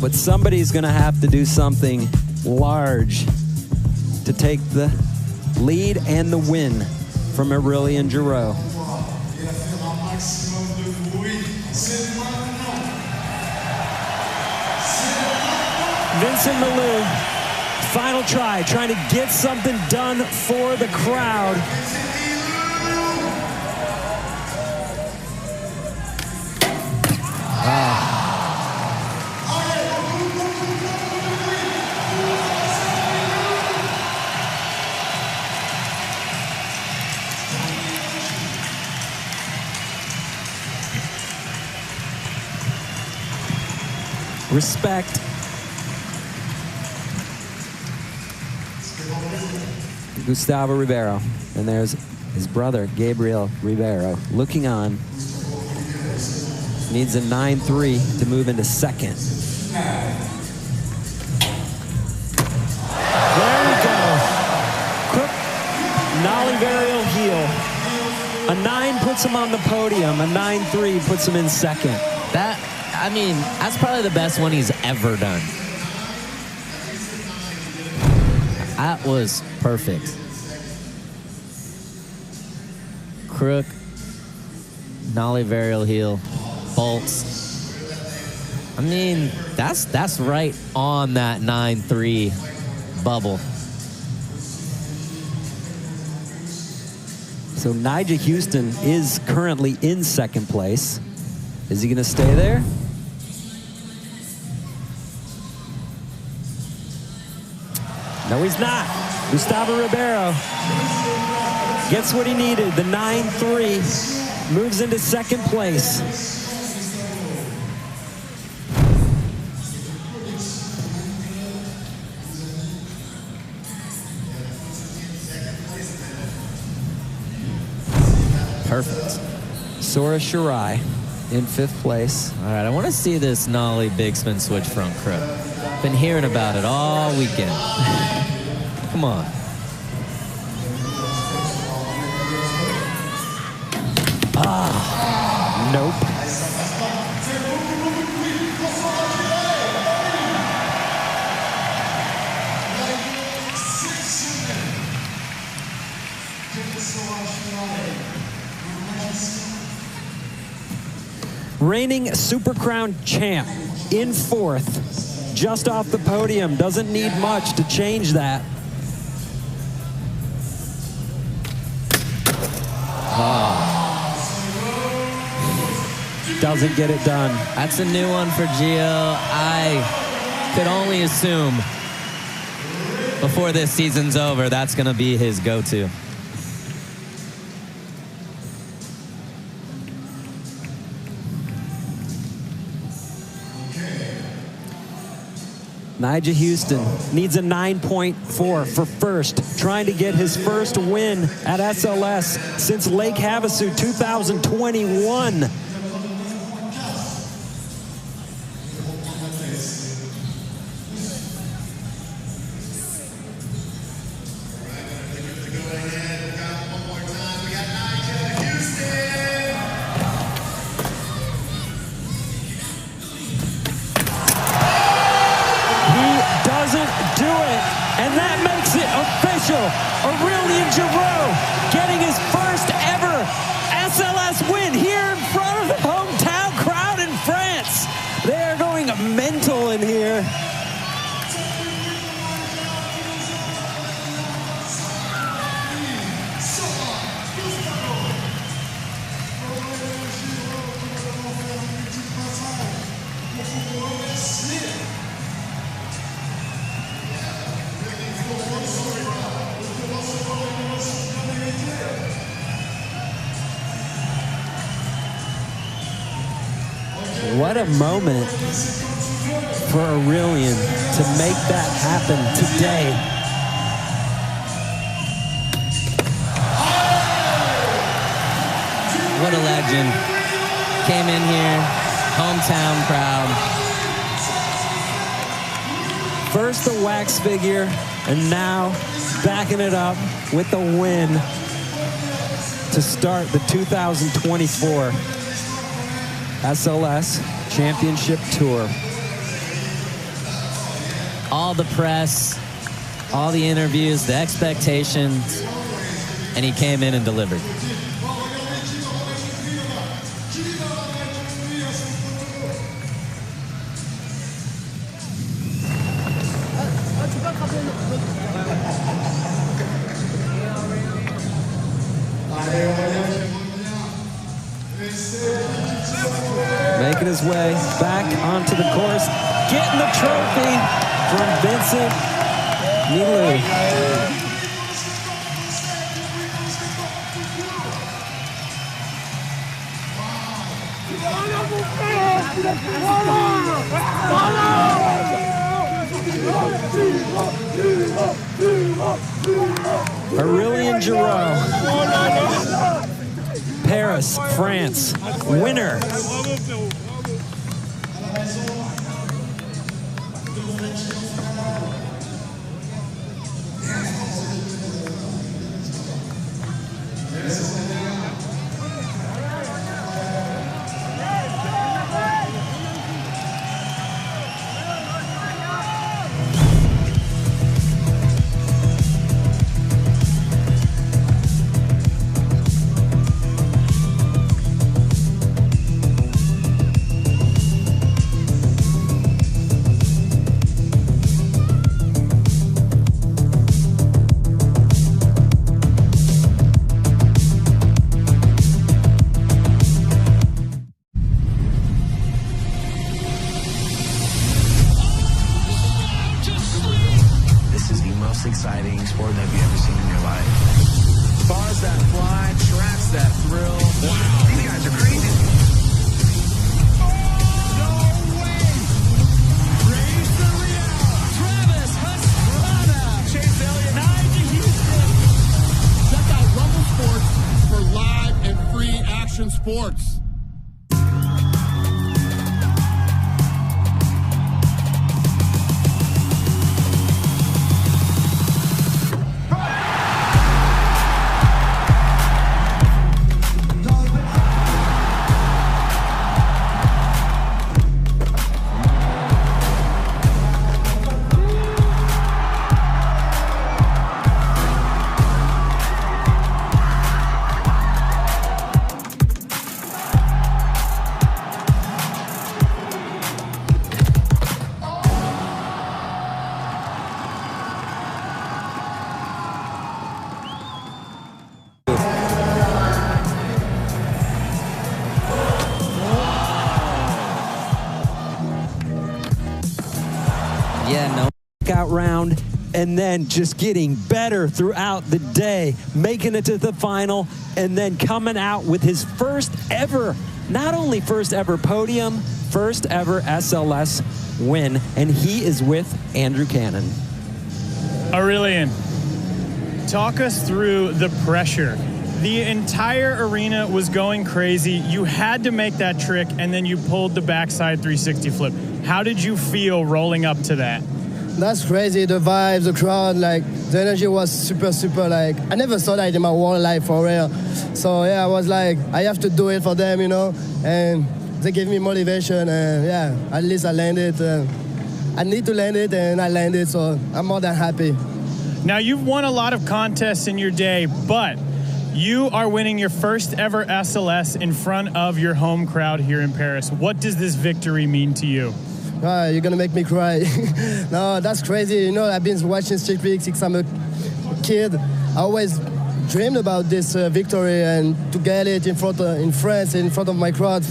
But somebody's going to have to do something large to take the lead and the win from Aurélien Giroux. Vincent Malou, final try, trying to get something done for the crowd. Respect. Gustavo Ribeiro. And there's his brother, Gabriel Ribeiro, looking on. Needs a 9.3 to move into second. There we go. Crook, nollie varial heel. A 9 puts him on the podium. A 9.3 puts him in second. I mean, that's probably the best one he's ever done. That was perfect. Crook, nollie varial heel, bolts. I mean, that's right on that 9.3 bubble. So Nyjah Houston is currently in second place. Is he going to stay there? No, he's not. Gustavo Ribeiro gets what he needed. The 9.3 moves into second place. Perfect. Sora Shirai in 5th place. All right, I want to see this nollie big spin switch front crook. Been hearing about it all weekend. Come on. Nope. Reigning Super Crown champ in 4th, just off the podium. Doesn't need much to change that. Doesn't get it done. That's a new one for Gio. I could only assume before this season's over, that's going to be his go-to. Nigel Houston needs a 9.4 for first, trying to get his first win at SLS since Lake Havasu 2021. Aurélien Giroux getting his first ever SLS win here in front of the hometown crowd in France. They are going mental in here. What a moment for Aurélien to make that happen today. What a legend. Came in here, hometown crowd. First the wax figure, and now backing it up with the win to start the 2024 SLS Championship Tour. All the press, all the interviews, the expectations, and he came in and delivered. Making his way back onto the course, getting the trophy from Vincent Milou. Aurélien Giroux, Paris, France, winner. Exciting sport that you've ever seen in your life. Bars that fly, tracks that thrill. Wow. These guys are crazy. Oh, no way! Raise the Real. Travis Pastrana. Chase Elliott. Nigel Houston. Check out Rumble Sports for live and free action sports. Knockout round, and then just getting better throughout the day, making it to the final, and then coming out with his first ever, not only first ever podium, first ever SLS win, and he is with Andrew Cannon. Aurelian, talk us through the pressure. The entire arena was going crazy. You had to make that trick, and then you pulled the backside 360 flip. How did you feel rolling up to that? That's crazy. The vibes, the crowd, like the energy was super, super. Like I never saw that in my whole life for real. So yeah, I was like, I have to do it for them, you know. And they gave me motivation, and yeah, at least I landed. I need to land it, and I landed. So I'm more than happy. Now you've won a lot of contests in your day, but you are winning your first ever SLS in front of your home crowd here in Paris. What does this victory mean to you? You're gonna make me cry. No, that's crazy. You know, I've been watching Street League since I'm a kid. I always dreamed about this victory, and to get it in France, in front of my crowd,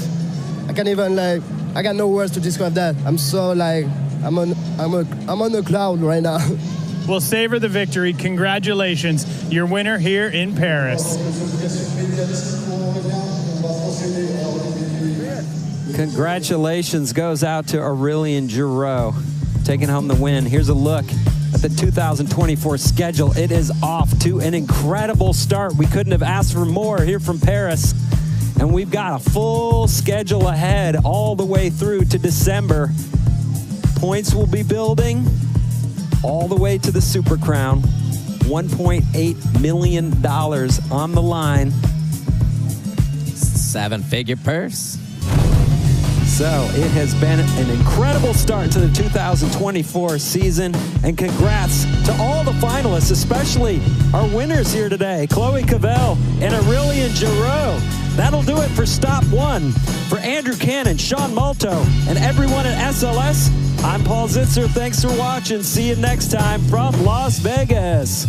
I can't even like. I got no words to describe that. I'm so like, I'm on the cloud right now. Well, savor the victory. Congratulations. Your winner here in Paris. Congratulations goes out to Aurelian Giroux, taking home the win. Here's a look at the 2024 schedule. It is off to an incredible start. We couldn't have asked for more here from Paris. And we've got a full schedule ahead all the way through to December. Points will be building all the way to the Super Crown. $1.8 million on the line. 7-figure purse. So it has been an incredible start to the 2024 season, and congrats to all the finalists, especially our winners here today, Chloe Cavell and Aurelian Giroux. That'll do it for Stop 1. For Andrew Cannon, Sean Malto, and everyone at SLS, I'm Paul Zitzer. Thanks for watching. See you next time from Las Vegas.